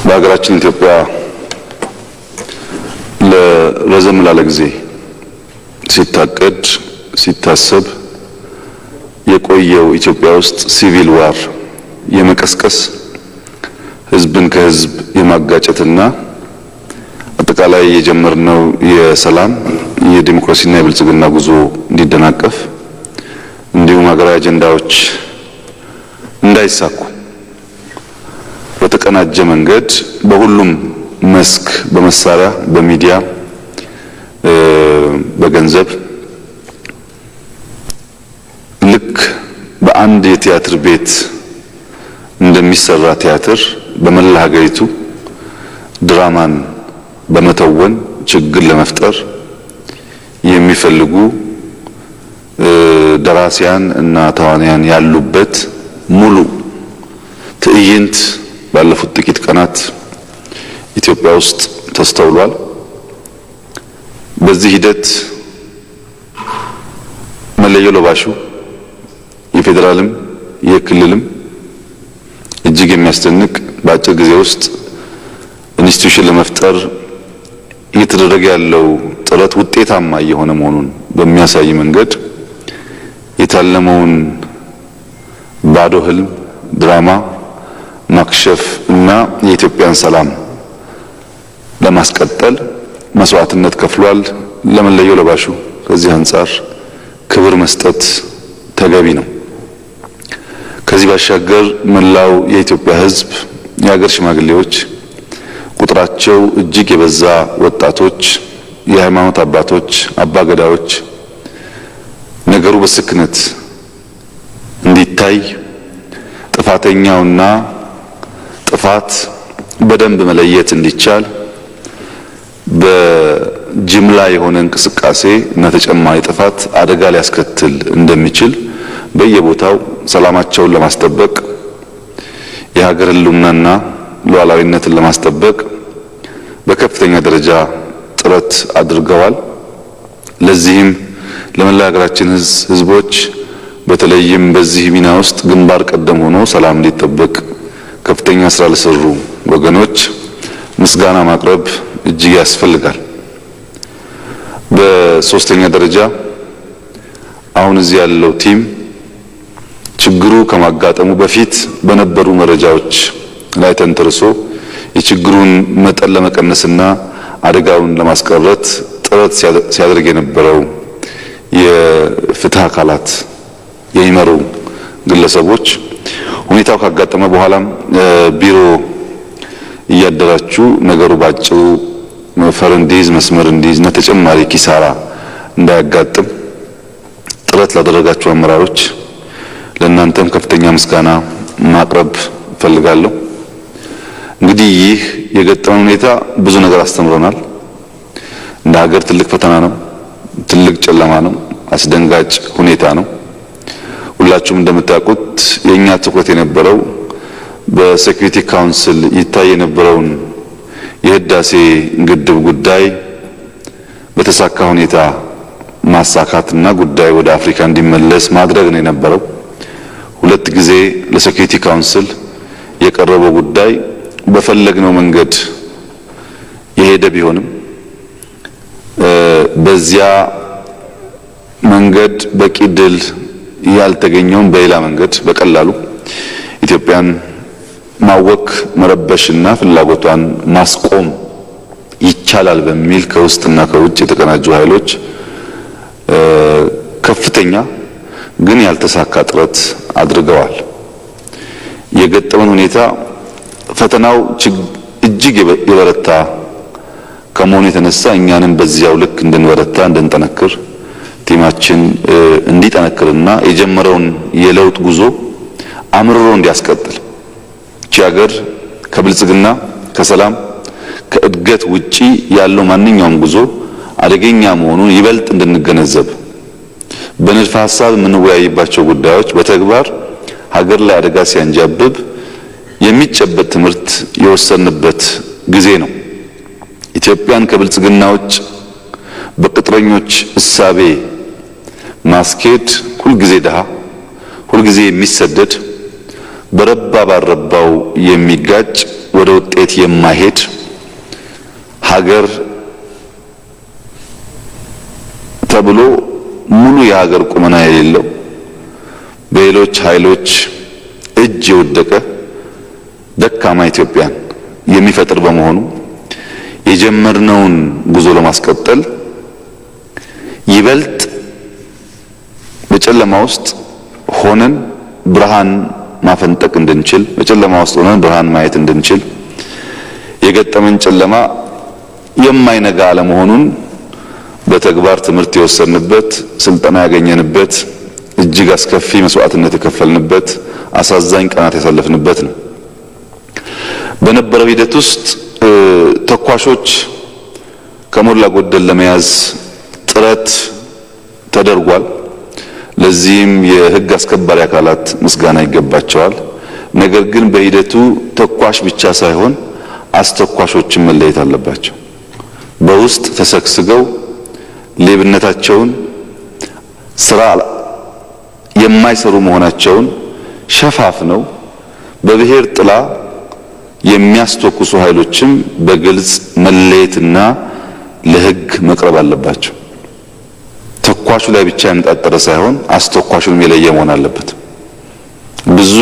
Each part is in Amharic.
በሀገራችን ኢትዮጵያ ለረዘም ላለ ጊዜ ሲታቀድ ሲታሰብ የቆየው ኢትዮጵያ ውስጥ ሲቪል ዋር የመቀስቀስ ህዝብን ከህዝብ የማጋጨትና አጠቃላይ የጀመርነው የሰላም የዲሞክራሲና የብልጽግና ጉዞ እንዲደናቀፍ እንዲሁም ሀገራዊ አጀንዳዎች እንዳይሳኩ በተቀናጀ መንገድ በሁሉም መስክ በመሳሪያ በሚዲያ በገንዘብ ልክ በአንድ የቲያትር ቤት እንደሚሰራ ቲያትር በመላ ሀገሪቱ ድራማን በመተወን ችግር ለመፍጠር የሚፈልጉ ደራሲያን እና ተዋንያን ያሉበት ሙሉ ትዕይንት ባለፉት ጥቂት ቀናት ኢትዮጵያ ውስጥ ተስተውሏል። በዚህ ሂደት መለዮ ለባሹ የፌደራልም የክልልም እጅግ የሚያስደንቅ በአጭር ጊዜ ውስጥ ኢንስቲትዩሽን ለመፍጠር እየተደረገ ያለው ጥረት ውጤታማ እየሆነ መሆኑን በሚያሳይ መንገድ የታለመውን ባዶ ህልም ድራማ ማክሸፍ እና የኢትዮጵያን ሰላም ለማስቀጠል መስዋዕትነት ከፍሏል። ለመለዮ ለባሹ ከዚህ አንጻር ክብር መስጠት ተገቢ ነው። ከዚህ ባሻገር መላው የኢትዮጵያ ህዝብ፣ የሀገር ሽማግሌዎች፣ ቁጥራቸው እጅግ የበዛ ወጣቶች፣ የሃይማኖት አባቶች፣ አባገዳዎች ነገሩ በስክነት እንዲታይ ጥፋተኛውና ጥፋት በደንብ መለየት እንዲቻል በጅምላ የሆነ እንቅስቃሴ እና ተጨማሪ ጥፋት አደጋ ሊያስከትል እንደሚችል በየቦታው ሰላማቸውን ለማስጠበቅ የሀገር ህልውናና ሉዓላዊነትን ለማስጠበቅ በከፍተኛ ደረጃ ጥረት አድርገዋል። ለዚህም ለመላ ሀገራችን ህዝቦች በተለይም በዚህ ሚና ውስጥ ግንባር ቀደም ሆኖ ሰላም እንዲጠበቅ ከፍተኛ ስራ ለሰሩ ወገኖች ምስጋና ማቅረብ እጅግ ያስፈልጋል። በሶስተኛ ደረጃ አሁን እዚህ ያለው ቲም ችግሩ ከማጋጠሙ በፊት በነበሩ መረጃዎች ላይ ተንተርሶ የችግሩን መጠን ለመቀነስና አደጋውን ለማስቀረት ጥረት ሲያደርግ የነበረው የፍትህ አካላት የሚመሩ ግለሰቦች ሁኔታው ካጋጠመ በኋላም ቢሮ እያደራችሁ ነገሩ ባጭሩ ፈር እንዲይዝ መስመር እንዲይዝ እና ተጨማሪ ኪሳራ እንዳያጋጥም ጥረት ላደረጋችሁ አመራሮች ለእናንተም ከፍተኛ ምስጋና ማቅረብ እፈልጋለሁ። እንግዲህ ይህ የገጠመን ሁኔታ ብዙ ነገር አስተምሮናል። እንደ ሀገር ትልቅ ፈተና ነው፣ ትልቅ ጨለማ ነው፣ አስደንጋጭ ሁኔታ ነው። ሁላችሁም እንደምታውቁት የኛ ትኩረት የነበረው በሴኩሪቲ ካውንስል ይታይ የነበረውን የህዳሴ ግድብ ጉዳይ በተሳካ ሁኔታ ማሳካትና ጉዳይ ወደ አፍሪካ እንዲመለስ ማድረግ ነው የነበረው። ሁለት ጊዜ ለሴኩሪቲ ካውንስል የቀረበው ጉዳይ በፈለግነው መንገድ የሄደ ቢሆንም በዚያ መንገድ በቂ ድል ያልተገኘውን በሌላ መንገድ በቀላሉ ኢትዮጵያን ማወክ መረበሽና ፍላጎቷን ማስቆም ይቻላል በሚል ከውስጥና ከውጭ የተቀናጁ ኃይሎች ከፍተኛ ግን ያልተሳካ ጥረት አድርገዋል። የገጠመን ሁኔታ ፈተናው እጅግ የበረታ ከመሆኑ የተነሳ እኛንም በዚያው ልክ እንድንበረታ እንድንጠነክር ቲማችን እንዲጠነክርና የጀመረውን የለውጥ ጉዞ አምርሮ እንዲያስቀጥል እቺ ሀገር ከብልጽግና ከሰላም ከእድገት ውጪ ያለው ማንኛውም ጉዞ አደገኛ መሆኑን ይበልጥ እንድንገነዘብ በንድፈ ሐሳብ የምንወያይባቸው ጉዳዮች በተግባር ሀገር ላይ አደጋ ሲያንጃብብ የሚጨበጥ ትምህርት የወሰንበት ጊዜ ነው። ኢትዮጵያን ከብልጽግና ውጭ በቅጥረኞች እሳቤ ማስኬድ ሁልጊዜ ድሃ ሁልጊዜ የሚሰደድ በረባ ባረባው የሚጋጭ ወደ ውጤት የማይሄድ ሀገር ተብሎ ሙሉ የሀገር ቁመና የሌለው በሌሎች ኃይሎች እጅ የወደቀ ደካማ ኢትዮጵያን የሚፈጥር በመሆኑ የጀመርነውን ጉዞ ለማስቀጠል ይበልጥ በጨለማ ውስጥ ሆነን ብርሃን ማፈንጠቅ እንድንችል፣ በጨለማ ውስጥ ሆነን ብርሃን ማየት እንድንችል የገጠመን ጨለማ የማይነጋ አለመሆኑን በተግባር ትምህርት የወሰድንበት፣ ስልጠና ያገኘንበት፣ እጅግ አስከፊ መስዋዕትነት የከፈልንበት፣ አሳዛኝ ቀናት ያሳለፍንበት ነው። በነበረው ሂደት ውስጥ ተኳሾች ከሞላ ጎደል ለመያዝ ጥረት ተደርጓል። ለዚህም የሕግ አስከባሪ አካላት ምስጋና ይገባቸዋል። ነገር ግን በሂደቱ ተኳሽ ብቻ ሳይሆን አስተኳሾችን መለየት አለባቸው። በውስጥ ተሰግስገው ሌብነታቸውን፣ ስራ የማይሰሩ መሆናቸውን ሸፋፍነው በብሔር ጥላ የሚያስተኩሱ ኃይሎችም በግልጽ መለየትና ለሕግ መቅረብ አለባቸው። ተኳሹ ላይ ብቻ ያነጣጠረ ሳይሆን አስተኳሹንም የለየ መሆን አለበት። ብዙ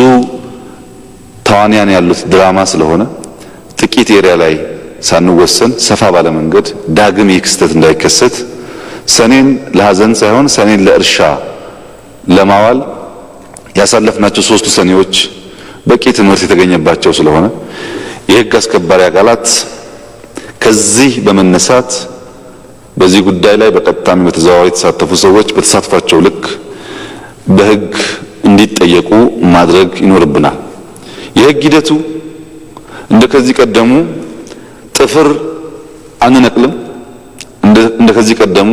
ተዋንያን ያሉት ድራማ ስለሆነ ጥቂት ኤሪያ ላይ ሳንወሰን ሰፋ ባለ መንገድ ዳግም ይህ ክስተት እንዳይከሰት ሰኔን ለሐዘን ሳይሆን ሰኔን ለእርሻ ለማዋል ያሳለፍናቸው 3 ሰኔዎች በቂ ትምህርት የተገኘባቸው ስለሆነ የሕግ አስከባሪ አካላት ከዚህ በመነሳት በዚህ ጉዳይ ላይ በቀጥታም በተዘዋዋሪ የተሳተፉ ሰዎች በተሳትፏቸው ልክ በሕግ እንዲጠየቁ ማድረግ ይኖርብናል። የሕግ ሂደቱ እንደከዚህ ቀደሙ ጥፍር አንነቅልም፣ እንደከዚህ ቀደሙ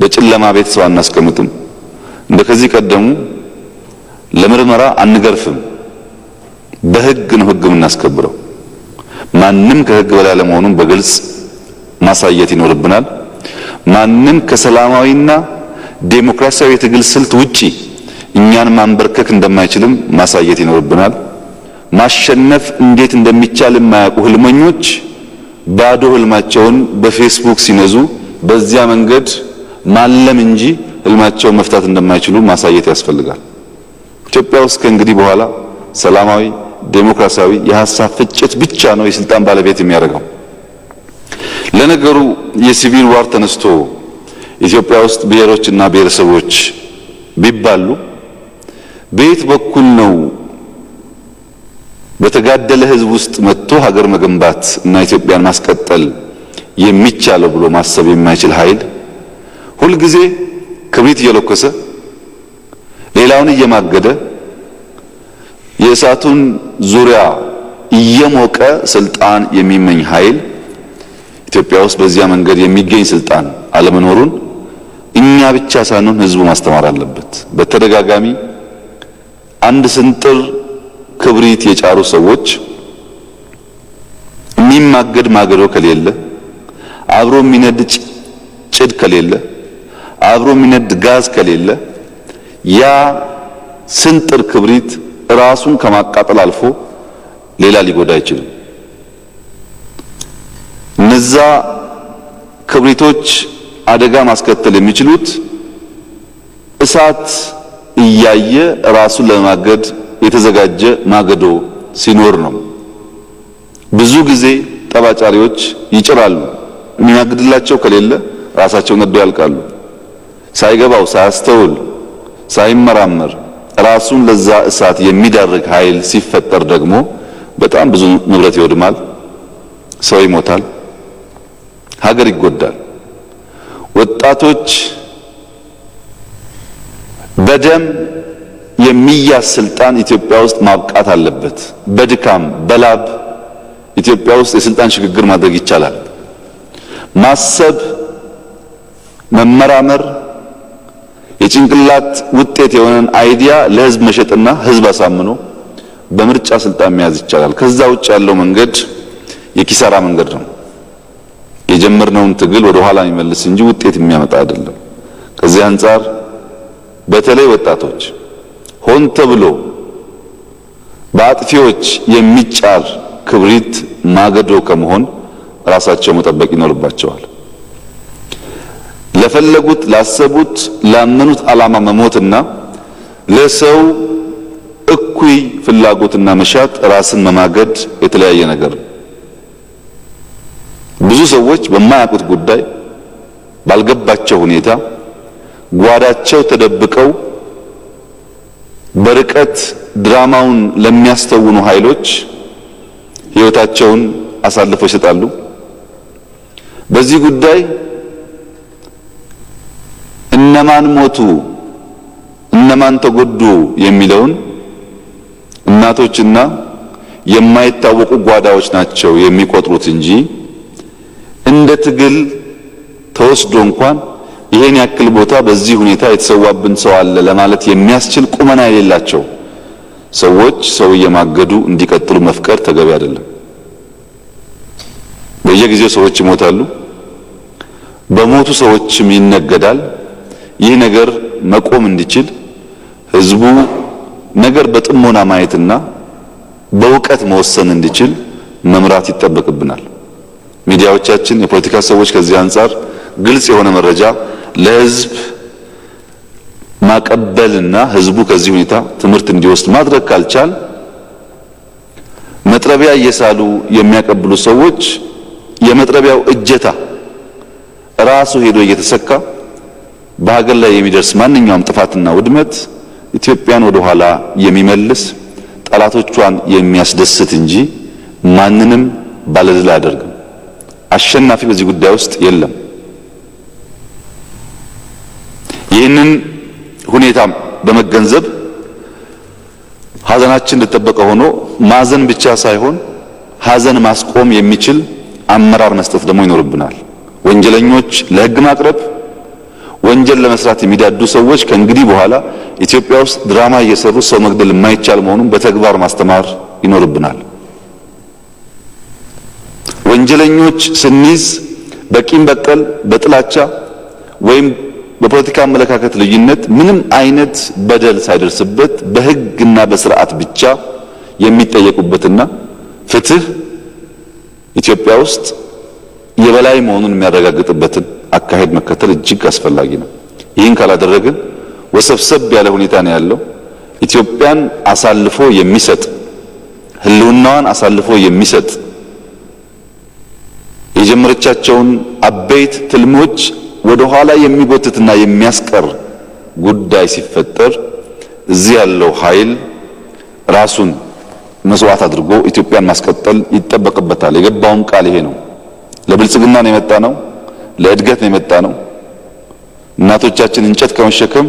በጨለማ ቤት ሰው አናስቀምጥም፣ እንደከዚህ ቀደሙ ለምርመራ አንገርፍም። በሕግ ነው ሕግ የምናስከብረው። ማንም ከሕግ በላይ ለመሆኑን በግልጽ ማሳየት ይኖርብናል። ማንም ከሰላማዊና ዴሞክራሲያዊ የትግል ስልት ውጪ እኛን ማንበርከክ እንደማይችልም ማሳየት ይኖርብናል። ማሸነፍ እንዴት እንደሚቻል የማያውቁ ህልመኞች ባዶ ህልማቸውን በፌስቡክ ሲነዙ በዚያ መንገድ ማለም እንጂ ህልማቸውን መፍታት እንደማይችሉ ማሳየት ያስፈልጋል። ኢትዮጵያ ውስጥ ከእንግዲህ በኋላ ሰላማዊ ዴሞክራሲያዊ የሐሳብ ፍጭት ብቻ ነው የስልጣን ባለቤት የሚያደርገው። ለነገሩ የሲቪል ዋር ተነስቶ ኢትዮጵያ ውስጥ ብሔሮችና ብሔረሰቦች ቢባሉ በየት በኩል ነው በተጋደለ ህዝብ ውስጥ መጥቶ ሀገር መገንባት እና ኢትዮጵያን ማስቀጠል የሚቻለው ብሎ ማሰብ የማይችል ኃይል ሁልጊዜ ክብሪት እየለኮሰ ሌላውን እየማገደ የእሳቱን ዙሪያ እየሞቀ ስልጣን የሚመኝ ኃይል ኢትዮጵያ ውስጥ በዚያ መንገድ የሚገኝ ስልጣን አለመኖሩን እኛ ብቻ ሳንሆን ህዝቡ ማስተማር አለበት። በተደጋጋሚ አንድ ስንጥር ክብሪት የጫሩ ሰዎች የሚማገድ ማገዶ ከሌለ፣ አብሮ የሚነድ ጭድ ከሌለ፣ አብሮ የሚነድ ጋዝ ከሌለ ያ ስንጥር ክብሪት ራሱን ከማቃጠል አልፎ ሌላ ሊጎዳ አይችልም። እነዛ ክብሪቶች አደጋ ማስከተል የሚችሉት እሳት እያየ ራሱን ለማገድ የተዘጋጀ ማገዶ ሲኖር ነው። ብዙ ጊዜ ጠባጫሪዎች ይጭራሉ። የሚያግድላቸው ከሌለ ራሳቸው ነደው ያልቃሉ። ሳይገባው ሳያስተውል ሳይመራመር ራሱን ለዛ እሳት የሚዳርግ ኃይል ሲፈጠር ደግሞ በጣም ብዙ ንብረት ይወድማል፣ ሰው ይሞታል፣ ሀገር ይጎዳል። ወጣቶች በደም የሚያዝ ስልጣን ኢትዮጵያ ውስጥ ማብቃት አለበት። በድካም በላብ ኢትዮጵያ ውስጥ የስልጣን ሽግግር ማድረግ ይቻላል። ማሰብ፣ መመራመር፣ የጭንቅላት ውጤት የሆነን አይዲያ ለህዝብ መሸጥና ህዝብ አሳምኖ በምርጫ ስልጣን መያዝ ይቻላል። ከዛ ውጭ ያለው መንገድ የኪሳራ መንገድ ነው። የጀመርነውን ትግል ወደ ኋላ የሚመልስ እንጂ ውጤት የሚያመጣ አይደለም። ከዚህ አንጻር በተለይ ወጣቶች ሆን ተብሎ በአጥፊዎች የሚጫር ክብሪት ማገዶ ከመሆን ራሳቸው መጠበቅ ይኖርባቸዋል። ለፈለጉት ላሰቡት ላመኑት ዓላማ መሞትና ለሰው እኩይ ፍላጎትና መሻት ራስን መማገድ የተለያየ ነገር ነው። ብዙ ሰዎች በማያውቁት ጉዳይ ባልገባቸው ሁኔታ ጓዳቸው ተደብቀው በርቀት ድራማውን ለሚያስተውኑ ኃይሎች ሕይወታቸውን አሳልፈው ይሰጣሉ። በዚህ ጉዳይ እነማን ሞቱ እነማን ተጎዱ የሚለውን እናቶችና የማይታወቁ ጓዳዎች ናቸው የሚቆጥሩት እንጂ እንደ ትግል ተወስዶ እንኳን ይሄን ያክል ቦታ በዚህ ሁኔታ የተሰዋብን ሰው አለ ለማለት የሚያስችል ቁመና የሌላቸው ሰዎች ሰው እየማገዱ እንዲቀጥሉ መፍቀድ ተገቢ አይደለም። በየጊዜው ሰዎች ይሞታሉ፣ በሞቱ ሰዎችም ይነገዳል። ይህ ነገር መቆም እንዲችል ህዝቡ ነገር በጥሞና ማየትና በእውቀት መወሰን እንዲችል መምራት ይጠበቅብናል። ሚዲያዎቻችን፣ የፖለቲካ ሰዎች ከዚህ አንጻር ግልጽ የሆነ መረጃ ለህዝብ ማቀበልና ህዝቡ ከዚህ ሁኔታ ትምህርት እንዲወስድ ማድረግ ካልቻል መጥረቢያ እየሳሉ የሚያቀብሉ ሰዎች የመጥረቢያው እጀታ ራሱ ሄዶ እየተሰካ በሀገር ላይ የሚደርስ ማንኛውም ጥፋትና ውድመት ኢትዮጵያን ወደ ኋላ የሚመልስ ጠላቶቿን የሚያስደስት እንጂ ማንንም ባለድል አያደርግም። አሸናፊ በዚህ ጉዳይ ውስጥ የለም። ይህንን ሁኔታ በመገንዘብ ሀዘናችን እንደተጠበቀ ሆኖ ማዘን ብቻ ሳይሆን ሀዘን ማስቆም የሚችል አመራር መስጠት ደግሞ ይኖርብናል። ወንጀለኞች ለህግ ማቅረብ፣ ወንጀል ለመስራት የሚዳዱ ሰዎች ከእንግዲህ በኋላ ኢትዮጵያ ውስጥ ድራማ እየሰሩ ሰው መግደል የማይቻል መሆኑን በተግባር ማስተማር ይኖርብናል። ወንጀለኞች ስንይዝ በቂም በቀል፣ በጥላቻ ወይም በፖለቲካ አመለካከት ልዩነት ምንም አይነት በደል ሳይደርስበት በህግና በስርዓት ብቻ የሚጠየቁበትና ፍትህ ኢትዮጵያ ውስጥ የበላይ መሆኑን የሚያረጋግጥበትን አካሄድ መከተል እጅግ አስፈላጊ ነው። ይህን ካላደረግን ወሰብሰብ ያለ ሁኔታ ነው ያለው። ኢትዮጵያን አሳልፎ የሚሰጥ ህልውናዋን አሳልፎ የሚሰጥ የጀመረቻቸውን አበይት ትልሞች ወደ ኋላ የሚጎትትና የሚያስቀር ጉዳይ ሲፈጠር እዚህ ያለው ኃይል ራሱን መስዋዕት አድርጎ ኢትዮጵያን ማስቀጠል ይጠበቅበታል። የገባውም ቃል ይሄ ነው። ለብልጽግና ነው የመጣ ነው፣ ለእድገት ነው የመጣ ነው። እናቶቻችን እንጨት ከመሸከም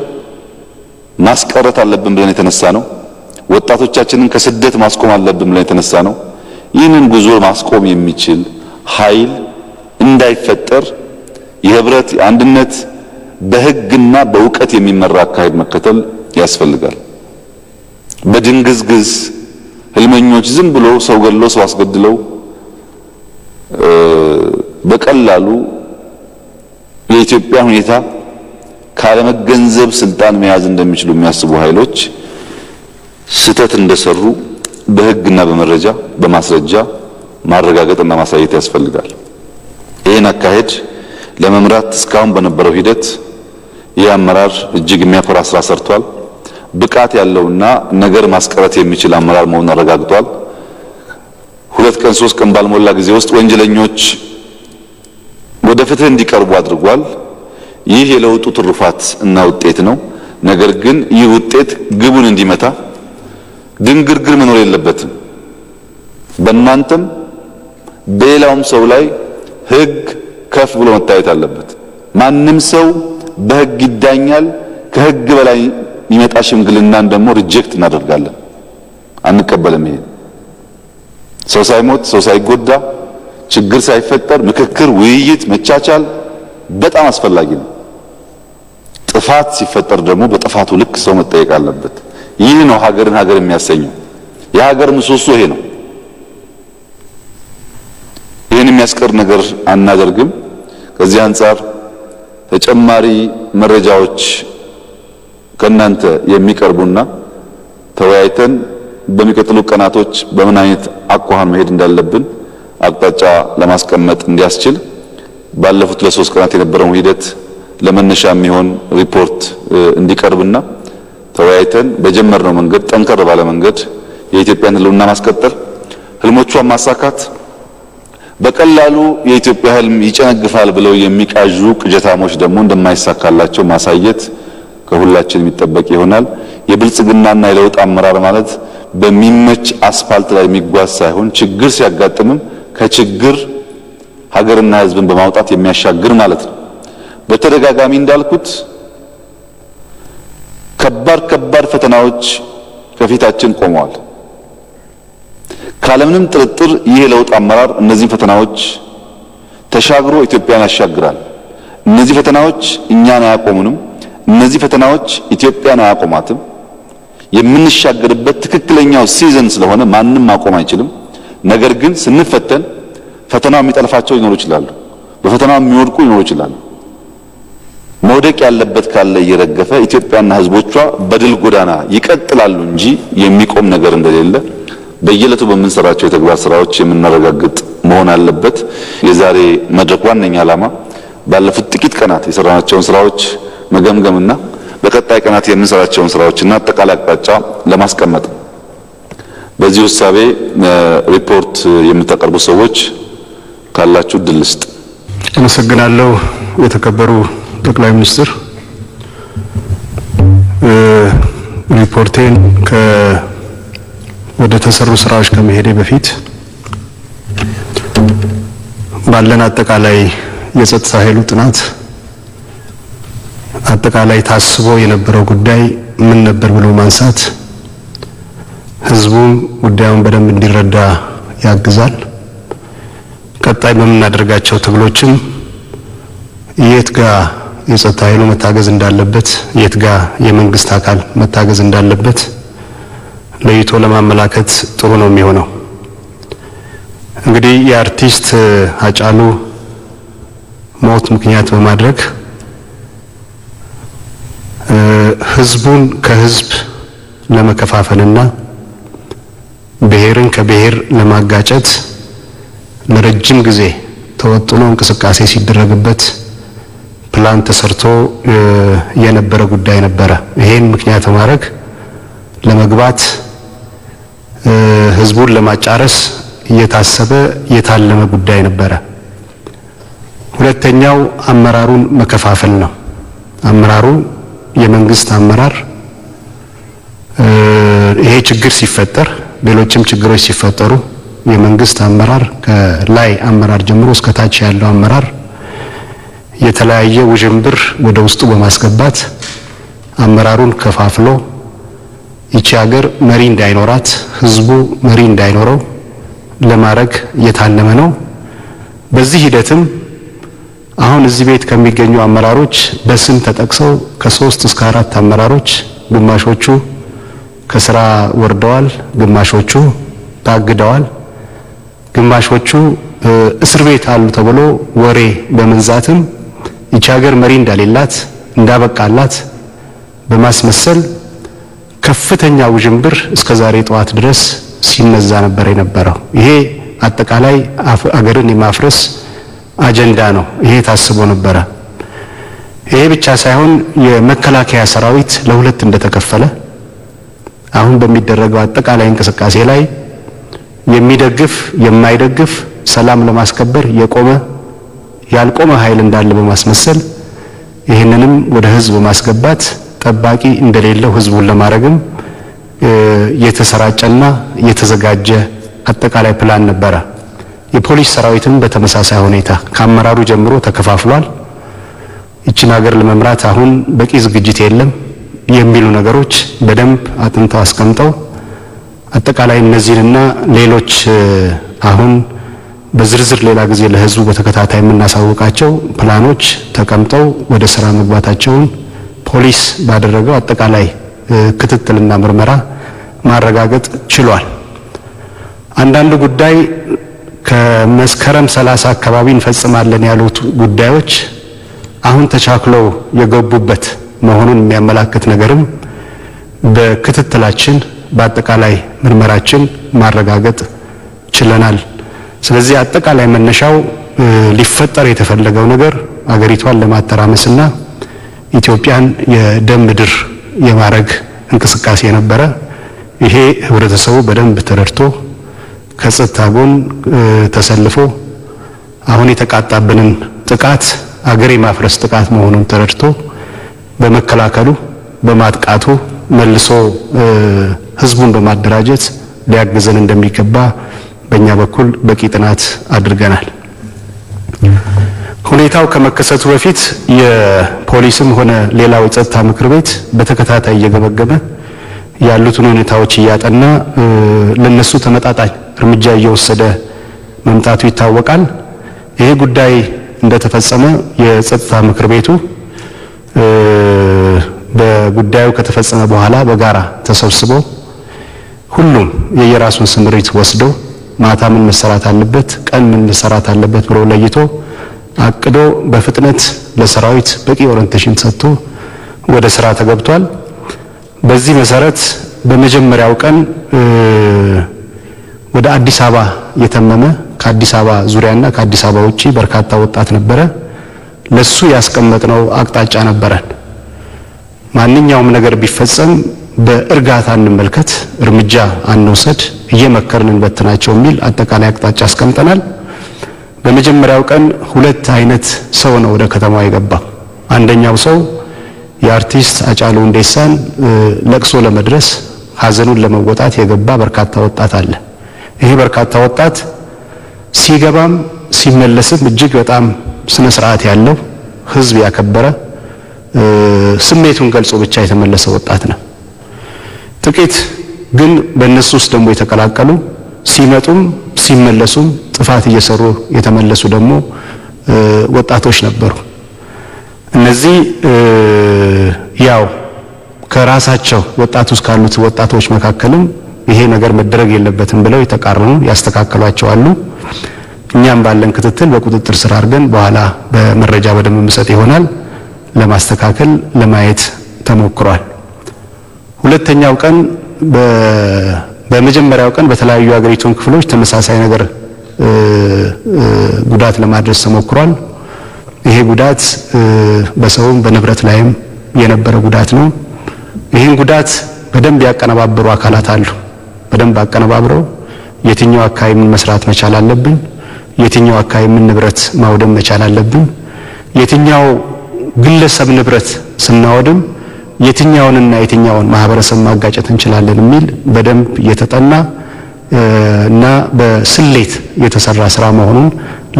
ማስቀረት አለብን ብለን የተነሳ ነው። ወጣቶቻችንን ከስደት ማስቆም አለብን ብለን የተነሳ ነው። ይህንን ጉዞ ማስቆም የሚችል ኃይል እንዳይፈጠር የህብረት የአንድነት በህግና በእውቀት የሚመራ አካሄድ መከተል ያስፈልጋል። በድንግዝግዝ ህልመኞች ዝም ብሎ ሰው ገድሎ ሰው አስገድለው በቀላሉ የኢትዮጵያ ሁኔታ ካለመገንዘብ ስልጣን መያዝ እንደሚችሉ የሚያስቡ ኃይሎች ስህተት እንደሰሩ በህግና በመረጃ በማስረጃ ማረጋገጥና ማሳየት ያስፈልጋል። ይህን አካሄድ ለመምራት እስካሁን በነበረው ሂደት ይህ አመራር እጅግ የሚያኮራ ስራ ሰርቷል። ብቃት ያለውና ነገር ማስቀረት የሚችል አመራር መሆኑን አረጋግጧል። 2 ቀን 3 ቀን ባልሞላ ጊዜ ውስጥ ወንጀለኞች ወደ ፍትህ እንዲቀርቡ አድርጓል። ይህ የለውጡ ትሩፋት እና ውጤት ነው። ነገር ግን ይህ ውጤት ግቡን እንዲመታ ድንግርግር መኖር የለበትም። በእናንተም በሌላውም ሰው ላይ ህግ ከፍ ብሎ መታየት አለበት። ማንም ሰው በህግ ይዳኛል። ከህግ በላይ የሚመጣ ሽምግልናን ደግሞ ሪጀክት እናደርጋለን፣ አንቀበልም። ይሄ ሰው ሳይሞት ሰው ሳይጎዳ ችግር ሳይፈጠር ምክክር፣ ውይይት፣ መቻቻል በጣም አስፈላጊ ነው። ጥፋት ሲፈጠር ደግሞ በጥፋቱ ልክ ሰው መጠየቅ አለበት። ይህ ነው ሀገርን ሀገር የሚያሰኘው። የሀገር ምሰሶ ይሄ ነው። ይህን የሚያስቀር ነገር አናደርግም። ከዚህ አንጻር ተጨማሪ መረጃዎች ከናንተ የሚቀርቡና ተወያይተን በሚቀጥሉ ቀናቶች በምን አይነት አኳኋን መሄድ እንዳለብን አቅጣጫ ለማስቀመጥ እንዲያስችል ባለፉት ለ3 ቀናት የነበረውን ሂደት ለመነሻ የሚሆን ሪፖርት እንዲቀርብና ተወያይተን በጀመርነው መንገድ ጠንከር ባለ መንገድ የኢትዮጵያን ህልውና ማስቀጠል፣ ህልሞቿን ማሳካት፣ በቀላሉ የኢትዮጵያ ህልም ይጨነግፋል ብለው የሚቃዡ ቅጀታሞች ደግሞ እንደማይሳካላቸው ማሳየት ከሁላችን የሚጠበቅ ይሆናል። የብልጽግናና የለውጥ አመራር ማለት በሚመች አስፋልት ላይ የሚጓዝ ሳይሆን ችግር ሲያጋጥምም ከችግር ሀገርና ህዝብን በማውጣት የሚያሻግር ማለት ነው። በተደጋጋሚ እንዳልኩት ከባድ ፈተናዎች ከፊታችን ቆመዋል። ካለምንም ጥርጥር ይህ ለውጥ አመራር እነዚህ ፈተናዎች ተሻግሮ ኢትዮጵያን ያሻግራል። እነዚህ ፈተናዎች እኛን አያቆሙንም። እነዚህ ፈተናዎች ኢትዮጵያን አያቆማትም። የምንሻገርበት ትክክለኛው ሲዝን ስለሆነ ማንም ማቆም አይችልም። ነገር ግን ስንፈተን ፈተናው የሚጠልፋቸው ሊኖሩ ይችላሉ። በፈተናው የሚወድቁ ሊኖሩ ይችላሉ። መውደቅ ያለበት ካለ እየረገፈ ኢትዮጵያና ህዝቦቿ በድል ጎዳና ይቀጥላሉ እንጂ የሚቆም ነገር እንደሌለ በየዕለቱ በምንሰራቸው የተግባር ስራዎች የምናረጋግጥ መሆን አለበት። የዛሬ መድረክ ዋነኛ ዓላማ ባለፉት ጥቂት ቀናት የሰራናቸውን ስራዎች መገምገምና በቀጣይ ቀናት የምንሰራቸውን ስራዎችና አጠቃላይ አቅጣጫ ለማስቀመጥ። በዚህ ውሳቤ ሪፖርት የምታቀርቡ ሰዎች ካላችሁ ድል ስጥ። አመሰግናለሁ። የተከበሩ ጠቅላይ ሚኒስትር፣ ሪፖርቴን ወደ ተሰሩ ስራዎች ከመሄዴ በፊት ባለን አጠቃላይ የጸጥታ ኃይሉ ጥናት አጠቃላይ ታስቦ የነበረው ጉዳይ ምን ነበር ብሎ ማንሳት ህዝቡም ጉዳዩን በደንብ እንዲረዳ ያግዛል። ቀጣይ በምናደርጋቸው ትግሎችም የት ጋር የጸጥታ ኃይሉ መታገዝ እንዳለበት፣ የት ጋር የመንግስት አካል መታገዝ እንዳለበት ለይቶ ለማመላከት ጥሩ ነው የሚሆነው። እንግዲህ የአርቲስት ሃጫሉ ሞት ምክንያት በማድረግ ህዝቡን ከህዝብ ለመከፋፈልና ብሔርን ከብሔር ለማጋጨት ለረጅም ጊዜ ተወጥኖ እንቅስቃሴ ሲደረግበት ፕላን ተሰርቶ የነበረ ጉዳይ ነበረ። ይሄን ምክንያት በማድረግ ለመግባት ህዝቡን ለማጫረስ እየታሰበ የታለመ ጉዳይ ነበረ። ሁለተኛው አመራሩን መከፋፈል ነው። አመራሩ የመንግስት አመራር ይሄ ችግር ሲፈጠር፣ ሌሎችም ችግሮች ሲፈጠሩ የመንግስት አመራር ከላይ አመራር ጀምሮ እስከ ታች ያለው አመራር የተለያየ ውዥንብር ወደ ውስጡ በማስገባት አመራሩን ከፋፍሎ ይቺ ሀገር መሪ እንዳይኖራት፣ ህዝቡ መሪ እንዳይኖረው ለማድረግ የታለመ ነው። በዚህ ሂደትም አሁን እዚህ ቤት ከሚገኙ አመራሮች በስም ተጠቅሰው ከ3 እስከ 4 አመራሮች ግማሾቹ ከስራ ወርደዋል፣ ግማሾቹ ታግደዋል፣ ግማሾቹ እስር ቤት አሉ ተብሎ ወሬ በመንዛትም ይቺ ሀገር መሪ እንደሌላት እንዳበቃላት በማስመሰል ከፍተኛ ውዥንብር እስከ ዛሬ ጠዋት ድረስ ሲነዛ ነበር የነበረው። ይሄ አጠቃላይ አገርን የማፍረስ አጀንዳ ነው። ይሄ ታስቦ ነበረ። ይሄ ብቻ ሳይሆን የመከላከያ ሰራዊት ለሁለት እንደተከፈለ አሁን በሚደረገው አጠቃላይ እንቅስቃሴ ላይ የሚደግፍ የማይደግፍ፣ ሰላም ለማስከበር የቆመ ያልቆመ ኃይል እንዳለ በማስመሰል ይህንንም ወደ ህዝብ ማስገባት ጠባቂ እንደሌለው ህዝቡን ለማድረግም የተሰራጨና የተዘጋጀ አጠቃላይ ፕላን ነበረ። የፖሊስ ሰራዊትም በተመሳሳይ ሁኔታ ከአመራሩ ጀምሮ ተከፋፍሏል። ይችን ሀገር ለመምራት አሁን በቂ ዝግጅት የለም የሚሉ ነገሮች በደንብ አጥንተው አስቀምጠው አጠቃላይ እነዚህንና ሌሎች አሁን በዝርዝር ሌላ ጊዜ ለህዝቡ በተከታታይ የምናሳውቃቸው ፕላኖች ተቀምጠው ወደ ስራ መግባታቸውን ፖሊስ ባደረገው አጠቃላይ ክትትልና ምርመራ ማረጋገጥ ችሏል። አንዳንድ ጉዳይ ከመስከረም 30 አካባቢ እንፈጽማለን ያሉት ጉዳዮች አሁን ተቻክለው የገቡበት መሆኑን የሚያመላክት ነገርም በክትትላችን በአጠቃላይ ምርመራችን ማረጋገጥ ችለናል። ስለዚህ አጠቃላይ መነሻው ሊፈጠር የተፈለገው ነገር አገሪቷን ለማተራመስና ኢትዮጵያን የደም ምድር የማረግ እንቅስቃሴ ነበረ። ይሄ ህብረተሰቡ በደንብ ተረድቶ ከጸጥታ ጎን ተሰልፎ አሁን የተቃጣብንን ጥቃት አገር የማፍረስ ጥቃት መሆኑን ተረድቶ በመከላከሉ በማጥቃቱ መልሶ ህዝቡን በማደራጀት ሊያግዘን እንደሚገባ በእኛ በኩል በቂ ጥናት አድርገናል። ሁኔታው ከመከሰቱ በፊት የፖሊስም ሆነ ሌላው የጸጥታ ምክር ቤት በተከታታይ እየገመገመ ያሉትን ሁኔታዎች እያጠና ለነሱ ተመጣጣኝ እርምጃ እየወሰደ መምጣቱ ይታወቃል። ይሄ ጉዳይ እንደተፈጸመ የጸጥታ ምክር ቤቱ በጉዳዩ ከተፈጸመ በኋላ በጋራ ተሰብስቦ ሁሉም የየራሱን ስምሪት ወስዶ ማታ ምን መሰራት አለበት፣ ቀን ምን መሰራት አለበት ብሎ ለይቶ አቅዶ በፍጥነት ለሰራዊት በቂ ኦሪንቴሽን ሰጥቶ ወደ ስራ ተገብቷል። በዚህ መሰረት በመጀመሪያው ቀን ወደ አዲስ አበባ የተመመ ከአዲስ አበባ ዙሪያና ከአዲስ አበባ ውጪ በርካታ ወጣት ነበረ። ለሱ ያስቀመጥነው አቅጣጫ ነበረን። ማንኛውም ነገር ቢፈጸም በእርጋታ እንመልከት፣ እርምጃ አንውሰድ፣ እየመከርን እንበትናቸው የሚል አጠቃላይ አቅጣጫ አስቀምጠናል። በመጀመሪያው ቀን ሁለት አይነት ሰው ነው ወደ ከተማው የገባው። አንደኛው ሰው የአርቲስት ሃጫሉ ሁንዴሳን ለቅሶ ለመድረስ ሀዘኑን ለመወጣት የገባ በርካታ ወጣት አለ። ይሄ በርካታ ወጣት ሲገባም ሲመለስም እጅግ በጣም ስነ ስርዓት ያለው ህዝብ ያከበረ ስሜቱን ገልጾ ብቻ የተመለሰ ወጣት ነው። ጥቂት ግን በእነሱ ውስጥ ደግሞ የተቀላቀሉ ሲመጡም ሲመለሱም ጥፋት እየሰሩ የተመለሱ ደግሞ ወጣቶች ነበሩ። እነዚህ ያው ከራሳቸው ወጣት ውስጥ ካሉት ወጣቶች መካከልም ይሄ ነገር መደረግ የለበትም ብለው የተቃረኑ ያስተካከሏቸው አሉ። እኛም ባለን ክትትል በቁጥጥር ስር አድርገን በኋላ በመረጃ በደንብ መስጠት ይሆናል ለማስተካከል ለማየት ተሞክሯል። ሁለተኛው ቀን በመጀመሪያው ቀን በተለያዩ አገሪቱን ክፍሎች ተመሳሳይ ነገር ጉዳት ለማድረስ ተሞክሯል። ይሄ ጉዳት በሰውም በንብረት ላይም የነበረ ጉዳት ነው። ይህን ጉዳት በደንብ ያቀነባበሩ አካላት አሉ። በደንብ አቀነባብረው የትኛው አካባቢ ምን መስራት መቻል አለብን፣ የትኛው አካባቢ ምን ንብረት ማውደም መቻል አለብን፣ የትኛው ግለሰብ ንብረት ስናወድም የትኛውንና የትኛውን ማህበረሰብ ማጋጨት እንችላለን የሚል በደንብ የተጠና እና በስሌት የተሰራ ስራ መሆኑን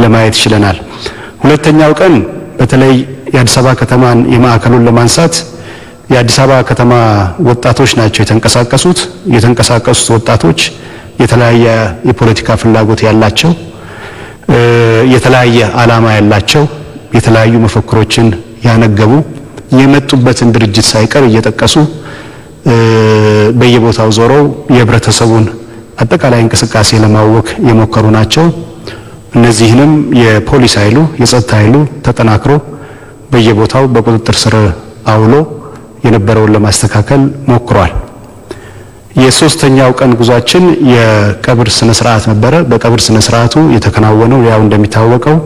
ለማየት ችለናል። ሁለተኛው ቀን በተለይ የአዲስ አበባ ከተማን የማዕከሉን ለማንሳት የአዲስ አበባ ከተማ ወጣቶች ናቸው የተንቀሳቀሱት። የተንቀሳቀሱት ወጣቶች የተለያየ የፖለቲካ ፍላጎት ያላቸው፣ የተለያየ ዓላማ ያላቸው፣ የተለያዩ መፈክሮችን ያነገቡ የመጡበትን ድርጅት ሳይቀር እየጠቀሱ በየቦታው ዞረው የህብረተሰቡን አጠቃላይ እንቅስቃሴ ለማወክ የሞከሩ ናቸው። እነዚህንም የፖሊስ ኃይሉ የጸጥታ ኃይሉ ተጠናክሮ በየቦታው በቁጥጥር ስር አውሎ የነበረውን ለማስተካከል ሞክሯል። የሶስተኛው ቀን ጉዟችን የቀብር ስነ ስርዓት ነበረ። በቀብር ስነ ስርዓቱ የተከናወነው ያው እንደሚታወቀው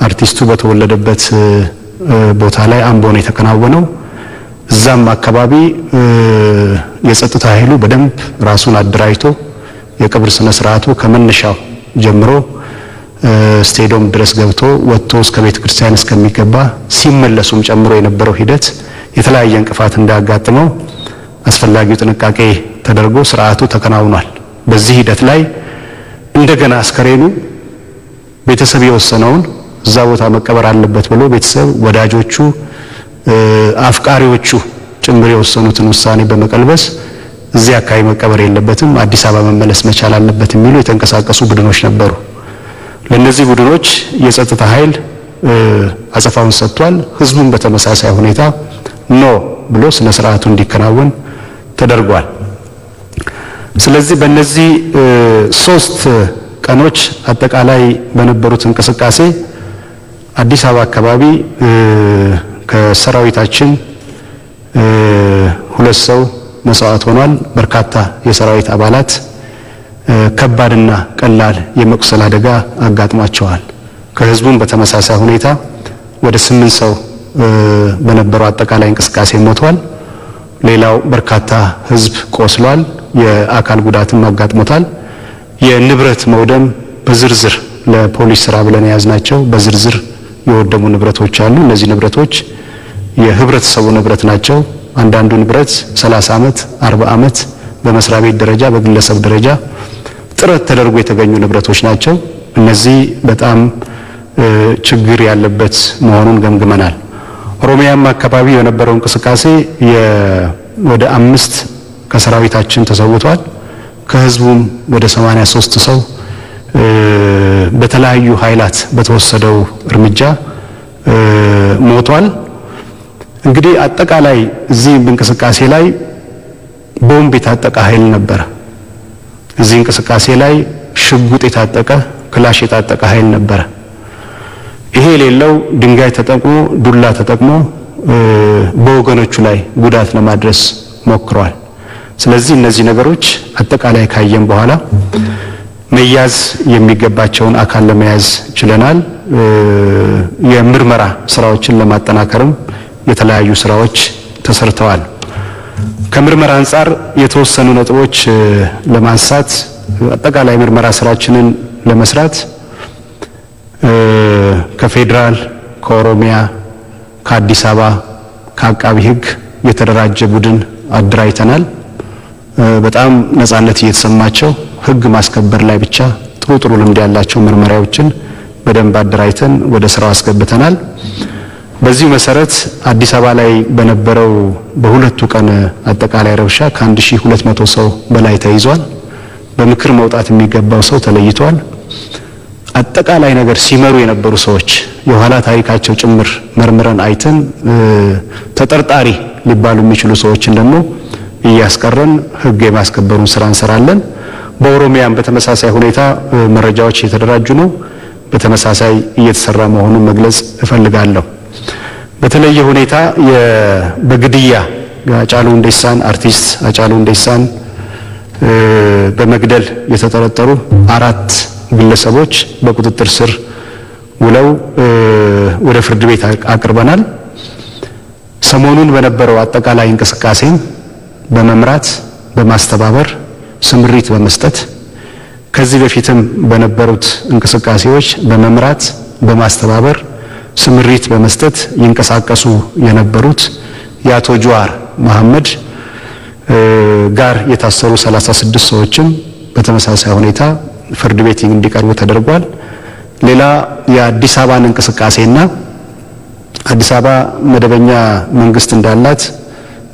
አርቲስቱ በተወለደበት ቦታ ላይ አምቦ ነው የተከናወነው። እዛም አካባቢ የጸጥታ ኃይሉ በደንብ ራሱን አደራጅቶ የቀብር ስነ ስርዓቱ ከመነሻው ጀምሮ ስቴዲየም ድረስ ገብቶ ወጥቶ እስከ ቤተ ክርስቲያን እስከሚገባ ሲመለሱም ጨምሮ የነበረው ሂደት የተለያየ እንቅፋት እንዳያጋጥመው አስፈላጊው ጥንቃቄ ተደርጎ ስርዓቱ ተከናውኗል። በዚህ ሂደት ላይ እንደገና አስከሬኑ ቤተሰብ የወሰነውን እዛ ቦታ መቀበር አለበት ብሎ ቤተሰብ፣ ወዳጆቹ፣ አፍቃሪዎቹ ጭምር የወሰኑትን ውሳኔ በመቀልበስ እዚህ አካባቢ መቀበር የለበትም አዲስ አበባ መመለስ መቻል አለበት የሚሉ የተንቀሳቀሱ ቡድኖች ነበሩ። ለነዚህ ቡድኖች የጸጥታ ኃይል አጸፋውን ሰጥቷል። ህዝቡን በተመሳሳይ ሁኔታ ኖ ብሎ ስነ ስርዓቱ እንዲከናወን ተደርጓል። ስለዚህ በእነዚህ 3 ቀኖች አጠቃላይ በነበሩት እንቅስቃሴ አዲስ አበባ አካባቢ ከሰራዊታችን 2 ሰው መስዋዕት ሆኗል። በርካታ የሰራዊት አባላት ከባድና ቀላል የመቁሰል አደጋ አጋጥሟቸዋል። ከህዝቡም በተመሳሳይ ሁኔታ ወደ 8 ሰው በነበረው አጠቃላይ እንቅስቃሴ ሞቷል። ሌላው በርካታ ህዝብ ቆስሏል። የአካል ጉዳትም አጋጥሞታል። የንብረት መውደም በዝርዝር ለፖሊስ ስራ ብለን የያዝናቸው በዝርዝር የወደሙ ንብረቶች አሉ። እነዚህ ንብረቶች የህብረተሰቡ ንብረት ናቸው። አንዳንዱ ንብረት 30 ዓመት 40 ዓመት በመስሪያ ቤት ደረጃ በግለሰብ ደረጃ ጥረት ተደርጎ የተገኙ ንብረቶች ናቸው። እነዚህ በጣም ችግር ያለበት መሆኑን ገምግመናል። ኦሮሚያም አካባቢ የነበረው እንቅስቃሴ ወደ 5 ከሰራዊታችን ተሰውቷል። ከህዝቡም ወደ 83 ሰው በተለያዩ ኃይላት በተወሰደው እርምጃ ሞቷል። እንግዲህ አጠቃላይ እዚህ እንቅስቃሴ ላይ ቦምብ የታጠቀ ኃይል ነበረ። እዚህ እንቅስቃሴ ላይ ሽጉጥ የታጠቀ ክላሽ የታጠቀ ኃይል ነበረ። ይሄ የሌለው ድንጋይ ተጠቅሞ ዱላ ተጠቅሞ በወገኖቹ ላይ ጉዳት ለማድረስ ሞክሯል። ስለዚህ እነዚህ ነገሮች አጠቃላይ ካየን በኋላ መያዝ የሚገባቸውን አካል ለመያዝ ችለናል። የምርመራ ስራዎችን ለማጠናከርም የተለያዩ ስራዎች ተሰርተዋል። ከምርመራ አንጻር የተወሰኑ ነጥቦች ለማንሳት አጠቃላይ ምርመራ ስራችንን ለመስራት ከፌዴራል፣ ከኦሮሚያ፣ ከአዲስ አበባ፣ ከአቃቢ ህግ የተደራጀ ቡድን አደራጅተናል። በጣም ነጻነት እየተሰማቸው ህግ ማስከበር ላይ ብቻ ጥሩ ልምድ ያላቸው ምርመራዎችን በደንብ አደራጅተን ወደ ስራው አስገብተናል። በዚህ መሰረት አዲስ አበባ ላይ በነበረው በሁለቱ ቀን አጠቃላይ ረብሻ ከ1200 ሰው በላይ ተይዟል። በምክር መውጣት የሚገባው ሰው ተለይቷል። አጠቃላይ ነገር ሲመሩ የነበሩ ሰዎች የኋላ ታሪካቸው ጭምር መርምረን አይተን ተጠርጣሪ ሊባሉ የሚችሉ ሰዎችን ደግሞ እያስቀረን ህግ የማስከበሩን ስራ እንሰራለን። በኦሮሚያም በተመሳሳይ ሁኔታ መረጃዎች እየተደራጁ ነው። በተመሳሳይ እየተሰራ መሆኑን መግለጽ እፈልጋለሁ። በተለየ ሁኔታ በግድያ አጫሉ ሁንዴሳን አርቲስት አጫሉ ሁንዴሳን በመግደል የተጠረጠሩ 4 ግለሰቦች በቁጥጥር ስር ውለው ወደ ፍርድ ቤት አቅርበናል። ሰሞኑን በነበረው አጠቃላይ እንቅስቃሴ በመምራት በማስተባበር ስምሪት በመስጠት ከዚህ በፊትም በነበሩት እንቅስቃሴዎች በመምራት በማስተባበር ስምሪት በመስጠት ይንቀሳቀሱ የነበሩት የአቶ ጀዋር መሐመድ ጋር የታሰሩ 36 ሰዎችም በተመሳሳይ ሁኔታ ፍርድ ቤት እንዲቀርቡ ተደርጓል። ሌላ የአዲስ አበባን እንቅስቃሴና አዲስ አበባ መደበኛ መንግስት እንዳላት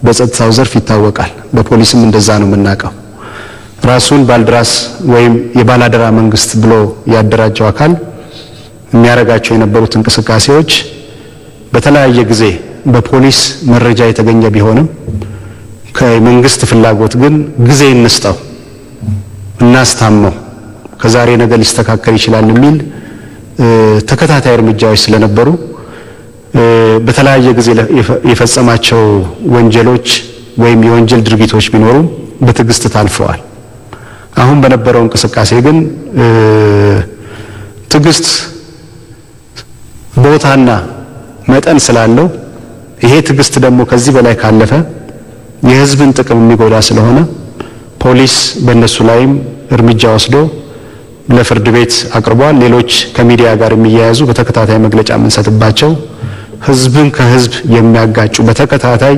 በጸጥታው ዘርፍ ይታወቃል። በፖሊስም እንደዛ ነው የምናውቀው። ራሱን ባልድራስ ወይም የባላደራ መንግስት ብሎ ያደራጀው አካል የሚያረጋቸው የነበሩት እንቅስቃሴዎች በተለያየ ጊዜ በፖሊስ መረጃ የተገኘ ቢሆንም ከመንግስት ፍላጎት ግን ጊዜ እንስጠው እናስታመው ከዛሬ ነገ ሊስተካከል ይችላል የሚል ተከታታይ እርምጃዎች ስለነበሩ በተለያየ ጊዜ የፈጸማቸው ወንጀሎች ወይም የወንጀል ድርጊቶች ቢኖሩ በትዕግስት ታልፈዋል። አሁን በነበረው እንቅስቃሴ ግን ትዕግስት ቦታና መጠን ስላለው ይሄ ትዕግስት ደግሞ ከዚህ በላይ ካለፈ የህዝብን ጥቅም የሚጎዳ ስለሆነ ፖሊስ በእነሱ ላይም እርምጃ ወስዶ ለፍርድ ቤት አቅርቧል። ሌሎች ከሚዲያ ጋር የሚያያዙ በተከታታይ መግለጫ የምንሰጥባቸው ህዝብን ከህዝብ የሚያጋጩ በተከታታይ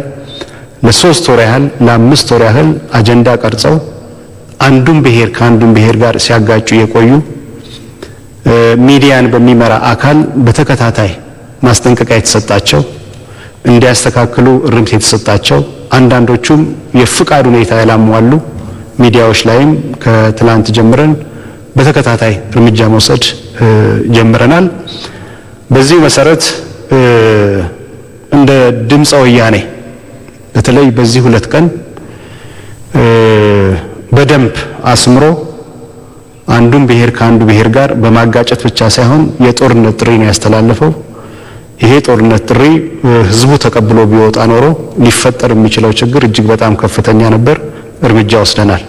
ለ3 ወር ያህል ለ5 ወር ያህል አጀንዳ ቀርጸው አንዱን ብሔር ከአንዱን ብሔር ጋር ሲያጋጩ የቆዩ ሚዲያን በሚመራ አካል በተከታታይ ማስጠንቀቂያ የተሰጣቸው እንዲያስተካክሉ እርምት የተሰጣቸው አንዳንዶቹም የፍቃድ ሁኔታ ያላሟሉ ሚዲያዎች ላይም ከትላንት ጀምረን በተከታታይ እርምጃ መውሰድ ጀምረናል። በዚህ መሰረት እንደ ድምፀ ወያኔ በተለይ በዚህ 2 ቀን በደንብ አስምሮ አንዱን ብሔር ከአንዱ ብሔር ጋር በማጋጨት ብቻ ሳይሆን የጦርነት ጥሪ ነው ያስተላለፈው። ይሄ ጦርነት ጥሪ ህዝቡ ተቀብሎ ቢወጣ ኖሮ ሊፈጠር የሚችለው ችግር እጅግ በጣም ከፍተኛ ነበር። እርምጃ ወስደናል።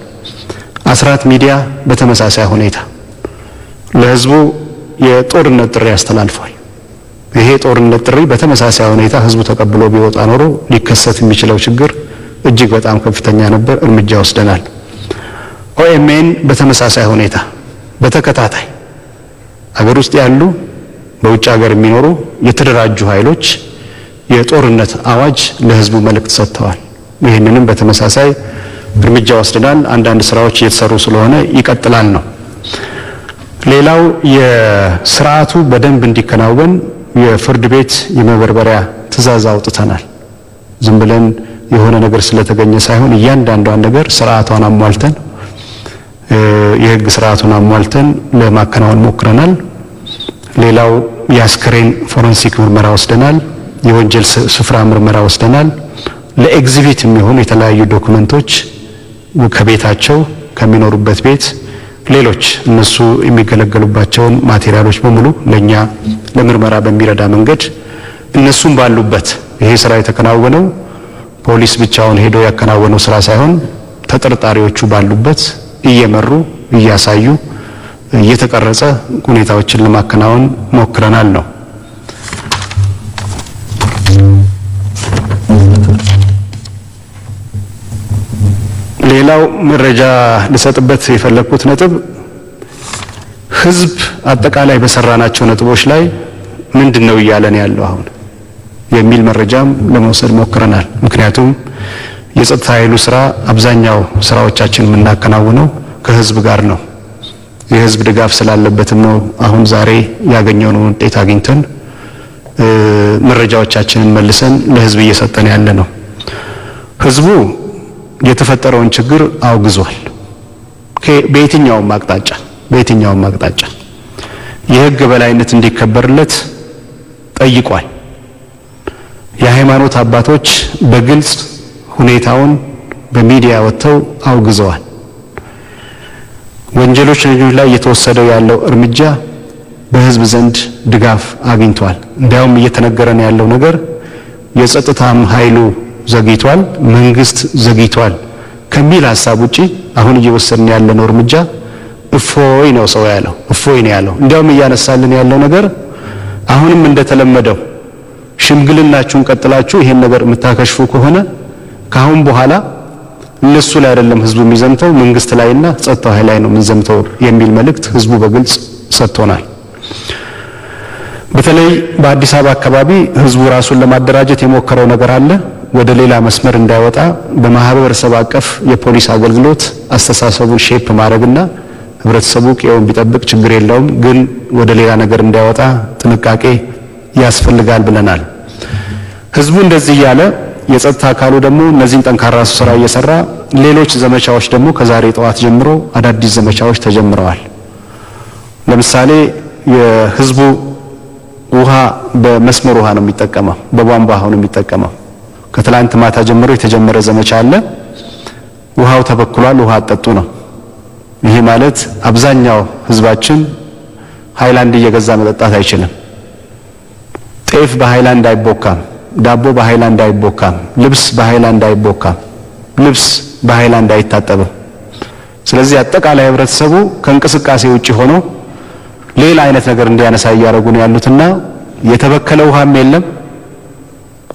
አስራት ሚዲያ በተመሳሳይ ሁኔታ ለህዝቡ የጦርነት ጥሪ አስተላልፏል። ይሄ ጦርነት ጥሪ በተመሳሳይ ሁኔታ ህዝቡ ተቀብሎ ቢወጣ ኖሮ ሊከሰት የሚችለው ችግር እጅግ በጣም ከፍተኛ ነበር። እርምጃ ወስደናል። ኦኤምኤን በተመሳሳይ ሁኔታ በተከታታይ ሀገር ውስጥ ያሉ በውጭ ሀገር የሚኖሩ የተደራጁ ኃይሎች የጦርነት አዋጅ ለህዝቡ መልእክት ሰጥተዋል። ይህንንም በተመሳሳይ እርምጃ ወስደናል። አንዳንድ ስራዎች እየተሰሩ ስለሆነ ይቀጥላል ነው። ሌላው የስርዓቱ በደንብ እንዲከናወን የፍርድ ቤት የመበርበሪያ ትዕዛዝ አውጥተናል። ዝም ብለን የሆነ ነገር ስለተገኘ ሳይሆን እያንዳንዷን ነገር ስርዓቷን አሟልተን የህግ ስርዓቱን አሟልተን ለማከናወን ሞክረናል። ሌላው የአስክሬን ፎረንሲክ ምርመራ ወስደናል። የወንጀል ስፍራ ምርመራ ወስደናል። ለኤግዚቢት የሚሆኑ የተለያዩ ዶክመንቶች ከቤታቸው ከሚኖሩበት ቤት ሌሎች እነሱ የሚገለገሉባቸውን ማቴሪያሎች በሙሉ ለኛ ለምርመራ በሚረዳ መንገድ እነሱም ባሉበት ይሄ ስራ የተከናወነው ፖሊስ ብቻውን ሄዶ ያከናወነው ስራ ሳይሆን ተጠርጣሪዎቹ ባሉበት እየመሩ እያሳዩ እየተቀረጸ ሁኔታዎችን ለማከናወን ሞክረናል ነው። ሌላው መረጃ ልሰጥበት የፈለኩት ነጥብ ህዝብ አጠቃላይ በሰራናቸው ነጥቦች ላይ ምንድነው እያለን ያለው አሁን የሚል መረጃም ለመውሰድ ሞክረናል። ምክንያቱም የጸጥታ ኃይሉ ስራ አብዛኛው ስራዎቻችን የምናከናውነው ከህዝብ ጋር ነው። የህዝብ ድጋፍ ስላለበትም ነው አሁን ዛሬ ያገኘውን ውጤት አግኝተን መረጃዎቻችንን መልሰን ለህዝብ እየሰጠን ያለ ነው። ህዝቡ የተፈጠረውን ችግር አውግዟል። በየትኛውም አቅጣጫ የህግ በላይነት እንዲከበርለት ጠይቋል። የሃይማኖት አባቶች በግልጽ ሁኔታውን በሚዲያ ወጥተው አውግዘዋል። ወንጀሎች ላይ እየተወሰደው ያለው እርምጃ በህዝብ ዘንድ ድጋፍ አግኝቷል። እንዲያውም እየተነገረን ያለው ነገር የጸጥታም ኃይሉ ዘግይቷል፣ መንግስት ዘግይቷል ከሚል ሐሳብ ውጪ አሁን እየወሰድን ያለነው እርምጃ እፎይ ነው ሰው ያለው እፎይ ነው ያለው። እንዲያውም እያነሳልን ያለው ነገር አሁንም እንደተለመደው ሽምግልናችሁን ቀጥላችሁ ይሄን ነገር የምታከሽፉ ከሆነ ካሁን በኋላ እነሱ ላይ አይደለም ህዝቡ የሚዘምተው መንግስት ላይና ጸጥታው ኃይል ላይ ነው የምንዘምተው የሚል መልእክት ህዝቡ በግልጽ ሰጥቶናል። በተለይ በአዲስ አበባ አካባቢ ህዝቡ ራሱን ለማደራጀት የሞከረው ነገር አለ። ወደ ሌላ መስመር እንዳይወጣ በማህበረሰብ አቀፍ የፖሊስ አገልግሎት አስተሳሰቡን ሼፕ ማድረግና ህብረተሰቡ ቀየውን ቢጠብቅ ችግር የለውም፣ ግን ወደ ሌላ ነገር እንዳይወጣ ጥንቃቄ ያስፈልጋል ብለናል። ህዝቡ እንደዚህ ያለ የጸጥታ አካሉ ደግሞ እነዚህን ጠንካራ ስራ እየሰራ ሌሎች ዘመቻዎች ደግሞ ከዛሬ ጠዋት ጀምሮ አዳዲስ ዘመቻዎች ተጀምረዋል። ለምሳሌ የህዝቡ ውሃ በመስመር ውሃ ነው የሚጠቀመው፣ በቧንቧ ውሃ ነው የሚጠቀመው። ከትላንት ማታ ጀምሮ የተጀመረ ዘመቻ አለ። ውሃው ተበክሏል፣ ውሃ አጠጡ ነው። ይሄ ማለት አብዛኛው ህዝባችን ሃይላንድ እየገዛ መጠጣት አይችልም። ጤፍ በሃይላንድ አይቦካም፣ ዳቦ በሃይላንድ አይቦካም፣ ልብስ በሃይላንድ አይቦካም፣ ልብስ በሃይላንድ አይታጠብም። ስለዚህ አጠቃላይ ህብረተሰቡ ከእንቅስቃሴ ውጪ ሆኖ ሌላ አይነት ነገር እንዲያነሳ እያደረጉ ነው ያሉትና የተበከለ ውሃም የለም።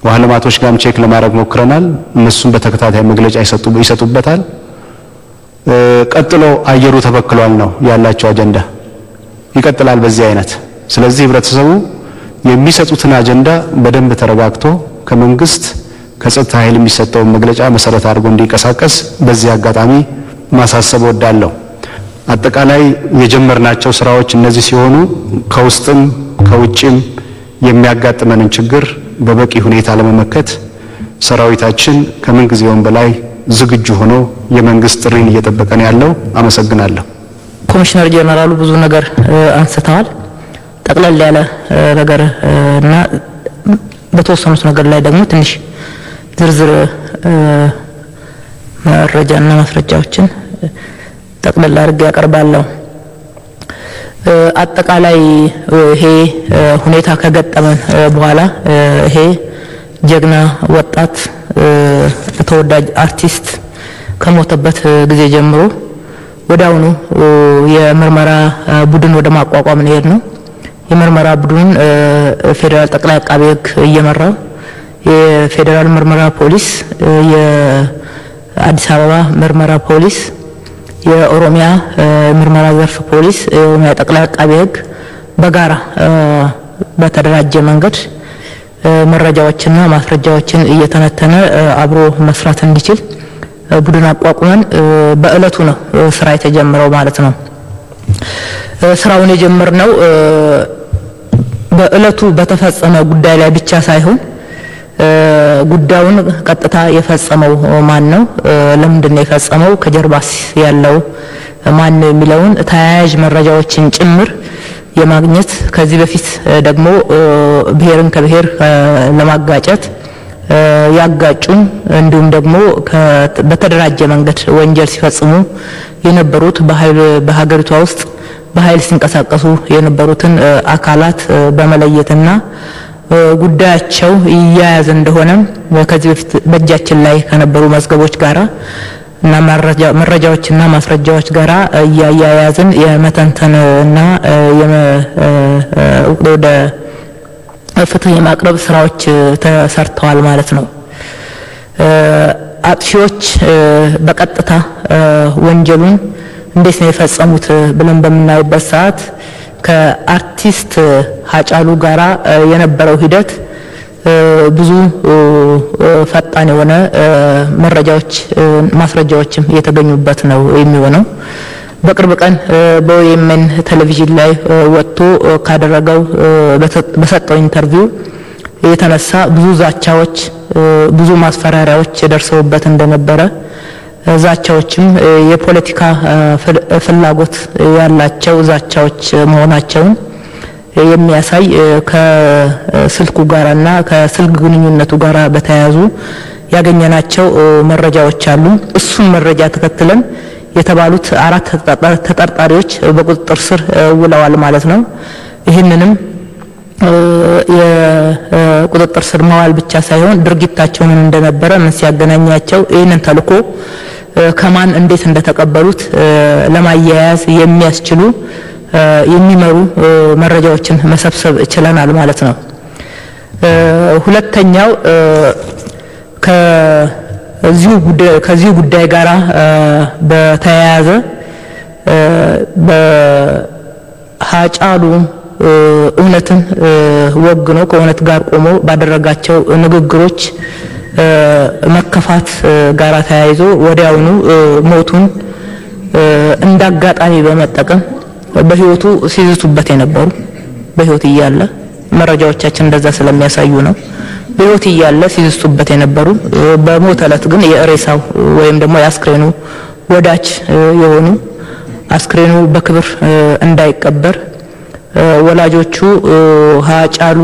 ውሃ ልማቶች ጋርም ቼክ ለማድረግ ሞክረናል። እነሱም በተከታታይ መግለጫ ይሰጡበታል። ቀጥሎ አየሩ ተበክሏል ነው ያላቸው አጀንዳ፣ ይቀጥላል በዚህ አይነት። ስለዚህ ህብረተሰቡ የሚሰጡትን አጀንዳ በደንብ ተረጋግቶ ከመንግስት ከጸጥታ ኃይል የሚሰጠውን መግለጫ መሰረት አድርጎ እንዲንቀሳቀስ በዚህ አጋጣሚ ማሳሰብ ወዳለሁ። አጠቃላይ የጀመርናቸው ስራዎች እነዚህ ሲሆኑ ከውስጥም ከውጭም የሚያጋጥመንን ችግር በበቂ ሁኔታ ለመመከት ሰራዊታችን ከምን ጊዜውም በላይ ዝግጁ ሆኖ የመንግስት ጥሪን እየጠበቀ ነው ያለው። አመሰግናለሁ። ኮሚሽነር ጀነራሉ ብዙ ነገር አንስተዋል። ጠቅለል ያለ ነገር እና በተወሰኑት ነገር ላይ ደግሞ ትንሽ ዝርዝር መረጃና ማስረጃዎችን ጠቅለል አድርጌ ያቀርባለሁ። አጠቃላይ ይሄ ሁኔታ ከገጠመን በኋላ ይሄ ጀግና ወጣት ተወዳጅ አርቲስት ከሞተበት ጊዜ ጀምሮ ወዳውኑ የምርመራ ቡድን ወደ ማቋቋም ነው። የምርመራ ቡድን ፌደራል ጠቅላይ አቃቤ ሕግ እየመራው የፌደራል ምርመራ ፖሊስ፣ የአዲስ አበባ ምርመራ ፖሊስ፣ የኦሮሚያ ምርመራ ዘርፍ ፖሊስ፣ የኦሮሚያ ጠቅላይ አቃቤ ሕግ በጋራ በተደራጀ መንገድ መረጃዎችና ማስረጃዎችን እየተነተነ አብሮ መስራት እንዲችል ቡድን አቋቁመን በእለቱ ነው ስራ የተጀመረው ማለት ነው። ስራውን የጀመርነው በእለቱ በተፈጸመ ጉዳይ ላይ ብቻ ሳይሆን ጉዳዩን ቀጥታ የፈጸመው ማን ነው፣ ለምንድን ነው የፈጸመው፣ ከጀርባስ ያለው ማን ነው የሚለውን ተያያዥ መረጃዎችን ጭምር የማግኘት ከዚህ በፊት ደግሞ ብሔርን ከብሔር ለማጋጨት ያጋጩን እንዲሁም ደግሞ በተደራጀ መንገድ ወንጀል ሲፈጽሙ የነበሩት በሀገሪቷ ውስጥ በኃይል ሲንቀሳቀሱ የነበሩትን አካላት በመለየትና ጉዳያቸው ይያያዝ እንደሆነ ከዚህ በፊት በእጃችን ላይ ከነበሩ መዝገቦች ጋራ እና መረጃዎችና ማስረጃዎች ጋራ እያያያዝን የመተንተንና ወደ ፍትህ የማቅረብ ስራዎች ተሰርተዋል ማለት ነው። አጥፊዎች በቀጥታ ወንጀሉን እንዴት ነው የፈጸሙት ብለን በምናይበት ሰዓት ከአርቲስት ሃጫሉ ጋራ የነበረው ሂደት ብዙ ፈጣን የሆነ መረጃዎች ማስረጃዎችም የተገኙበት ነው የሚሆነው። በቅርብ ቀን በኦኤምኤን ቴሌቪዥን ላይ ወጥቶ ካደረገው በሰጠው ኢንተርቪው የተነሳ ብዙ ዛቻዎች፣ ብዙ ማስፈራሪያዎች ደርሰውበት እንደነበረ ዛቻዎችም የፖለቲካ ፍላጎት ያላቸው ዛቻዎች መሆናቸውን የሚያሳይ ከስልኩ ጋራና ከስልክ ግንኙነቱ ጋራ በተያያዙ ያገኘናቸው መረጃዎች አሉ። እሱን መረጃ ተከትለን የተባሉት 4 ተጠርጣሪዎች በቁጥጥር ስር ውለዋል ማለት ነው። ይህንንም የቁጥጥር ስር መዋል ብቻ ሳይሆን ድርጊታቸው ምን እንደነበረ ምን ሲያገናኛቸው ይህንን ተልዕኮ ከማን እንዴት እንደተቀበሉት ለማያያዝ የሚያስችሉ የሚመሩ መረጃዎችን መሰብሰብ ችለናል ማለት ነው። ሁለተኛው ከዚሁ ጉዳይ ጋራ በተያያዘ በሃጫሉ እውነትን ወግኖ ከእውነት ጋር ቆሞ ባደረጋቸው ንግግሮች መከፋት ጋራ ተያይዞ ወዲያውኑ ሞቱን እንዳጋጣሚ በመጠቀም በህይወቱ ሲዝቱበት የነበሩ በህይወት እያለ መረጃዎቻችን እንደዛ ስለሚያሳዩ ነው። በህይወት እያለ ሲዝቱበት የነበሩ በሞት ዕለት ግን የሬሳው ወይም ደግሞ የአስክሬኑ ወዳጅ የሆኑ አስክሬኑ በክብር እንዳይቀበር ወላጆቹ ሃጫሉ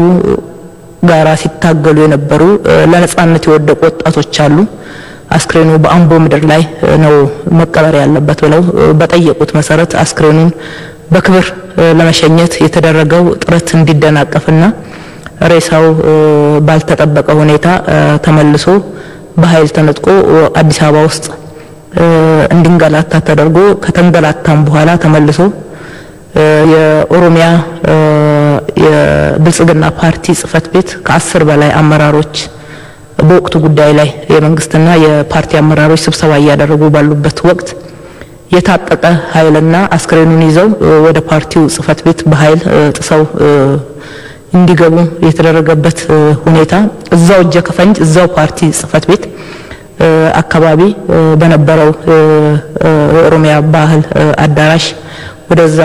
ጋራ ሲታገሉ የነበሩ ለነጻነት የወደቁ ወጣቶች አሉ። አስክሬኑ በአምቦ ምድር ላይ ነው መቀበር ያለበት ብለው በጠየቁት መሰረት አስክሬኑን በክብር ለመሸኘት የተደረገው ጥረት እንዲደናቀፍና ሬሳው ባልተጠበቀ ሁኔታ ተመልሶ በኃይል ተነጥቆ አዲስ አበባ ውስጥ እንዲንገላታ ተደርጎ ከተንገላታም በኋላ ተመልሶ የኦሮሚያ የብልጽግና ፓርቲ ጽህፈት ቤት ከ10 በላይ አመራሮች በወቅቱ ጉዳይ ላይ የመንግስትና የፓርቲ አመራሮች ስብሰባ እያደረጉ ባሉበት ወቅት የታጠቀ ኃይልና አስክሬኑን ይዘው ወደ ፓርቲው ጽህፈት ቤት በኃይል ጥሰው እንዲገቡ የተደረገበት ሁኔታ እዛው እጀ ከፈንጅ እዛው ፓርቲ ጽህፈት ቤት አካባቢ በነበረው የኦሮሚያ ባህል አዳራሽ ወደዛ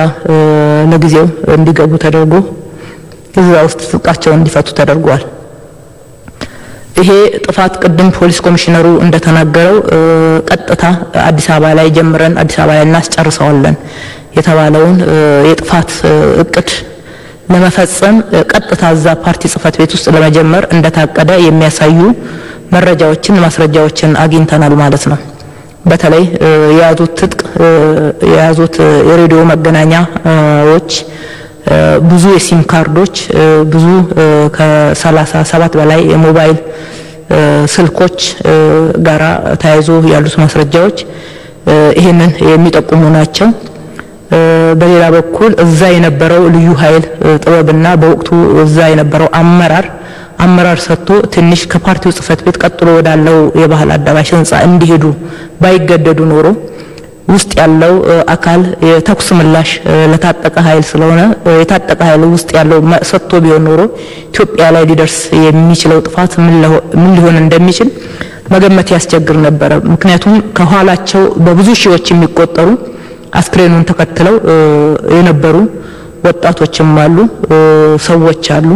ለጊዜው እንዲገቡ ተደርጎ እዛ ውስጥ ትጥቃቸውን እንዲፈቱ ተደርጓል። ይሄ ጥፋት ቅድም ፖሊስ ኮሚሽነሩ እንደተናገረው ቀጥታ አዲስ አበባ ላይ ጀምረን አዲስ አበባ ላይ እናስጨርሰዋለን የተባለውን የጥፋት እቅድ ለመፈጸም ቀጥታ እዛ ፓርቲ ጽህፈት ቤት ውስጥ ለመጀመር እንደታቀደ የሚያሳዩ መረጃዎችን ማስረጃዎችን አግኝተናል ማለት ነው። በተለይ የያዙት ትጥቅ የያዙት የሬዲዮ መገናኛዎች ብዙ የሲም ካርዶች ብዙ ከ37 በላይ የሞባይል ስልኮች ጋራ ተያይዞ ያሉት ማስረጃዎች ይሄንን የሚጠቁሙ ናቸው። በሌላ በኩል እዛ የነበረው ልዩ ኃይል ጥበብና በወቅቱ እዛ የነበረው አመራር ሰጥቶ ትንሽ ከፓርቲው ጽህፈት ቤት ቀጥሎ ወዳለው የባህል አዳራሽ ህንጻ እንዲሄዱ ባይገደዱ ኖሮ ውስጥ ያለው አካል የተኩስ ምላሽ ለታጠቀ ኃይል ስለሆነ የታጠቀ ኃይል ውስጥ ያለው ሰጥቶ ቢሆን ኖሮ ኢትዮጵያ ላይ ሊደርስ የሚችለው ጥፋት ምን ሊሆን እንደሚችል መገመት ያስቸግር ነበር። ምክንያቱም ከኋላቸው በብዙ ሺዎች የሚቆጠሩ አስክሬኑን ተከትለው የነበሩ ወጣቶችም አሉ፣ ሰዎች አሉ።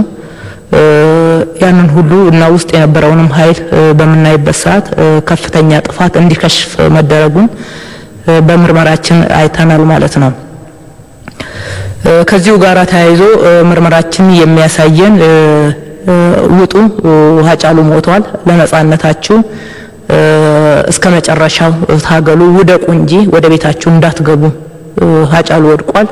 ያንን ሁሉ እና ውስጥ የነበረውንም ኃይል በመናይበት ሰዓት ከፍተኛ ጥፋት እንዲከሽፍ መደረጉን በምርመራችን አይተናል ማለት ነው። ከዚሁ ጋር ተያይዞ ምርመራችን የሚያሳየን ውጡ፣ ሃጫሉ ሞቷል፣ ለነጻነታችሁ እስከ መጨረሻው ታገሉ፣ ውደቁ እንጂ ወደ ቤታችሁ እንዳትገቡ፣ ሃጫሉ ወድቋል፣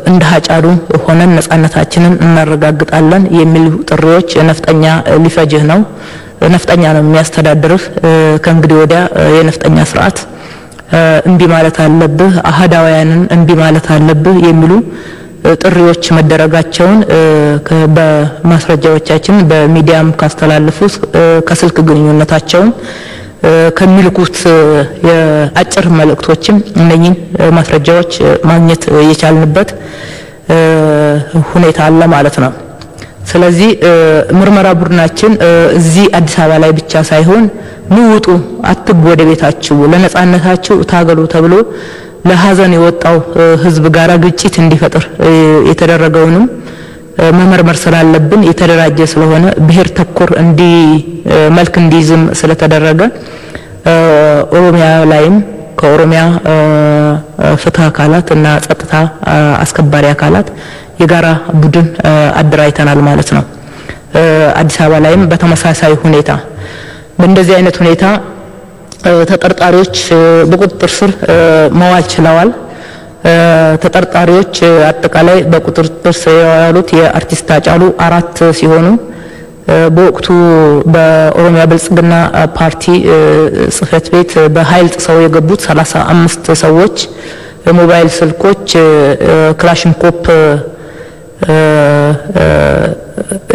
እንደ ሃጫሉ ሆነን ነጻነታችንን እናረጋግጣለን የሚሉ ጥሪዎች ነፍጠኛ ሊፈጅህ ነው፣ ነፍጠኛ ነው የሚያስተዳድርህ፣ ከእንግዲህ ወዲያ የነፍጠኛ ስርዓት እንቢ ማለት አለብህ፣ አህዳውያንን እንቢ ማለት አለብህ የሚሉ ጥሪዎች መደረጋቸውን በማስረጃዎቻችን በሚዲያም ካስተላለፉት ከስልክ ግንኙነታቸውን ከሚልኩት የአጭር መልእክቶችም እነኚህ ማስረጃዎች ማግኘት የቻልንበት ሁኔታ አለ ማለት ነው። ስለዚህ ምርመራ ቡድናችን እዚህ አዲስ አበባ ላይ ብቻ ሳይሆን ንውጡ፣ አትግቡ፣ ወደ ቤታችሁ፣ ለነጻነታችሁ ታገሉ ተብሎ ለሀዘን የወጣው ህዝብ ጋራ ግጭት እንዲፈጥር የተደረገውንም መመርመር ስላለብን የተደራጀ ስለሆነ ብሔር ተኮር መልክ እንዲይዝም ስለተደረገ ኦሮሚያ ላይም ከኦሮሚያ ፍትህ አካላት እና ጸጥታ አስከባሪ አካላት የጋራ ቡድን አደራጅተናል ማለት ነው። አዲስ አበባ ላይም በተመሳሳይ ሁኔታ በእንደዚህ አይነት ሁኔታ ተጠርጣሪዎች በቁጥጥር ስር መዋል ችለዋል። ተጠርጣሪዎች አጠቃላይ በቁጥጥር ስር የዋሉት የአርቲስት ሃጫሉ 4 ሲሆኑ በወቅቱ በኦሮሚያ ብልጽግና ፓርቲ ጽህፈት ቤት በኃይል ጥሰው የገቡት 35 ሰዎች ሞባይል ስልኮች፣ ክላሽንኮፕ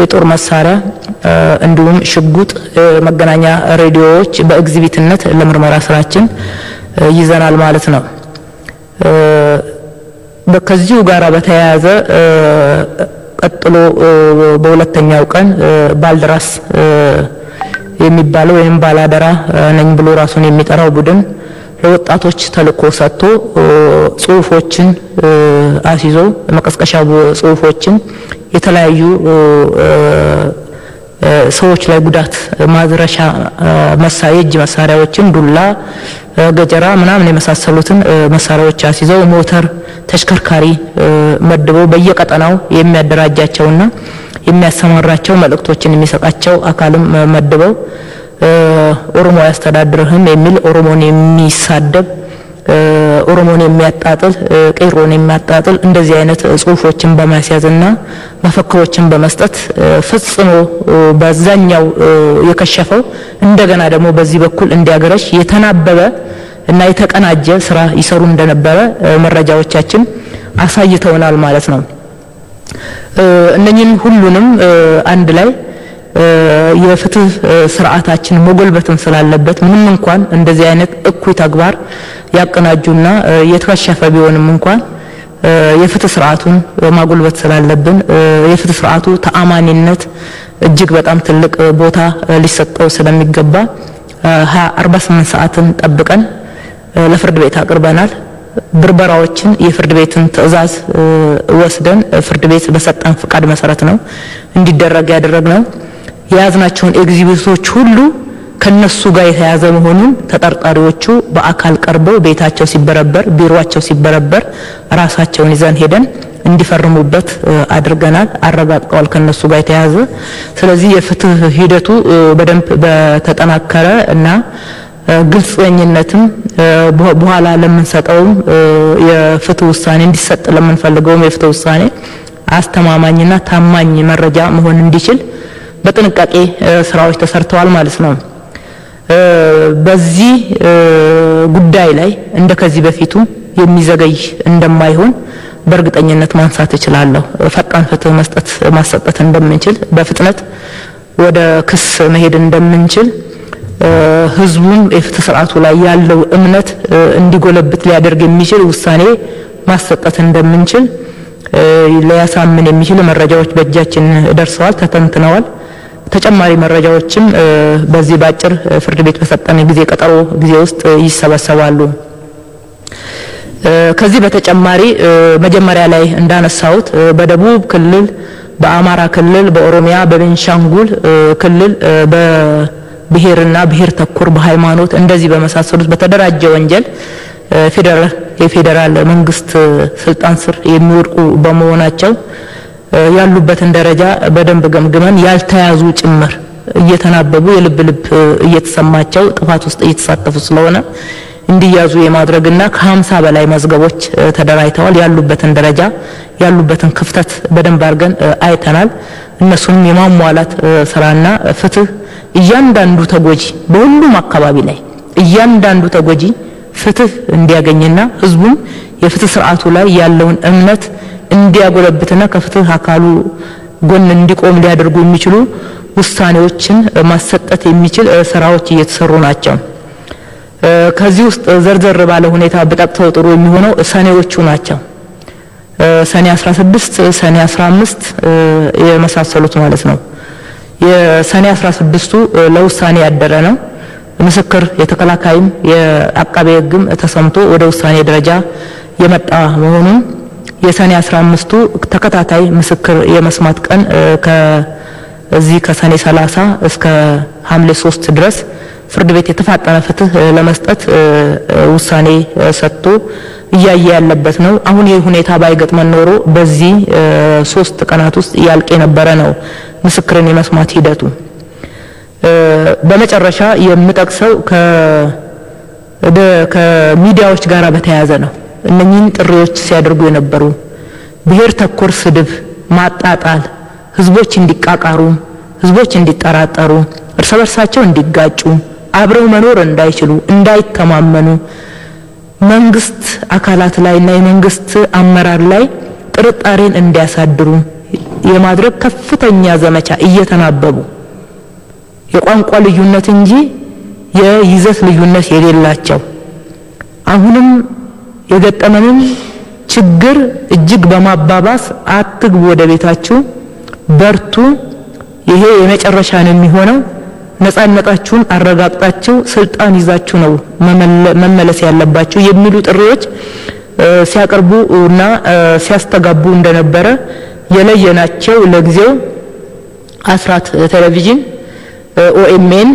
የጦር መሳሪያ እንዲሁም ሽጉጥ፣ መገናኛ ሬዲዮዎች በኤግዚቢትነት ለምርመራ ስራችን ይዘናል ማለት ነው። ከዚሁ ጋራ በተያያዘ ቀጥሎ በሁለተኛው ቀን ባልደራስ የሚባለው ወይም ባላደራ ነኝ ብሎ ራሱን የሚጠራው ቡድን ለወጣቶች ተልእኮ ሰጥቶ ጽሁፎችን አስይዞ መቀስቀሻ ጽሁፎችን የተለያዩ ሰዎች ላይ ጉዳት ማድረሻ የእጅ መሳሪያዎችን፣ ዱላ፣ ገጀራ ምናምን የመሳሰሉትን መሳሪያዎች አስይዘው ሞተር ተሽከርካሪ መድበው በየቀጠናው የሚያደራጃቸውና የሚያሰማራቸው መልእክቶችን የሚሰጣቸው አካልም መድበው ኦሮሞ ያስተዳድርህም የሚል ኦሮሞን የሚሳደብ ኦሮሞን የሚያጣጥል ቄሮን የሚያጣጥል እንደዚህ አይነት ጽሁፎችን በማስያዝና መፈክሮችን በመስጠት ፈጽሞ በዛኛው የከሸፈው እንደገና ደግሞ በዚህ በኩል እንዲያገረሽ የተናበበ እና የተቀናጀ ስራ ይሰሩ እንደነበረ መረጃዎቻችን አሳይተውናል ማለት ነው። እነኚህን ሁሉንም አንድ ላይ የፍትህ ስርዓታችን መጎልበትን ስላለበት ምንም እንኳን እንደዚህ አይነት እኩይ ተግባር ያቀናጁና የተከሸፈ ቢሆንም እንኳን የፍትህ ስርዓቱን ማጎልበት ስላለብን የፍትህ ስርዓቱ ተአማኒነት እጅግ በጣም ትልቅ ቦታ ሊሰጠው ስለሚገባ 48 ሰዓትን ጠብቀን ለፍርድ ቤት አቅርበናል። ብርበራዎችን የፍርድ ቤትን ትዕዛዝ ወስደን ፍርድ ቤት በሰጠን ፍቃድ መሰረት ነው እንዲደረግ ያደረግነው። የያዝናቸውን ኤግዚቢቶች ሁሉ ከነሱ ጋር የተያዘ መሆኑን ተጠርጣሪዎቹ በአካል ቀርበው ቤታቸው ሲበረበር፣ ቢሮአቸው ሲበረበር ራሳቸውን ይዘን ሄደን እንዲፈርሙበት አድርገናል፣ አረጋግጠዋል ከነሱ ጋር የተያዘ። ስለዚህ የፍትህ ሂደቱ በደንብ በተጠናከረ እና ግልጽኝነትም በኋላ ለምንሰጠውም የፍትህ ውሳኔ እንዲሰጥ ለምንፈልገውም የፍትህ ውሳኔ አስተማማኝና ታማኝ መረጃ መሆን እንዲችል በጥንቃቄ ስራዎች ተሰርተዋል ማለት ነው። በዚህ ጉዳይ ላይ እንደከዚህ በፊቱ የሚዘገይ እንደማይሆን በእርግጠኝነት ማንሳት እችላለሁ። ፈጣን ፍትህ ማሰጠት እንደምንችል፣ በፍጥነት ወደ ክስ መሄድ እንደምንችል፣ ህዝቡም የፍትህ ስርዓቱ ላይ ያለው እምነት እንዲጎለብት ሊያደርግ የሚችል ውሳኔ ማሰጠት እንደምንችል ሊያሳምን የሚችል መረጃዎች በእጃችን ደርሰዋል፣ ተተንትነዋል። ተጨማሪ መረጃዎችም በዚህ ባጭር ፍርድ ቤት በሰጠን ጊዜ ቀጠሮ ጊዜ ውስጥ ይሰበሰባሉ። ከዚህ በተጨማሪ መጀመሪያ ላይ እንዳነሳሁት በደቡብ ክልል፣ በአማራ ክልል፣ በኦሮሚያ፣ በቤንሻንጉል ክልል በብሔርና ብሔር ተኮር በሃይማኖት እንደዚህ በመሳሰሉት በተደራጀ ወንጀል የፌዴራል መንግስት ስልጣን ስር የሚወድቁ በመሆናቸው ያሉበትን ደረጃ በደንብ ገምግመን ያልተያዙ ጭምር እየተናበቡ የልብ እየተሰማቸው ጥፋት ውስጥ እየተሳተፉ ስለሆነ እንዲያዙ የማድረግና ከ50 በላይ መዝገቦች ተደራጅተዋል። ያሉበትን ደረጃ ያሉበትን ክፍተት በደንብ አድርገን አይተናል። እነሱንም የማሟላት ስራና ፍትህ እያንዳንዱ ተጎጂ በሁሉም አካባቢ ላይ እያንዳንዱ ተጎጂ ፍትህ እንዲያገኝና ህዝቡም የፍትህ ስርዓቱ ላይ ያለውን እምነት እንዲያጎለብትና ከፍትህ አካሉ ጎን እንዲቆም ሊያደርጉ የሚችሉ ውሳኔዎችን ማሰጠት የሚችል ስራዎች እየተሰሩ ናቸው። ከዚህ ውስጥ ዘርዘር ባለ ሁኔታ በጠቅተው ጥሩ የሚሆነው ሰኔዎቹ ናቸው። ሰኔ 16፣ ሰኔ 15 የመሳሰሉት ማለት ነው። የሰኔ 16ቱ ለውሳኔ ያደረ ነው። ምስክር የተከላካይም የአቃቤ ሕግም ተሰምቶ ወደ ውሳኔ ደረጃ የመጣ መሆኑን የሰኔ 15ቱ ተከታታይ ምስክር የመስማት ቀን ከዚህ ከሰኔ 30 እስከ ሐምሌ 3 ድረስ ፍርድ ቤት የተፋጠነ ፍትህ ለመስጠት ውሳኔ ሰጥቶ እያየ ያለበት ነው። አሁን ይህ ሁኔታ ባይገጥመን ኖሮ በዚህ 3 ቀናት ውስጥ ያልቅ የነበረ ነው ምስክርን የመስማት ሂደቱ። በመጨረሻ የምጠቅሰው ከሚዲያዎች ጋር በተያያዘ ነው። እነኚህን ጥሪዎች ሲያደርጉ የነበሩ ብሔር ተኮር ስድብ፣ ማጣጣል፣ ህዝቦች እንዲቃቃሩ፣ ህዝቦች እንዲጠራጠሩ፣ እርስ በርሳቸው እንዲጋጩ፣ አብረው መኖር እንዳይችሉ፣ እንዳይተማመኑ፣ መንግስት አካላት ላይና የመንግስት አመራር ላይ ጥርጣሬን እንዲያሳድሩ የማድረግ ከፍተኛ ዘመቻ እየተናበቡ የቋንቋ ልዩነት እንጂ የይዘት ልዩነት የሌላቸው አሁንም የገጠመንን ችግር እጅግ በማባባስ አትግቡ ወደ ቤታችሁ፣ በርቱ፣ ይሄ የመጨረሻ ነው የሚሆነው፣ ነፃነታችሁን አረጋግጣችሁ ስልጣን ይዛችሁ ነው መመለስ ያለባችሁ የሚሉ ጥሪዎች ሲያቀርቡና ሲያስተጋቡ እንደነበረ የለየናቸው ለጊዜው አስራት ቴሌቪዥን፣ ኦኤምኤን፣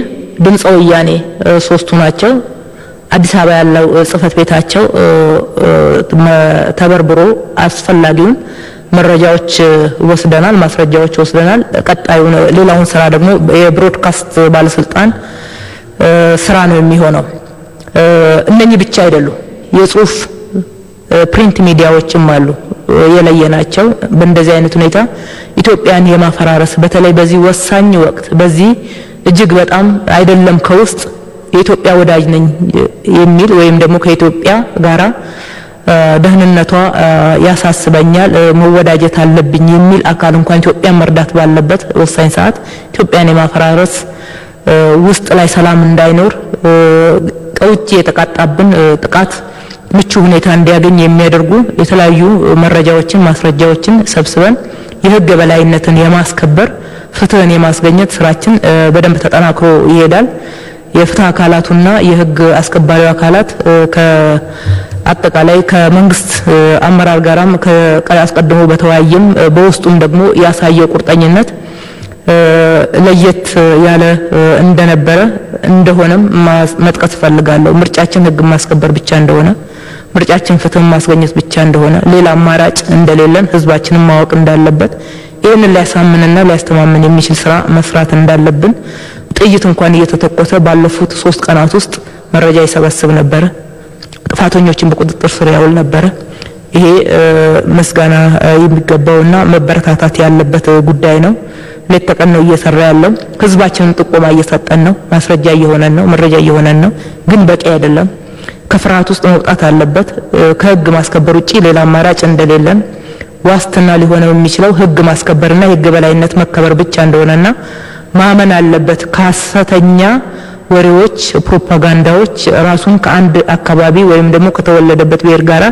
ድምፀ ወያኔ ሶስቱ ናቸው። አዲስ አበባ ያለው ጽህፈት ቤታቸው ተበርብሮ አስፈላጊውን መረጃዎች ወስደናል፣ ማስረጃዎች ወስደናል። ቀጣዩ ሌላውን ስራ ደግሞ የብሮድካስት ባለስልጣን ስራ ነው የሚሆነው። እነኚህ ብቻ አይደሉም፣ የጽሁፍ ፕሪንት ሚዲያዎችም አሉ የለየናቸው። በእንደዚህ አይነት ሁኔታ ኢትዮጵያን የማፈራረስ በተለይ በዚህ ወሳኝ ወቅት በዚህ እጅግ በጣም አይደለም ከውስጥ የኢትዮጵያ ወዳጅ ነኝ የሚል ወይም ደግሞ ከኢትዮጵያ ጋራ ደህንነቷ ያሳስበኛል መወዳጀት አለብኝ የሚል አካል እንኳን ኢትዮጵያን መርዳት ባለበት ወሳኝ ሰዓት ኢትዮጵያን የማፈራረስ ውስጥ ላይ ሰላም እንዳይኖር ከውጭ የተቃጣብን ጥቃት ምቹ ሁኔታ እንዲያገኝ የሚያደርጉ የተለያዩ መረጃዎችን ማስረጃዎችን ሰብስበን የህግ በላይነትን የማስከበር ፍትህን የማስገኘት ስራችን በደንብ ተጠናክሮ ይሄዳል። የፍትህ አካላቱና የህግ አስከባሪው አካላት ከአጠቃላይ ከመንግስት አመራር ጋራም አስቀድሞ በተወያየም በውስጡም ደግሞ ያሳየው ቁርጠኝነት ለየት ያለ እንደነበረ እንደሆነም መጥቀስ ፈልጋለሁ። ምርጫችን ህግ ማስከበር ብቻ እንደሆነ፣ ምርጫችን ፍትህ ማስገኘት ብቻ እንደሆነ፣ ሌላ አማራጭ እንደሌለን ህዝባችንን ማወቅ እንዳለበት፣ ይህንን ሊያሳምንና ሊያስተማምን የሚችል ስራ መስራት እንዳለብን ጥይት እንኳን እየተተኮሰ ባለፉት 3 ቀናት ውስጥ መረጃ ይሰበስብ ነበር። ጥፋተኞችን በቁጥጥር ስር ያውል ነበር። ይሄ ምስጋና የሚገባውና መበረታታት ያለበት ጉዳይ ነው። ሌት ተቀን ነው እየሰራ ያለው። ህዝባችንን ጥቆማ እየሰጠን ነው፣ ማስረጃ እየሆነን ነው፣ መረጃ እየሆነን ነው። ግን በቂ አይደለም። ከፍርሃት ውስጥ መውጣት አለበት። ከህግ ማስከበር ውጪ ሌላ አማራጭ እንደሌለን ዋስትና ሊሆነው የሚችለው ህግ ማስከበርና የህግ በላይነት መከበር ብቻ እንደሆነና ማመን አለበት። ከሐሰተኛ ወሬዎች፣ ፕሮፓጋንዳዎች ራሱን ከአንድ አካባቢ ወይም ደግሞ ከተወለደበት ብሔር ጋር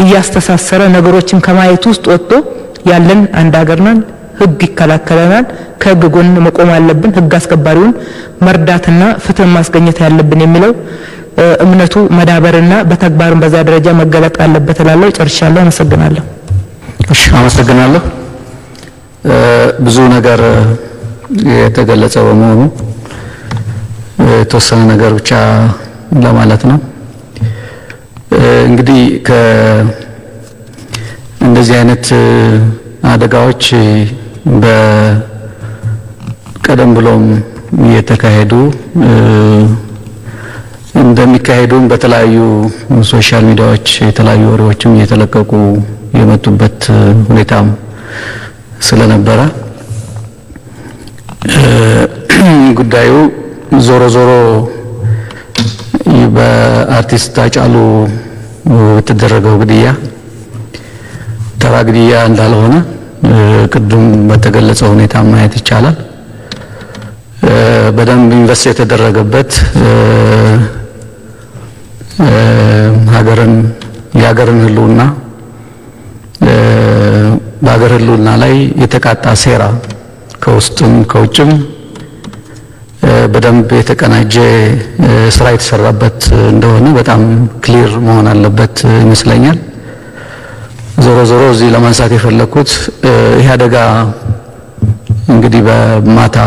እያስተሳሰረ ነገሮችን ከማየት ውስጥ ወጥቶ ያለን አንድ ሀገር ነን፣ ህግ ይከላከለናል፣ ከህግ ጎን መቆም አለብን፣ ህግ አስከባሪውን መርዳትና ፍትህ ማስገኘት ያለብን የሚለው እምነቱ መዳበርና በተግባርም በዛ ደረጃ መገለጥ አለበት እላለሁ። ጨርሻለሁ። አመሰግናለሁ። እሺ፣ አመሰግናለሁ። ብዙ ነገር የተገለጸ በመሆኑ የተወሰነ ነገር ብቻ ለማለት ነው። እንግዲህ ከእንደዚህ አይነት አደጋዎች በቀደም ብሎም የተካሄዱ እንደሚካሄዱም በተለያዩ ሶሻል ሚዲያዎች የተለያዩ ወሬዎችም እየተለቀቁ የመጡበት ሁኔታም ስለነበረ ጉዳዩ ዞሮ ዞሮ በአርቲስት ሃጫሉ የተደረገው ግድያ ተራ ግድያ እንዳልሆነ ቅድም በተገለጸው ሁኔታ ማየት ይቻላል። በደንብ ኢንቨስት የተደረገበት የሀገርን ህልውና በሀገር ህልውና ላይ የተቃጣ ሴራ ከውስጥም ከውጭም በደንብ የተቀናጀ ስራ የተሰራበት እንደሆነ በጣም ክሊር መሆን አለበት ይመስለኛል። ዞሮ ዞሮ እዚህ ለማንሳት የፈለኩት ይህ አደጋ እንግዲህ በማታ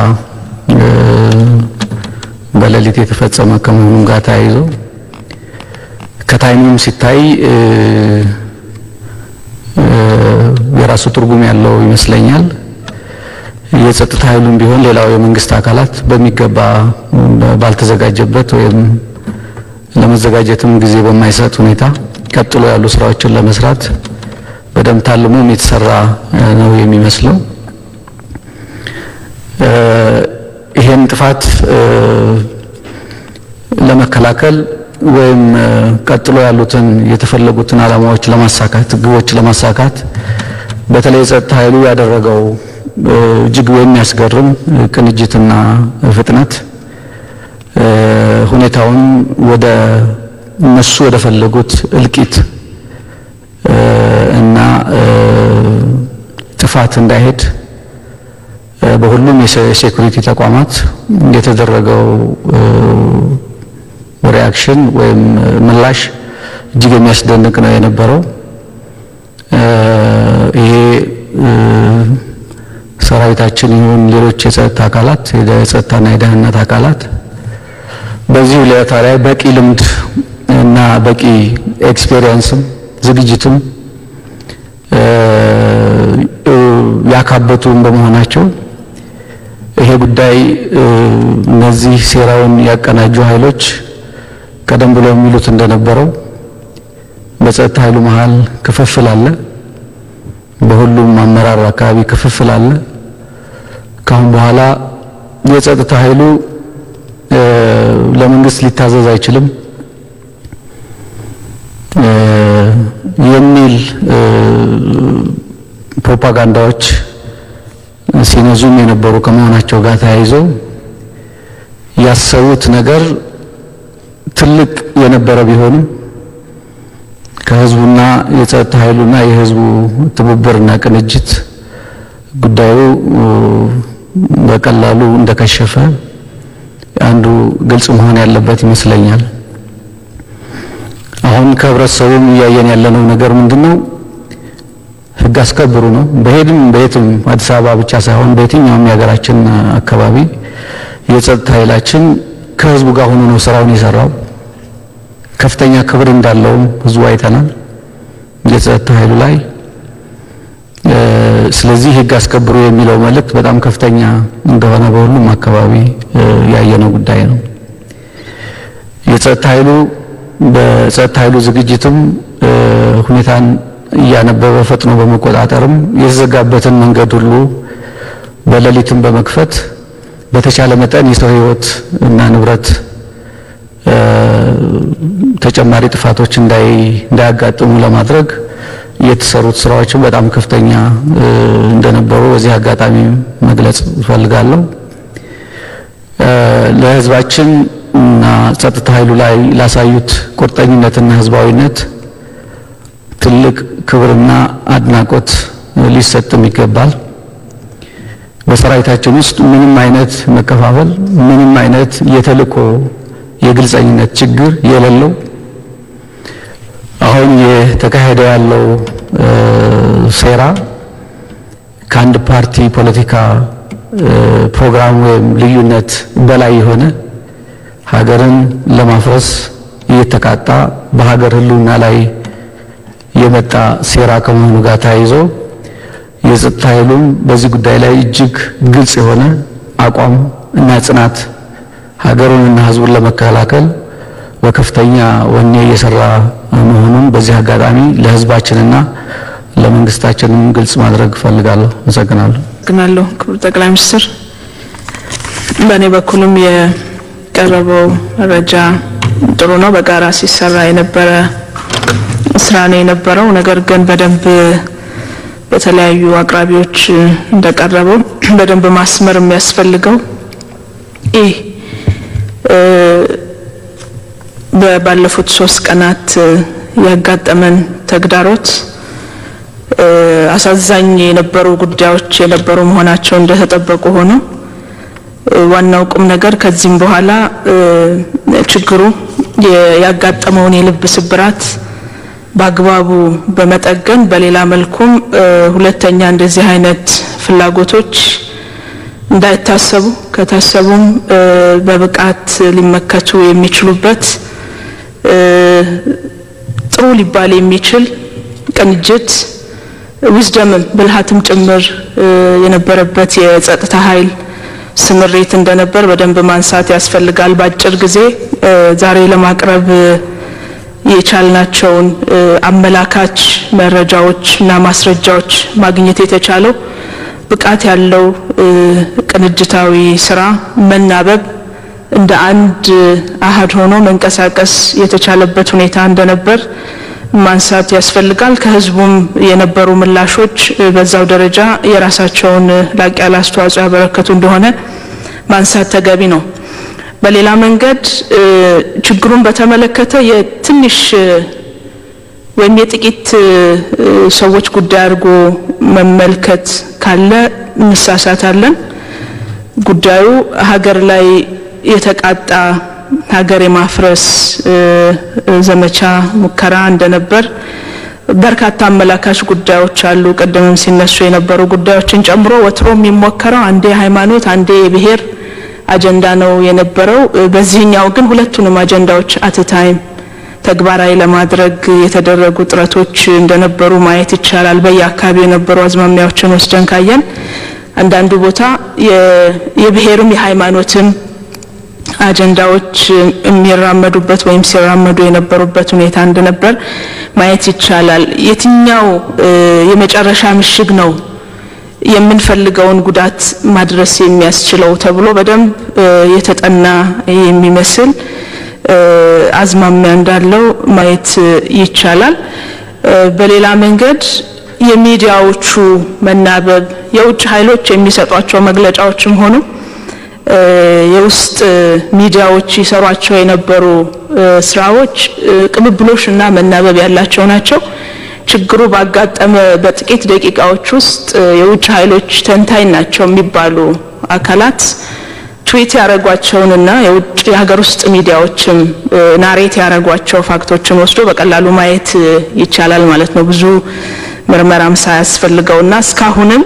በሌሊት የተፈጸመ ከመሆኑ ጋር ተያይዞ ከታይምም ሲታይ የራሱ ትርጉም ያለው ይመስለኛል። የጸጥታ ኃይሉም ቢሆን ሌላው የመንግስት አካላት በሚገባ ባልተዘጋጀበት ወይም ለመዘጋጀትም ጊዜ በማይሰጥ ሁኔታ ቀጥሎ ያሉ ስራዎችን ለመስራት በደንብ ታልሞም የተሰራ ነው የሚመስለው። ይሄን ጥፋት ለመከላከል ወይም ቀጥሎ ያሉትን የተፈለጉትን ዓላማዎች ለማሳካት ግቦች ለማሳካት በተለይ ጸጥታ ኃይሉ ያደረገው እጅግ የሚያስገርም ቅንጅትና ፍጥነት ሁኔታውን ወደ እነሱ ወደ ፈለጉት እልቂት እና ጥፋት እንዳይሄድ በሁሉም የሴኩሪቲ ተቋማት የተደረገው ሪአክሽን ወይም ምላሽ እጅግ የሚያስደንቅ ነው የነበረው። ይሄ ሰራዊታችን ይሁን ሌሎች የጸጥታ አካላት የጸጥታና የደህንነት አካላት በዚህ ሁኔታ ላይ በቂ ልምድ እና በቂ ኤክስፔሪየንስም ዝግጅትም ያካበቱም በመሆናቸው ይሄ ጉዳይ እነዚህ ሴራውን ያቀናጁ ኃይሎች ቀደም ብለው የሚሉት እንደነበረው በጸጥታ ኃይሉ መሃል ክፍፍል አለ፣ በሁሉም አመራር አካባቢ ክፍፍል አለ። ካሁን በኋላ የጸጥታ ኃይሉ ለመንግስት ሊታዘዝ አይችልም የሚል ፕሮፓጋንዳዎች ሲነዙም የነበሩ ከመሆናቸው ጋር ተያይዘው ያሰቡት ነገር ትልቅ የነበረ ቢሆንም ከህዝቡና የጸጥታ ኃይሉና የህዝቡ ትብብርና ቅንጅት ጉዳዩ በቀላሉ እንደከሸፈ አንዱ ግልጽ መሆን ያለበት ይመስለኛል። አሁን ከህብረተሰቡም እያየን ያለነው ነገር ምንድነው? ህግ አስከብሩ ነው። በየትም አዲስ አበባ ብቻ ሳይሆን በየትኛውም የሀገራችን አካባቢ የጸጥታ ኃይላችን ከህዝቡ ጋር ሆኖ ነው ስራውን የሰራው። ከፍተኛ ክብር እንዳለውም ህዝቡ አይተናል። የጸጥታ ኃይሉ ላይ ስለዚህ ህግ አስከብሩ የሚለው መልእክት በጣም ከፍተኛ እንደሆነ በሁሉም አካባቢ ያየነው ጉዳይ ነው። የጸጥታ ኃይሉ ዝግጅትም ሁኔታን እያነበበ ፈጥኖ በመቆጣጠርም የተዘጋበትን መንገድ ሁሉ በሌሊትም በመክፈት በተቻለ መጠን የሰው ህይወት እና ንብረት ተጨማሪ ጥፋቶች እንዳያጋጥሙ ለማድረግ የተሰሩት ስራዎችም በጣም ከፍተኛ እንደነበሩ በዚህ አጋጣሚ መግለጽ እፈልጋለሁ። ለህዝባችን እና ጸጥታ ኃይሉ ላይ ላሳዩት ቁርጠኝነትና ህዝባዊነት ትልቅ ክብርና አድናቆት ሊሰጥም ይገባል። በሰራዊታችን ውስጥ ምንም አይነት መከፋፈል፣ ምንም አይነት የተልእኮ የግልጸኝነት ችግር የሌለው አሁን የተካሄደ ያለው ሴራ ከአንድ ፓርቲ ፖለቲካ ፕሮግራም ወይም ልዩነት በላይ የሆነ ሀገርን ለማፍረስ እየተቃጣ በሀገር ህልውና ላይ የመጣ ሴራ ከመሆኑ ጋር ተያይዞ የጸጥታ ኃይሉም በዚህ ጉዳይ ላይ እጅግ ግልጽ የሆነ አቋም እና ጽናት ሀገሩንና ህዝቡን ለመከላከል በከፍተኛ ወኔ እየሰራ መሆኑን በዚህ አጋጣሚ ለህዝባችንና ለመንግስታችንም ግልጽ ማድረግ ፈልጋለሁ። አመሰግናለሁ። ክቡር ጠቅላይ ሚኒስትር፣ በእኔ በኩልም የቀረበው መረጃ ጥሩ ነው። በጋራ ሲሰራ የነበረ ስራ ነው የነበረው። ነገር ግን በደንብ በተለያዩ አቅራቢዎች እንደቀረበው በደንብ ማስመር የሚያስፈልገው ይህ ባለፉት 3 ቀናት ያጋጠመን ተግዳሮት አሳዛኝ የነበሩ ጉዳዮች የነበሩ መሆናቸው እንደተጠበቁ ሆኖ ዋናው ቁም ነገር ከዚህም በኋላ ችግሩ ያጋጠመውን የልብ ስብራት በአግባቡ በመጠገን በሌላ መልኩም ሁለተኛ እንደዚህ አይነት ፍላጎቶች እንዳይታሰቡ ከታሰቡም በብቃት ሊመከቱ የሚችሉበት ጥሩ ሊባል የሚችል ቅንጅት ዊዝደምም ብልሃትም ጭምር የነበረበት የጸጥታ ኃይል ስምሪት እንደነበር በደንብ ማንሳት ያስፈልጋል። በአጭር ጊዜ ዛሬ ለማቅረብ የቻልናቸውን አመላካች መረጃዎች እና ማስረጃዎች ማግኘት የተቻለው ብቃት ያለው ቅንጅታዊ ስራ መናበብ እንደ አንድ አሃድ ሆኖ መንቀሳቀስ የተቻለበት ሁኔታ እንደነበር ማንሳት ያስፈልጋል። ከህዝቡም የነበሩ ምላሾች በዛው ደረጃ የራሳቸውን ላቅ ያለ አስተዋጽኦ ያበረከቱ እንደሆነ ማንሳት ተገቢ ነው። በሌላ መንገድ ችግሩን በተመለከተ የትንሽ ወይም የጥቂት ሰዎች ጉዳይ አድርጎ መመልከት ካለ እንሳሳታለን። ጉዳዩ ሀገር ላይ የተቃጣ ሀገር የማፍረስ ዘመቻ ሙከራ እንደነበር በርካታ አመላካች ጉዳዮች አሉ። ቀደምም ሲነሱ የነበሩ ጉዳዮችን ጨምሮ ወትሮም የሚሞከረው አንዴ ሃይማኖት አንዴ የብሔር አጀንዳ ነው የነበረው። በዚህኛው ግን ሁለቱንም አጀንዳዎች አትታይም ተግባራዊ ለማድረግ የተደረጉ ጥረቶች እንደነበሩ ማየት ይቻላል። በየአካባቢው የነበሩ አዝማሚያዎችን ወስደን ካየን አንዳንዱ ቦታ የብሔርም የሃይማኖትም አጀንዳዎች የሚራመዱበት ወይም ሲራመዱ የነበሩበት ሁኔታ እንደነበር ማየት ይቻላል። የትኛው የመጨረሻ ምሽግ ነው የምንፈልገውን ጉዳት ማድረስ የሚያስችለው ተብሎ በደንብ የተጠና የሚመስል አዝማሚያ እንዳለው ማየት ይቻላል። በሌላ መንገድ የሚዲያዎቹ መናበብ የውጭ ኃይሎች የሚሰጧቸው መግለጫዎችም ሆኑ የውስጥ ሚዲያዎች ይሰሯቸው የነበሩ ስራዎች ቅብብሎሽና መናበብ ያላቸው ናቸው። ችግሩ ባጋጠመ በጥቂት ደቂቃዎች ውስጥ የውጭ ኃይሎች ተንታኝ ናቸው የሚባሉ አካላት ትዊት ያረጓቸውንና የሀገር ውስጥ ሚዲያዎችም ናሬት ያረጓቸው ፋክቶችን ወስዶ በቀላሉ ማየት ይቻላል ማለት ነው። ብዙ ምርመራም ሳያስፈልገውና እስካሁንም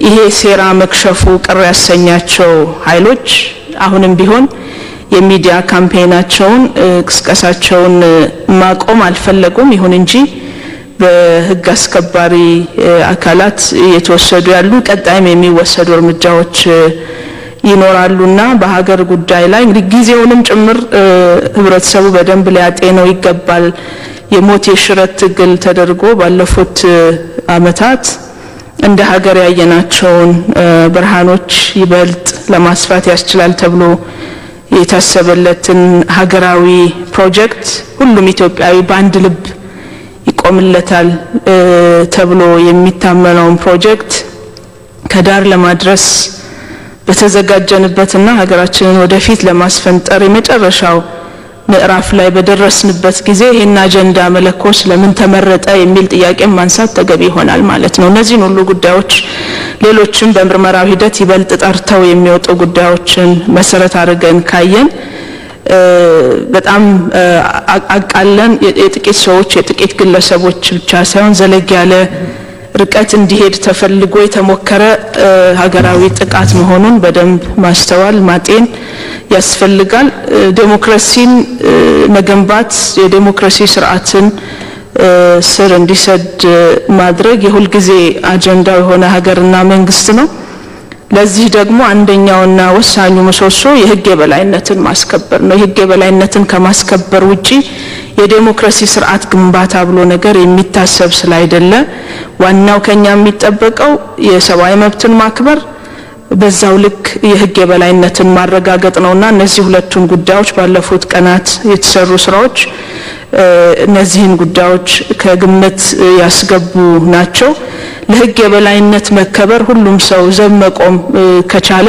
ይሄ ሴራ መክሸፉ ቅር ያሰኛቸው ኃይሎች አሁንም ቢሆን የሚዲያ ካምፔናቸውን ቅስቀሳቸውን ማቆም አልፈለጉም። ይሁን እንጂ በህግ አስከባሪ አካላት እየተወሰዱ ያሉ ቀጣይም የሚወሰዱ እርምጃዎች ይኖራሉና በሀገር ጉዳይ ላይ እንግዲህ ጊዜውንም ጭምር ህብረተሰቡ በደንብ ሊያጤነው ይገባል። የሞት የሽረት ትግል ተደርጎ ባለፉት አመታት እንደ ሀገር ያየናቸውን ብርሃኖች ይበልጥ ለማስፋት ያስችላል ተብሎ የታሰበለትን ሀገራዊ ፕሮጀክት ሁሉም ኢትዮጵያዊ በአንድ ልብ ይቆምለታል ተብሎ የሚታመነውን ፕሮጀክት ከዳር ለማድረስ በተዘጋጀንበትና ሀገራችንን ወደፊት ለማስፈንጠር የመጨረሻው ምዕራፍ ላይ በደረስንበት ጊዜ ይሄን አጀንዳ መለኮስ ለምን ተመረጠ የሚል ጥያቄ ማንሳት ተገቢ ይሆናል ማለት ነው። እነዚህን ሁሉ ጉዳዮች ሌሎችም በምርመራው ሂደት ይበልጥ ጠርተው የሚወጡ ጉዳዮችን መሰረት አድርገን ካየን በጣም አቃለን የጥቂት ሰዎች የጥቂት ግለሰቦች ብቻ ሳይሆን ዘለግ ያለ ርቀት እንዲሄድ ተፈልጎ የተሞከረ ሀገራዊ ጥቃት መሆኑን በደንብ ማስተዋል ማጤን ያስፈልጋል። ዴሞክራሲን መገንባት የዴሞክራሲ ስርዓትን ስር እንዲሰድ ማድረግ የሁል ጊዜ አጀንዳው የሆነ ሀገርና መንግስት ነው። ለዚህ ደግሞ አንደኛውና ወሳኙ ምሰሶ የህግ የበላይነትን ማስከበር ነው። የህግ የበላይነትን ከማስከበር ውጪ የዴሞክራሲ ስርዓት ግንባታ ብሎ ነገር የሚታሰብ ስላይደለ ዋናው ከኛ የሚጠበቀው የሰብአዊ መብትን ማክበር በዛው ልክ የህግ የበላይነትን ማረጋገጥ ነውና እነዚህ ሁለቱን ጉዳዮች ባለፉት ቀናት የተሰሩ ስራዎች እነዚህን ጉዳዮች ከግምት ያስገቡ ናቸው። ለህግ የበላይነት መከበር ሁሉም ሰው ዘብ መቆም ከቻለ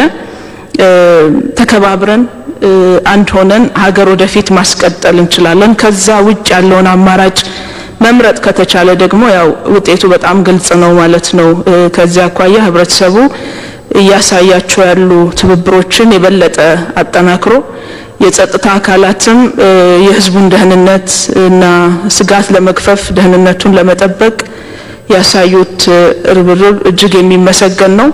ተከባብረን አንድ ሆነን ሀገር ወደፊት ማስቀጠል እንችላለን። ከዛ ውጭ ያለውን አማራጭ መምረጥ ከተቻለ ደግሞ ያው ውጤቱ በጣም ግልጽ ነው ማለት ነው። ከዚያ አኳያ ህብረተሰቡ እያሳያቸው ያሉ ትብብሮችን የበለጠ አጠናክሮ የጸጥታ አካላትም የህዝቡን ደህንነት እና ስጋት ለመክፈፍ ደህንነቱን ለመጠበቅ ያሳዩት ርብርብ እጅግ የሚመሰገን ነው።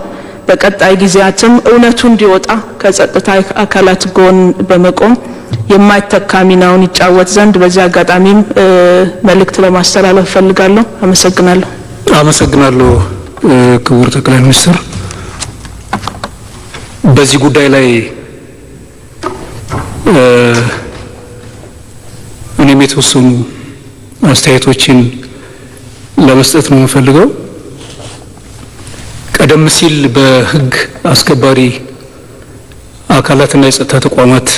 በቀጣይ ጊዜያትም እውነቱ እንዲወጣ ከጸጥታ አካላት ጎን በመቆም የማይተካ ሚናውን ይጫወት ዘንድ በዚህ አጋጣሚም መልእክት ለማስተላለፍ ፈልጋለሁ። አመሰግናለሁ። አመሰግናለሁ ክቡር ጠቅላይ ሚኒስትር። በዚህ ጉዳይ ላይ እኔም የተወሰኑ አስተያየቶችን ለመስጠት ነው የምፈልገው። ቀደም ሲል በህግ አስከባሪ አካላትና የጸጥታ ተቋማት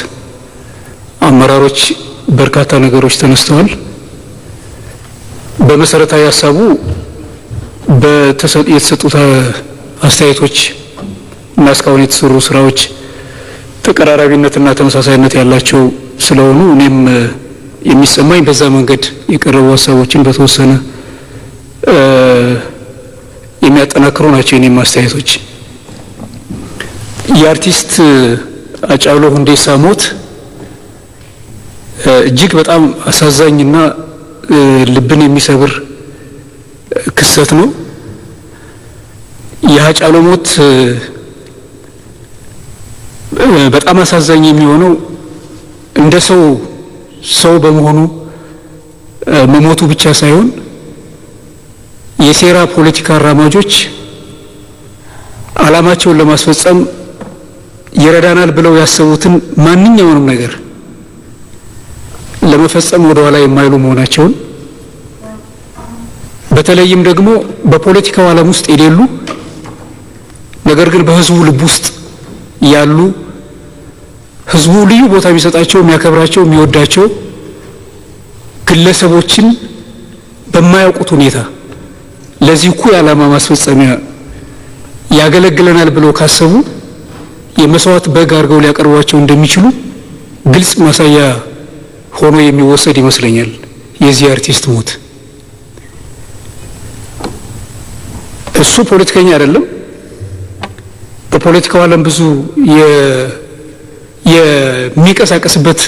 አመራሮች በርካታ ነገሮች ተነስተዋል። በመሰረታዊ ሀሳቡ የተሰጡት አስተያየቶች እና እስካሁን የተሰሩ ስራዎች ተቀራራቢነትና ተመሳሳይነት ያላቸው ስለሆኑ እኔም የሚሰማኝ በዛ መንገድ የቀረቡ ሀሳቦችን በተወሰነ የሚያጠናክሩ ናቸው። የኔም አስተያየቶች የአርቲስት ሃጫሉ ሁንዴሳ ሞት እጅግ በጣም አሳዛኝና ልብን የሚሰብር ክስተት ነው። የሃጫሉ ሞት በጣም አሳዛኝ የሚሆነው እንደ ሰው በመሆኑ መሞቱ ብቻ ሳይሆን የሴራ ፖለቲካ አራማጆች አላማቸውን ለማስፈጸም ይረዳናል ብለው ያሰቡትን ማንኛውንም ነገር ለመፈጸም ወደ ኋላ የማይሉ መሆናቸውን በተለይም ደግሞ በፖለቲካው ዓለም ውስጥ የሌሉ ነገር ግን በህዝቡ ልብ ውስጥ ያሉ ህዝቡ ልዩ ቦታ የሚሰጣቸው የሚያከብራቸው የሚወዳቸው ግለሰቦችን በማያውቁት ሁኔታ ለዚህ እኩይ ዓላማ ማስፈጸሚያ ያገለግለናል ብለው ካሰቡ የመስዋዕት በግ አድርገው ሊያቀርቧቸው እንደሚችሉ ግልጽ ማሳያ ሆኖ የሚወሰድ ይመስለኛል የዚህ አርቲስት ሞት። እሱ ፖለቲከኛ አይደለም። በፖለቲካው ዓለም ብዙ የሚንቀሳቀስበት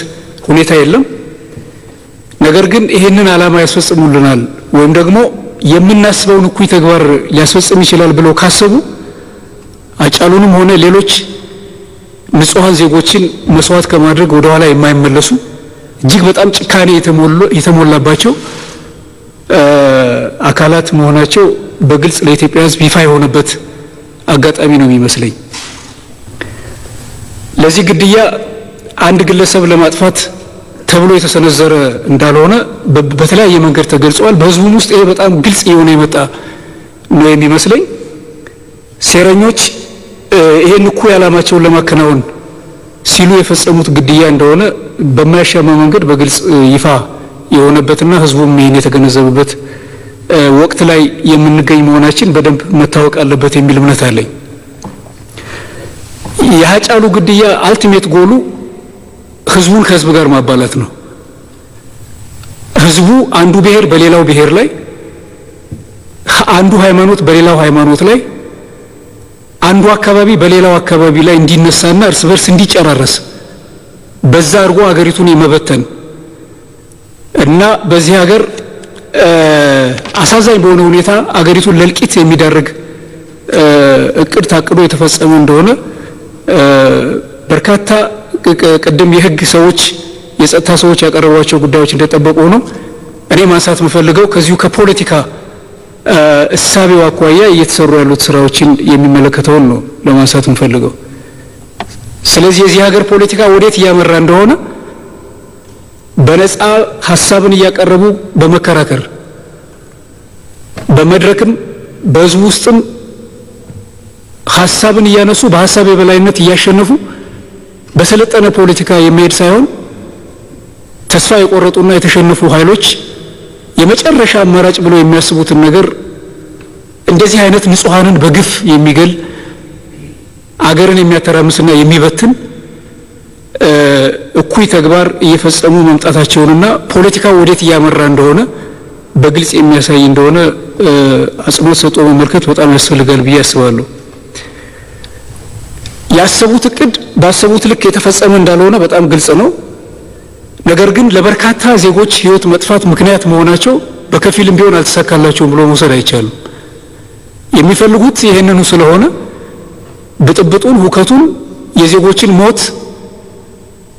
ሁኔታ የለም። ነገር ግን ይሄንን ዓላማ ያስፈጽሙልናል ወይም ደግሞ የምናስበውን እኩይ ተግባር ሊያስፈጽም ይችላል ብለው ካሰቡ ሃጫሉንም ሆነ ሌሎች ንጹሃን ዜጎችን መስዋዕት ከማድረግ ወደ ኋላ የማይመለሱ እጅግ በጣም ጭካኔ የተሞላባቸው አካላት መሆናቸው በግልጽ ለኢትዮጵያ ሕዝብ ይፋ የሆነበት አጋጣሚ ነው የሚመስለኝ። ለዚህ ግድያ አንድ ግለሰብ ለማጥፋት ተብሎ የተሰነዘረ እንዳልሆነ በተለያየ መንገድ ተገልጿል። በህዝቡም ውስጥ ይሄ በጣም ግልጽ የሆነ የመጣ ነው የሚመስለኝ። ሴረኞች ይሄን እኩይ ዓላማቸውን ለማከናወን ሲሉ የፈጸሙት ግድያ እንደሆነ በማያሻማ መንገድ በግልጽ ይፋ የሆነበትና ህዝቡም ይሄን የተገነዘበበት ወቅት ላይ የምንገኝ መሆናችን በደንብ መታወቅ አለበት የሚል እምነት አለኝ። የሃጫሉ ግድያ አልቲሜት ጎሉ ህዝቡን ከህዝብ ጋር ማባላት ነው። ህዝቡ አንዱ ብሔር በሌላው ብሔር ላይ፣ አንዱ ሃይማኖት በሌላው ሃይማኖት ላይ፣ አንዱ አካባቢ በሌላው አካባቢ ላይ እንዲነሳና እርስ በርስ እንዲጨራረስ በዛ አድርጎ ሀገሪቱን የመበተን እና በዚህ ሀገር አሳዛኝ በሆነ ሁኔታ ሀገሪቱን ለእልቂት የሚዳርግ እቅድ ታቅዶ የተፈጸመ እንደሆነ በርካታ ቅድም የህግ ሰዎች የጸጥታ ሰዎች ያቀረቧቸው ጉዳዮች እንደተጠበቁ ሆነው እኔ ማንሳት የምፈልገው ከዚሁ ከፖለቲካ እሳቤው አኳያ እየተሰሩ ያሉት ስራዎችን የሚመለከተውን ነው ለማንሳት የምፈልገው። ስለዚህ የዚህ ሀገር ፖለቲካ ወዴት እያመራ እንደሆነ በነጻ ሀሳብን እያቀረቡ በመከራከር በመድረክም በህዝቡ ውስጥም ሀሳብን እያነሱ በሀሳብ የበላይነት እያሸነፉ በሰለጠነ ፖለቲካ የሚሄድ ሳይሆን ተስፋ የቆረጡና የተሸነፉ ኃይሎች የመጨረሻ አማራጭ ብለው የሚያስቡትን ነገር እንደዚህ አይነት ንጹሃንን በግፍ የሚገል አገርን የሚያተራምስና የሚበትን እኩይ ተግባር እየፈጸሙ መምጣታቸውንና ፖለቲካው ወዴት እያመራ እንደሆነ በግልጽ የሚያሳይ እንደሆነ አጽንኦት ሰጥቶ መመልከት በጣም ያስፈልጋል ብዬ አስባለሁ። ያሰቡት እቅድ ባሰቡት ልክ የተፈጸመ እንዳልሆነ በጣም ግልጽ ነው። ነገር ግን ለበርካታ ዜጎች ህይወት መጥፋት ምክንያት መሆናቸው በከፊልም ቢሆን አልተሳካላቸውም ብሎ መውሰድ አይቻልም። የሚፈልጉት ይሄንኑ ስለሆነ ብጥብጡን፣ ሁከቱን፣ የዜጎችን ሞት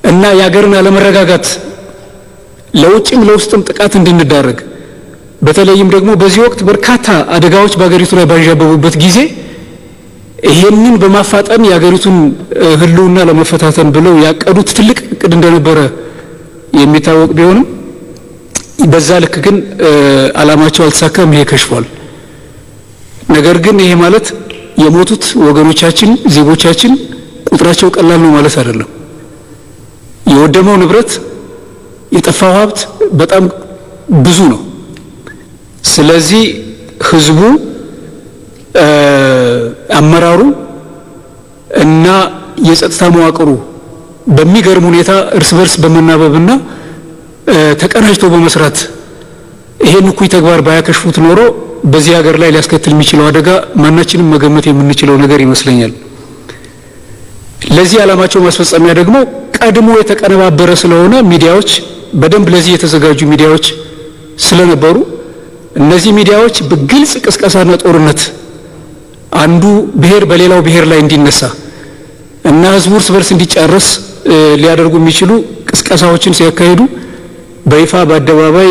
እና የሀገርን አለመረጋጋት ለውጭም ለውስጥም ጥቃት እንድንዳረግ በተለይም ደግሞ በዚህ ወቅት በርካታ አደጋዎች በሀገሪቱ ላይ ባንዣበቡበት ጊዜ ይሄንን በማፋጠን የሀገሪቱን ህልውና ለመፈታተን ብለው ያቀዱት ትልቅ እቅድ እንደነበረ የሚታወቅ ቢሆንም በዛ ልክ ግን አላማቸው አልተሳካም። ይሄ ከሽፏል። ነገር ግን ይሄ ማለት የሞቱት ወገኖቻችን ዜጎቻችን ቁጥራቸው ቀላል ነው ማለት አይደለም። የወደመው ንብረት የጠፋው ሀብት በጣም ብዙ ነው። ስለዚህ ህዝቡ አመራሩ እና የጸጥታ መዋቅሩ በሚገርም ሁኔታ እርስ በርስ በመናበብና ተቀናጅቶ በመስራት ይሄን እኩይ ተግባር ባያከሽፉት ኖሮ በዚህ ሀገር ላይ ሊያስከትል የሚችለው አደጋ ማናችንም መገመት የምንችለው ነገር ይመስለኛል። ለዚህ ዓላማቸው ማስፈጸሚያ ደግሞ ቀድሞ የተቀነባበረ ስለሆነ ሚዲያዎች በደንብ ለዚህ የተዘጋጁ ሚዲያዎች ስለነበሩ እነዚህ ሚዲያዎች በግልጽ ቅስቀሳና ጦርነት አንዱ ብሔር በሌላው ብሔር ላይ እንዲነሳ እና ህዝቡ እርስ በርስ እንዲጫረስ ሊያደርጉ የሚችሉ ቅስቀሳዎችን ሲያካሂዱ በይፋ በአደባባይ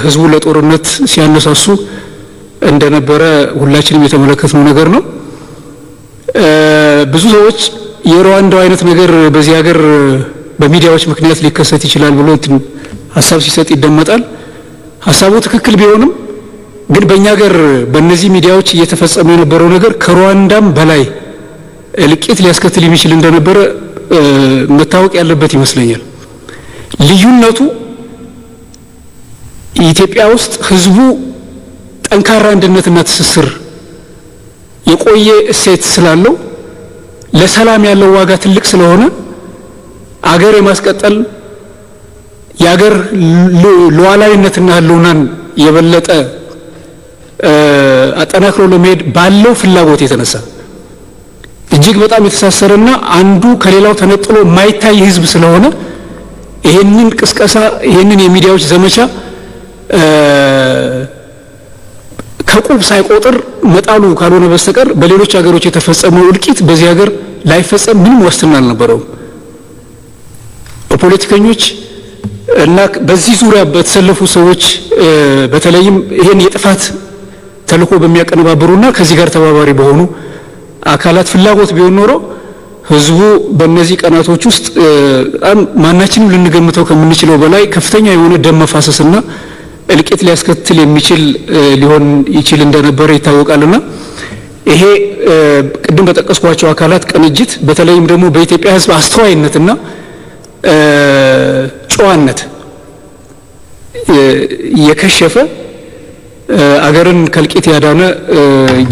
ህዝቡ ለጦርነት ሲያነሳሱ እንደነበረ ሁላችንም የተመለከትነው ነገር ነው። ብዙ ሰዎች የሩዋንዳው አይነት ነገር በዚህ ሀገር በሚዲያዎች ምክንያት ሊከሰት ይችላል ብሎ ሀሳብ ሲሰጥ ይደመጣል። ሀሳቡ ትክክል ቢሆንም ግን በእኛ ሀገር በእነዚህ ሚዲያዎች እየተፈጸመ የነበረው ነገር ከሩዋንዳም በላይ እልቂት ሊያስከትል የሚችል እንደነበረ መታወቅ ያለበት ይመስለኛል። ልዩነቱ ኢትዮጵያ ውስጥ ህዝቡ ጠንካራ አንድነትና ትስስር የቆየ እሴት ስላለው ለሰላም ያለው ዋጋ ትልቅ ስለሆነ አገር የማስቀጠል የአገር ሉዓላዊነትና ህልውናን የበለጠ አጠናክሮ ለመሄድ ባለው ፍላጎት የተነሳ እጅግ በጣም የተሳሰረና አንዱ ከሌላው ተነጥሎ የማይታይ ህዝብ ስለሆነ ይሄንን ቅስቀሳ ይሄንን የሚዲያዎች ዘመቻ ከቁብ ሳይቆጥር መጣሉ ካልሆነ በስተቀር በሌሎች ሀገሮች የተፈጸመው እልቂት በዚህ ሀገር ላይፈጸም ምንም ዋስትና አልነበረውም። በፖለቲከኞች እና በዚህ ዙሪያ በተሰለፉ ሰዎች በተለይም ይሄን የጥፋት ተልዕኮ በሚያቀነባብሩና ከዚህ ጋር ተባባሪ በሆኑ አካላት ፍላጎት ቢሆን ኖሮ ህዝቡ በእነዚህ ቀናቶች ውስጥ በጣም ማናችንም ልንገምተው ከምንችለው በላይ ከፍተኛ የሆነ ደም መፋሰስና እልቂት ሊያስከትል የሚችል ሊሆን ይችል እንደነበረ ይታወቃልና ይሄ ቅድም በጠቀስኳቸው አካላት ቅንጅት በተለይም ደግሞ በኢትዮጵያ ህዝብ አስተዋይነትና ጨዋነት የከሸፈ አገርን ከልቂት ያዳነ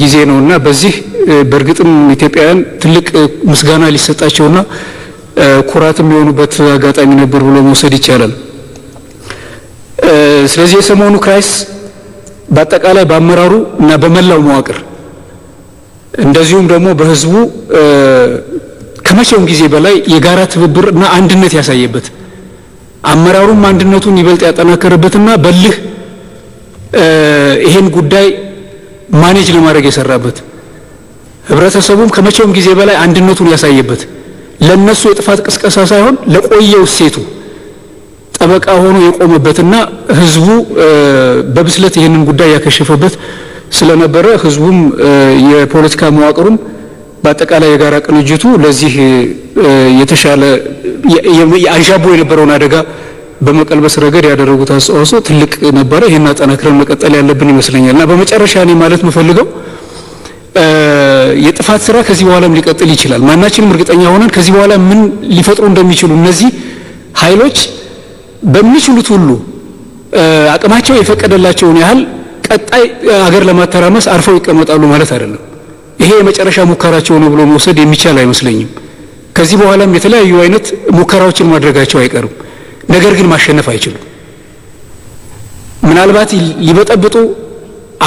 ጊዜ ነውና በዚህ በእርግጥም ኢትዮጵያውያን ትልቅ ምስጋና ሊሰጣቸውና ኩራትም የሆኑበት አጋጣሚ ነበር ብሎ መውሰድ ይቻላል። ስለዚህ የሰሞኑ ክራይስ በአጠቃላይ በአመራሩ እና በመላው መዋቅር እንደዚሁም ደግሞ በህዝቡ ከመቼውም ጊዜ በላይ የጋራ ትብብርና አንድነት ያሳየበት አመራሩም አንድነቱን ይበልጥ ያጠናከረበትና በልህ ይሄን ጉዳይ ማኔጅ ለማድረግ የሰራበት ህብረተሰቡም ከመቼውም ጊዜ በላይ አንድነቱን ያሳየበት ለነሱ የጥፋት ቅስቀሳ ሳይሆን ለቆየው እሴቱ ጠበቃ ሆኖ የቆመበትና ህዝቡ በብስለት ይሄንን ጉዳይ ያከሸፈበት ስለነበረ ህዝቡም የፖለቲካ መዋቅሩም በአጠቃላይ የጋራ ቅንጅቱ ለዚህ የተሻለ አንዣቦ የነበረውን አደጋ በመቀልበስ ረገድ ያደረጉት አስተዋጽኦ ትልቅ ነበረ። ይሄን አጠናክረን መቀጠል ያለብን ይመስለኛልና በመጨረሻ እኔ ማለት የምፈልገው የጥፋት ስራ ከዚህ በኋላም ሊቀጥል ይችላል። ማናችንም እርግጠኛ ሆነን ከዚህ በኋላ ምን ሊፈጥሩ እንደሚችሉ እነዚህ ኃይሎች በሚችሉት ሁሉ አቅማቸው የፈቀደላቸውን ያህል ቀጣይ አገር ለማተራመስ አርፈው ይቀመጣሉ ማለት አይደለም። ይሄ የመጨረሻ ሙከራቸው ነው ብሎ መውሰድ የሚቻል አይመስለኝም። ከዚህ በኋላም የተለያዩ አይነት ሙከራዎችን ማድረጋቸው አይቀርም። ነገር ግን ማሸነፍ አይችሉም። ምናልባት ሊበጠብጡ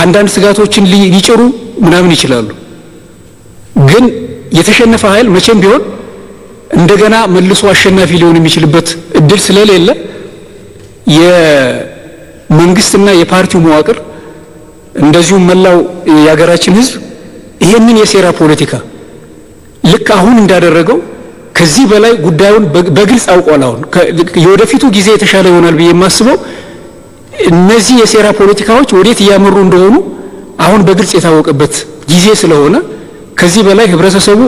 አንዳንድ ስጋቶችን ሊጭሩ ምናምን ይችላሉ። ግን የተሸነፈ ኃይል መቼም ቢሆን እንደገና መልሶ አሸናፊ ሊሆን የሚችልበት እድል ስለሌለ የመንግስትና የፓርቲው መዋቅር እንደዚሁም መላው የሀገራችን ህዝብ ይሄንን የሴራ ፖለቲካ ልክ አሁን እንዳደረገው ከዚህ በላይ ጉዳዩን በግልጽ አውቋል። አሁን የወደፊቱ ጊዜ የተሻለ ይሆናል ብዬ የማስበው እነዚህ የሴራ ፖለቲካዎች ወዴት እያመሩ እንደሆኑ አሁን በግልጽ የታወቀበት ጊዜ ስለሆነ ከዚህ በላይ ህብረተሰቡ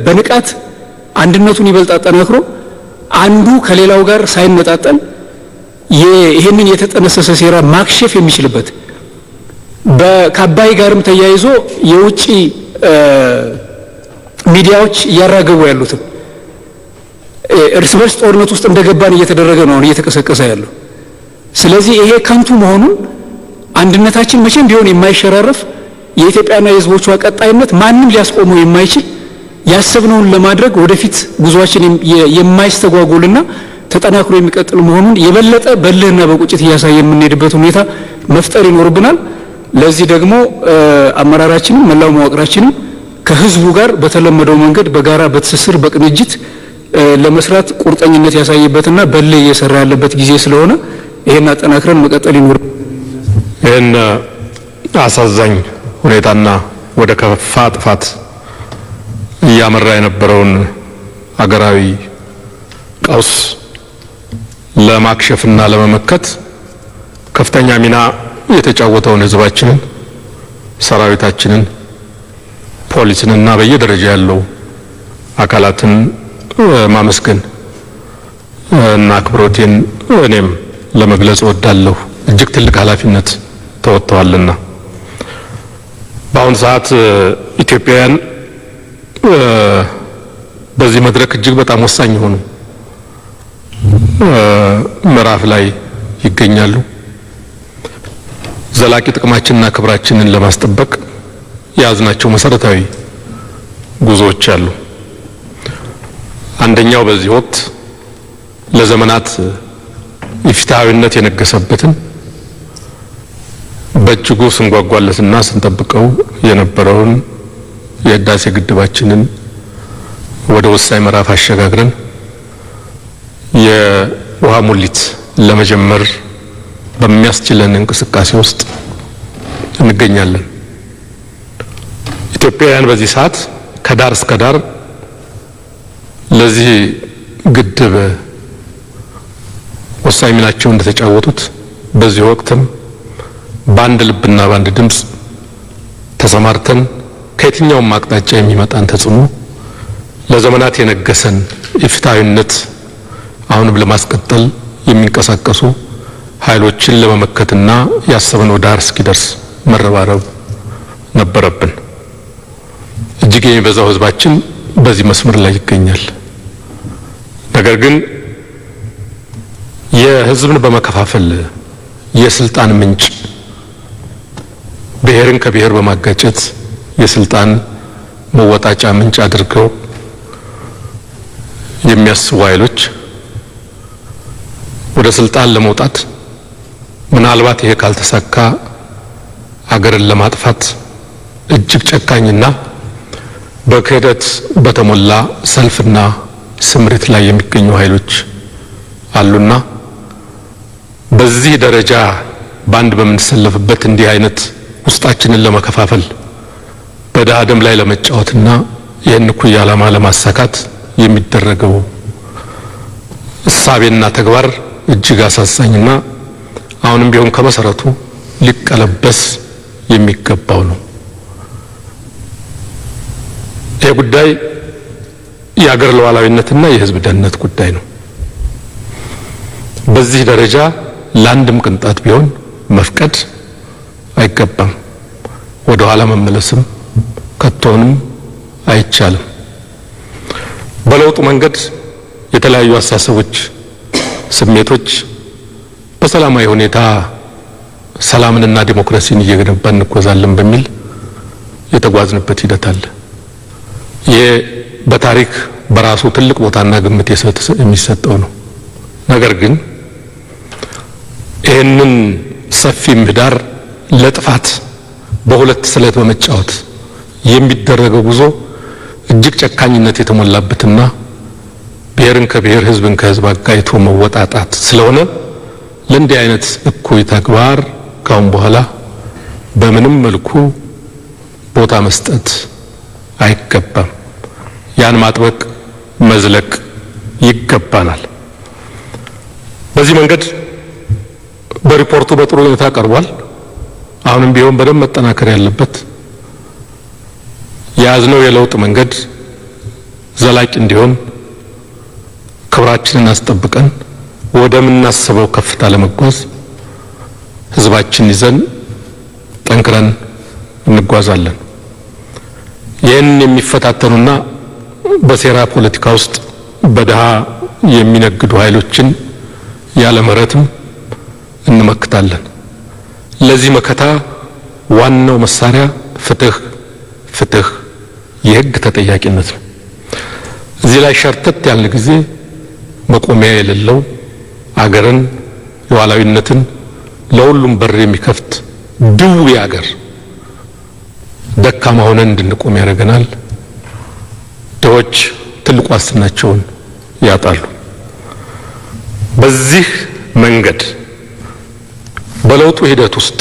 በንቃት አንድነቱን ይበልጥ አጠናክሮ አንዱ ከሌላው ጋር ሳይነጣጠል ይሄንን የተጠነሰሰ ሴራ ማክሸፍ የሚችልበት ከአባይ ጋርም ተያይዞ የውጭ ሚዲያዎች እያራገቡ ያሉትን እርስ በርስ ጦርነት ውስጥ እንደገባን እየተደረገ ነው እየተቀሰቀሰ ያለው። ስለዚህ ይሄ ከንቱ መሆኑን አንድነታችን መቼም ቢሆን የማይሸራረፍ የኢትዮጵያና የህዝቦቿ ቀጣይነት ማንም ሊያስቆመው የማይችል ያሰብነውን ለማድረግ ወደፊት ጉዟችን የማይስተጓጎልና ተጠናክሮ የሚቀጥል መሆኑን የበለጠ በልህና በቁጭት እያሳየ የምንሄድበት ሁኔታ መፍጠር ይኖርብናል። ለዚህ ደግሞ አመራራችንም መላው መዋቅራችንም ከህዝቡ ጋር በተለመደው መንገድ በጋራ በትስስር በቅንጅት ለመስራት ቁርጠኝነት ያሳየበትና በልህ እየሰራ ያለበት ጊዜ ስለሆነ ይሄን አጠናክረን መቀጠል ይኖር። ይህን አሳዛኝ ሁኔታና ወደ ከፋ ጥፋት እያመራ የነበረውን አገራዊ ቀውስ ለማክሸፍና ለመመከት ከፍተኛ ሚና የተጫወተውን ህዝባችንን፣ ሰራዊታችንን፣ ፖሊስንና በየደረጃ ያለው አካላትን ማመስገን እና አክብሮቴን እኔም ለመግለጽ እወዳለሁ። እጅግ ትልቅ ኃላፊነት ተወጥተዋልና በአሁኑ ሰዓት ኢትዮጵያውያን በዚህ መድረክ እጅግ በጣም ወሳኝ የሆኑ ምዕራፍ ላይ ይገኛሉ። ዘላቂ ጥቅማችንና ክብራችንን ለማስጠበቅ የያዝናቸው መሰረታዊ ጉዞዎች አሉ። አንደኛው በዚህ ወቅት ለዘመናት ኢፍትሐዊነት የነገሰበትን በእጅጉ ስንጓጓለትና ስንጠብቀው የነበረውን የህዳሴ ግድባችንን ወደ ወሳኝ ምዕራፍ አሸጋግረን የውሃ ሙሊት ለመጀመር በሚያስችለን እንቅስቃሴ ውስጥ እንገኛለን። ኢትዮጵያውያን በዚህ ሰዓት ከዳር እስከ ዳር ለዚህ ግድብ ወሳኝ ሚናቸው እንደተጫወቱት በዚህ ወቅትም በአንድ ልብና በአንድ ድምፅ ተሰማርተን ከየትኛውም አቅጣጫ የሚመጣን ተጽዕኖ ለዘመናት የነገሰን ኢፍትሐዊነት አሁንም ለማስቀጠል የሚንቀሳቀሱ ኃይሎችን ለመመከትና ያሰብነው ዳር እስኪደርስ መረባረብ ነበረብን። እጅግ የሚበዛው ህዝባችን በዚህ መስመር ላይ ይገኛል። ነገር ግን የህዝብን በመከፋፈል የስልጣን ምንጭ ብሔርን ከብሔር በማጋጨት የስልጣን መወጣጫ ምንጭ አድርገው የሚያስቡ ኃይሎች ወደ ስልጣን ለመውጣት ምናልባት ይሄ ካልተሳካ አገርን ለማጥፋት እጅግ ጨካኝና በክህደት በተሞላ ሰልፍና ስምሪት ላይ የሚገኙ ኃይሎች አሉና በዚህ ደረጃ ባንድ በምንሰለፍበት እንዲህ አይነት ውስጣችንን ለመከፋፈል በድሃ ደም ላይ ለመጫወትና ይህን እኩይ ዓላማ ለማሳካት የሚደረገው እሳቤና ተግባር እጅግ አሳዛኝና አሁንም ቢሆን ከመሰረቱ ሊቀለበስ የሚገባው ነው። ይህ ጉዳይ የአገር ሉዓላዊነትና የህዝብ ደህንነት ጉዳይ ነው። በዚህ ደረጃ ለአንድም ቅንጣት ቢሆን መፍቀድ አይገባም። ወደ ኋላ መመለስም ከቶንም አይቻልም። በለውጡ መንገድ የተለያዩ አስተሳሰቦች፣ ስሜቶች በሰላማዊ ሁኔታ ሰላምንና ዲሞክራሲን እየገነባን እንጓዛለን በሚል የተጓዝንበት ሂደት አለ። ይሄ በታሪክ በራሱ ትልቅ ቦታና ግምት የሚሰጠው ነው። ነገር ግን ይህንን ሰፊ ምህዳር ለጥፋት በሁለት ስለት በመጫወት የሚደረገው ጉዞ እጅግ ጨካኝነት የተሞላበትና ብሔርን ከብሔር ህዝብን ከህዝብ አጋይቶ መወጣጣት ስለሆነ ለእንዲህ አይነት እኩይ ተግባር ካሁን በኋላ በምንም መልኩ ቦታ መስጠት አይገባም። ያን ማጥበቅ መዝለቅ ይገባናል። በዚህ መንገድ በሪፖርቱ በጥሩ ሁኔታ ቀርቧል። አሁንም ቢሆን በደንብ መጠናከር ያለበት የያዝነው የለውጥ መንገድ ዘላቂ እንዲሆን ክብራችንን አስጠብቀን ወደምናስበው ከፍታ ለመጓዝ ህዝባችን ይዘን ጠንክረን እንጓዛለን። ይህን የሚፈታተኑና በሴራ ፖለቲካ ውስጥ በድሃ የሚነግዱ ኃይሎችን ያለ ምህረትም እንመክታለን። ለዚህ መከታ ዋናው መሳሪያ ፍትህ፣ የህግ ተጠያቂነት ነው። እዚህ ላይ ሸርተት ያለ ጊዜ መቆሚያ የሌለው አገርን ሉዓላዊነትን ለሁሉም በር የሚከፍት ድው አገር ደካማ ሆነን እንድንቆም ያደርገናል። ድሆች ትልቅ ዋስትናቸውን ያጣሉ። በዚህ መንገድ በለውጡ ሂደት ውስጥ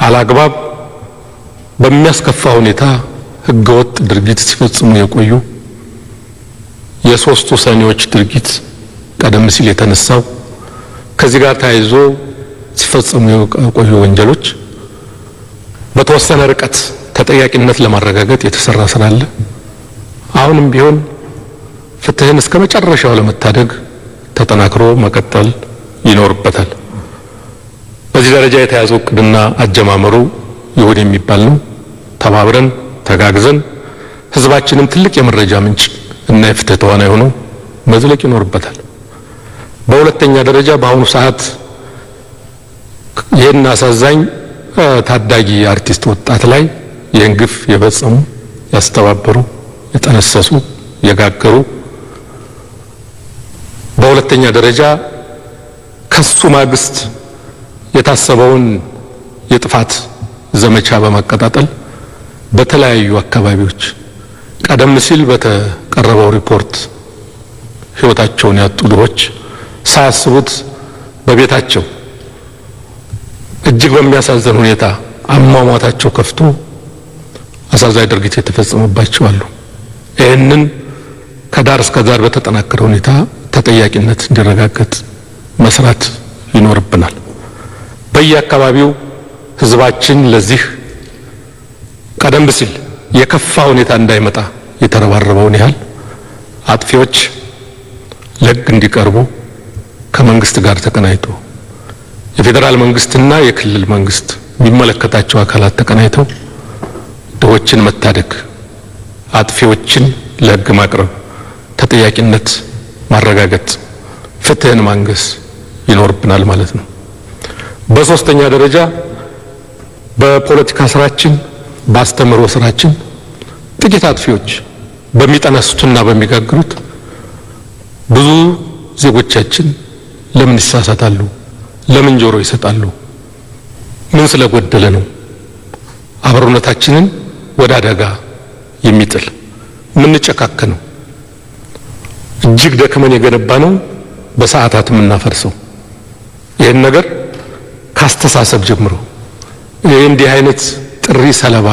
አላግባብ በሚያስከፋ ሁኔታ ህገወጥ ድርጊት ሲፈጽሙ የቆዩ የሶስቱ ሰኔዎች ድርጊት ቀደም ሲል የተነሳው ከዚህ ጋር ተያይዞ ሲፈጽሙ የቆዩ ወንጀሎች በተወሰነ ርቀት ተጠያቂነት ለማረጋገጥ የተሰራ ስራ አለ። አሁንም ቢሆን ፍትህን እስከ መጨረሻው ለመታደግ ተጠናክሮ መቀጠል ይኖርበታል። በዚህ ደረጃ የተያዘው እቅድና አጀማመሩ ይሁን የሚባል ነው። ተባብረን ተጋግዘን ህዝባችንም ትልቅ የመረጃ ምንጭ እና የፍትህ ተዋናይ ሆኖ መዝለቅ ይኖርበታል። በሁለተኛ ደረጃ በአሁኑ ሰዓት ይህን አሳዛኝ ታዳጊ አርቲስት ወጣት ላይ ይህን ግፍ የፈጸሙ ያስተባበሩ፣ የጠነሰሱ፣ የጋገሩ በሁለተኛ ደረጃ ከሱ ማግስት የታሰበውን የጥፋት ዘመቻ በማቀጣጠል በተለያዩ አካባቢዎች ቀደም ሲል በተቀረበው ሪፖርት ህይወታቸውን ያጡ ድሆች ሳያስቡት በቤታቸው እጅግ በሚያሳዝን ሁኔታ አሟሟታቸው ከፍቶ አሳዛኝ ድርጊት የተፈጸመባቸው አሉ። ይህንን ከዳር እስከ ዳር በተጠናከረ ሁኔታ ተጠያቂነት እንዲረጋገጥ መስራት ይኖርብናል። በየአካባቢው ህዝባችን ለዚህ ቀደም ሲል የከፋ ሁኔታ እንዳይመጣ የተረባረበውን ያህል አጥፊዎች ለህግ እንዲቀርቡ ከመንግስት ጋር ተቀናይቶ የፌዴራል መንግስትና የክልል መንግስት የሚመለከታቸው አካላት ተቀናይተው ድሆችን መታደግ፣ አጥፊዎችን ለህግ ማቅረብ፣ ተጠያቂነት ማረጋገጥ፣ ፍትህን ማንገስ ይኖርብናል ማለት ነው። በሶስተኛ ደረጃ በፖለቲካ ስራችን፣ በአስተምህሮ ስራችን ጥቂት አጥፊዎች በሚጠነስቱና በሚጋግሩት ብዙ ዜጎቻችን ለምን ይሳሳታሉ? ለምን ጆሮ ይሰጣሉ? ምን ስለጎደለ ነው አብሮነታችንን ወደ አደጋ የሚጥል የምንጨካከነው? እጅግ ደክመን የገነባ ነው በሰዓታት የምናፈርሰው። ይህን ነገር ካስተሳሰብ ጀምሮ እንዲህ አይነት ጥሪ ሰለባ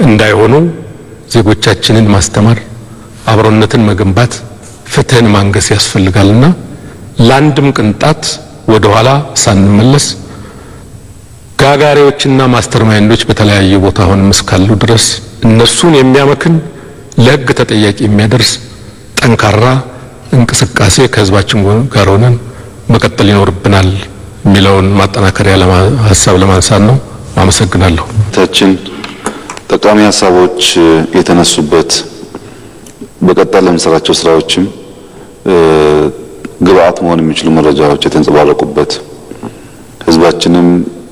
እንዳይሆኑ ዜጎቻችንን ማስተማር፣ አብሮነትን መገንባት፣ ፍትህን ማንገስ ያስፈልጋልና ለአንድም ቅንጣት ወደ ኋላ ሳንመለስ ጋጋሪዎችና ማስተር ማይንዶች በተለያየ ቦታ ሆነው እስካሉ ድረስ እነሱን የሚያመክን ለህግ ተጠያቂ የሚያደርስ ጠንካራ እንቅስቃሴ ከህዝባችን ጋር ሆነን መቀጠል ይኖርብናል የሚለውን ማጠናከሪያ ሀሳብ ለማንሳት ነው። አመሰግናለሁ። ታችን ጠቃሚ ሀሳቦች የተነሱበት በቀጣይ ለምንሰራቸው ስራዎችም ግብአት መሆን የሚችሉ መረጃዎች የተንጸባረቁበት ህዝባችንም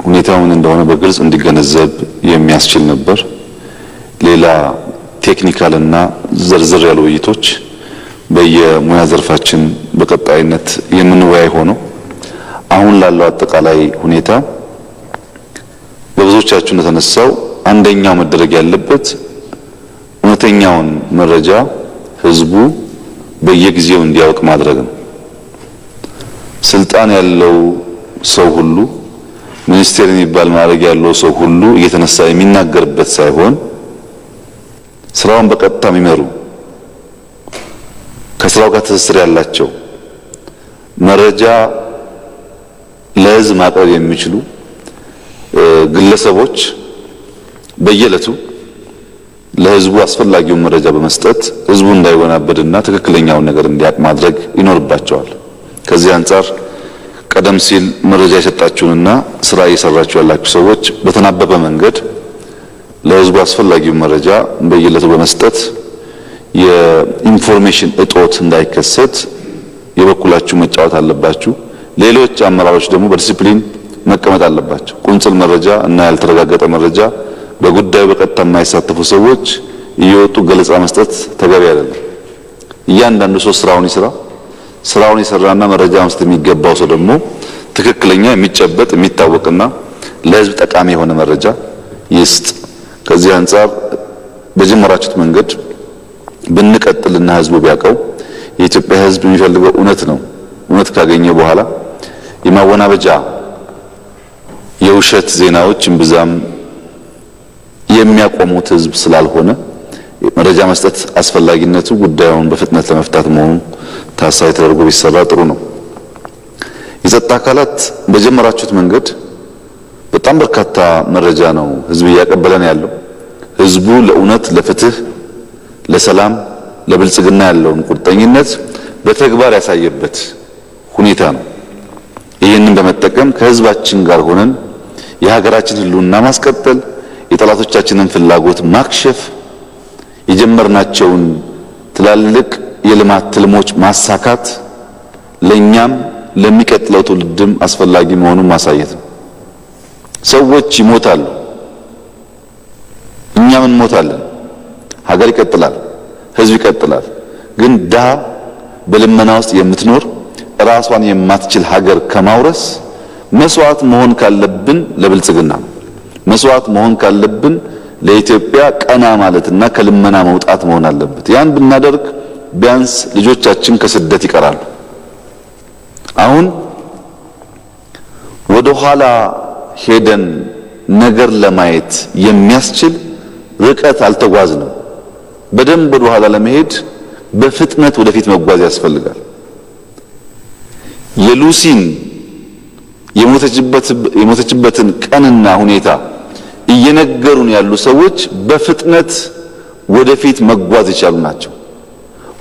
ሁኔታው ምን እንደሆነ በግልጽ እንዲገነዘብ የሚያስችል ነበር። ሌላ ቴክኒካል እና ዝርዝር ያሉ ውይይቶች በየሙያ ዘርፋችን በቀጣይነት የምንወያይ ሆኖ አሁን ላለው አጠቃላይ ሁኔታ በብዙዎቻችሁ እንደተነሳው አንደኛው መደረግ ያለበት እውነተኛውን መረጃ ህዝቡ በየጊዜው እንዲያውቅ ማድረግ ነው። ስልጣን ያለው ሰው ሁሉ ሚኒስቴር የሚባል ማድረግ ያለው ሰው ሁሉ እየተነሳ የሚናገርበት ሳይሆን ስራውን በቀጥታ የሚመሩ ከስራው ጋር ትስስር ያላቸው መረጃ ለህዝብ ማቅረብ የሚችሉ ግለሰቦች በየዕለቱ ለህዝቡ አስፈላጊውን መረጃ በመስጠት ህዝቡ እንዳይወናበድና ትክክለኛውን ነገር እንዲያውቅ ማድረግ ይኖርባቸዋል። ከዚህ አንጻር ቀደም ሲል መረጃ የሰጣችሁንና ስራ እየሰራችሁ ያላችሁ ሰዎች በተናበበ መንገድ ለህዝቡ አስፈላጊውን መረጃ በየዕለቱ በመስጠት የኢንፎርሜሽን እጦት እንዳይከሰት የበኩላችሁ መጫወት አለባችሁ። ሌሎች አመራሮች ደግሞ በዲሲፕሊን መቀመጥ አለባቸው። ቁንጽል መረጃ እና ያልተረጋገጠ መረጃ በጉዳዩ በቀጥታ የማይሳተፉ ሰዎች እየወጡ ገለጻ መስጠት ተገቢ አይደለም። እያንዳንዱ ሰው ስራውን ይስራ። ስራውን የሰራና መረጃ መስጠት የሚገባው ሰው ደግሞ ትክክለኛ የሚጨበጥ የሚታወቅና ለህዝብ ጠቃሚ የሆነ መረጃ ይስጥ። ከዚህ አንጻር በጀመራችሁት መንገድ ብንቀጥልና ህዝቡ ቢያውቀው የኢትዮጵያ ህዝብ የሚፈልገው እውነት ነው። እውነት ካገኘ በኋላ የማወናበጃ የውሸት ዜናዎች እምብዛም የሚያቆሙት ህዝብ ስላልሆነ መረጃ መስጠት አስፈላጊነቱ ጉዳዩን በፍጥነት ለመፍታት መሆኑ ታሳቢ ተደርጎ ቢሰራ ጥሩ ነው። የጸጥታ አካላት በጀመራችሁት መንገድ በጣም በርካታ መረጃ ነው ህዝብ እያቀበለን ያለው። ህዝቡ ለእውነት፣ ለፍትህ፣ ለሰላም፣ ለብልጽግና ያለውን ቁርጠኝነት በተግባር ያሳየበት ሁኔታ ነው። ይህንን በመጠቀም ከህዝባችን ጋር ሆነን የሀገራችን ህልውና ማስቀጠል፣ የጠላቶቻችንን ፍላጎት ማክሸፍ፣ የጀመርናቸውን ትላልቅ የልማት ትልሞች ማሳካት ለኛም ለሚቀጥለው ትውልድም አስፈላጊ መሆኑን ማሳየት ነው። ሰዎች ይሞታሉ፣ እኛም እንሞታለን። ሀገር ይቀጥላል፣ ህዝብ ይቀጥላል። ግን ድሃ በልመና ውስጥ የምትኖር ራሷን የማትችል ሀገር ከማውረስ መስዋዕት መሆን ካለብን ለብልጽግና መስዋዕት መሆን ካለብን ለኢትዮጵያ ቀና ማለትና ከልመና መውጣት መሆን አለበት። ያን ብናደርግ ቢያንስ ልጆቻችን ከስደት ይቀራሉ። አሁን ወደ ኋላ ሄደን ነገር ለማየት የሚያስችል ርቀት አልተጓዝንም። በደንብ ወደ ኋላ ለመሄድ በፍጥነት ወደፊት መጓዝ ያስፈልጋል። የሉሲን የሞተችበትን ቀንና ሁኔታ እየነገሩን ያሉ ሰዎች በፍጥነት ወደፊት መጓዝ የቻሉ ናቸው።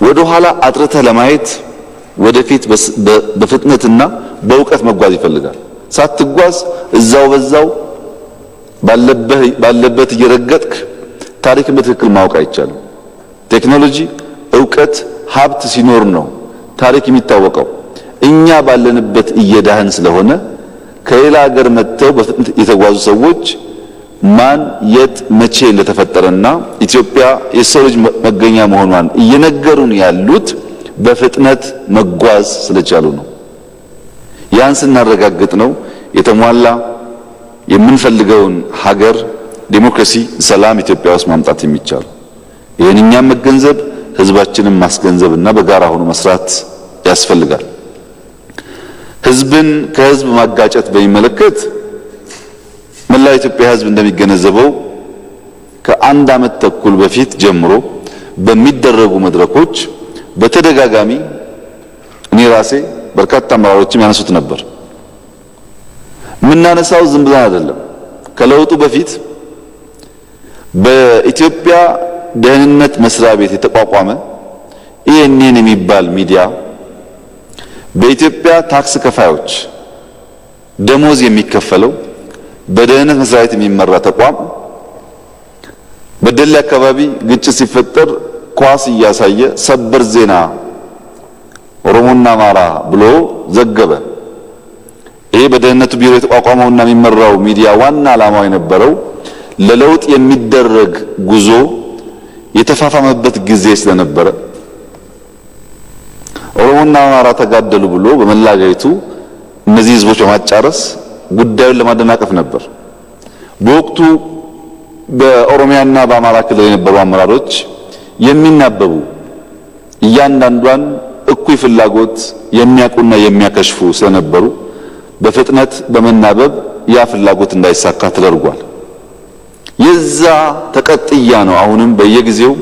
ወደ ኋላ አጥርተህ ለማየት ወደፊት በፍጥነትና በእውቀት መጓዝ ይፈልጋል። ሳትጓዝ እዛው በዛው ባለበት እየረገጥክ ታሪክን በትክክል ማወቅ አይቻልም። ቴክኖሎጂ፣ እውቀት፣ ሀብት ሲኖር ነው ታሪክ የሚታወቀው። እኛ ባለንበት እየዳህን ስለሆነ ከሌላ ሀገር መጥተው በፍጥነት የተጓዙ ሰዎች ማን የት መቼ እንደተፈጠረና ኢትዮጵያ የሰው ልጅ መገኛ መሆኗን እየነገሩን ያሉት በፍጥነት መጓዝ ስለቻሉ ነው። ያን ስናረጋግጥ ነው የተሟላ የምንፈልገውን ሀገር ዲሞክራሲ፣ ሰላም ኢትዮጵያ ውስጥ ማምጣት የሚቻለው። ይህን እኛም መገንዘብ ህዝባችንን ማስገንዘብና በጋራ ሆኖ መስራት ያስፈልጋል። ህዝብን ከህዝብ ማጋጨት በሚመለከት መላው ኢትዮጵያ ህዝብ እንደሚገነዘበው ከአንድ ዓመት ተኩል በፊት ጀምሮ በሚደረጉ መድረኮች በተደጋጋሚ እኔ ራሴ በርካታ አመራሮችም ያነሱት ነበር። የምናነሳው ዝም ብለን አይደለም። ከለውጡ በፊት በኢትዮጵያ ደህንነት መስሪያ ቤት የተቋቋመ ኢኤንኤን የሚባል ሚዲያ በኢትዮጵያ ታክስ ከፋዮች ደሞዝ የሚከፈለው በደህንነት መስሪያ ቤት የሚመራ ተቋም በደሌ አካባቢ ግጭት ሲፈጠር ኳስ እያሳየ ሰበር ዜና ኦሮሞና አማራ ብሎ ዘገበ። ይሄ በደህንነቱ ቢሮ የተቋቋመውና የሚመራው ሚዲያ ዋና ዓላማው የነበረው ለለውጥ የሚደረግ ጉዞ የተፋፋመበት ጊዜ ስለነበረ ኦሮሞና አማራ ተጋደሉ ብሎ በመላ አገሪቱ እነዚህ ህዝቦች በማጫረስ ጉዳዩን ለማደናቀፍ ነበር። በወቅቱ በኦሮሚያና በአማራ ክልል የነበሩ አመራሮች የሚናበቡ እያንዳንዷን እኩይ ፍላጎት የሚያውቁና የሚያከሽፉ ስለነበሩ በፍጥነት በመናበብ ያ ፍላጎት እንዳይሳካ ተደርጓል። የዛ ተቀጥያ ነው አሁንም በየጊዜው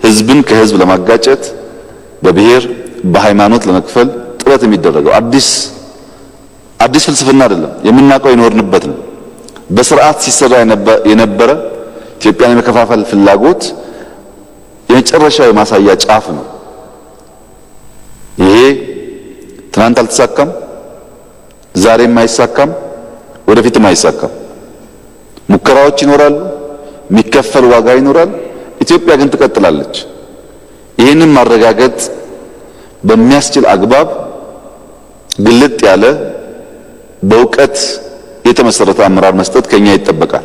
ህዝብን ከህዝብ ለማጋጨት በብሔር በሃይማኖት ለመክፈል ጥረት የሚደረገው። አዲስ ፍልስፍና አይደለም፣ የምናውቀው የኖርንበት ነው። በስርዓት ሲሰራ የነበረ ኢትዮጵያን የመከፋፈል ፍላጎት የመጨረሻው የማሳያ ጫፍ ነው። ይሄ ትናንት አልተሳካም፣ ዛሬም አይሳካም፣ ወደፊትም አይሳካም። ሙከራዎች ይኖራሉ፣ የሚከፈል ዋጋ ይኖራል። ኢትዮጵያ ግን ትቀጥላለች። ይህንን ማረጋገጥ በሚያስችል አግባብ ግልጥ ያለ በእውቀት የተመሰረተ አመራር መስጠት ከኛ ይጠበቃል።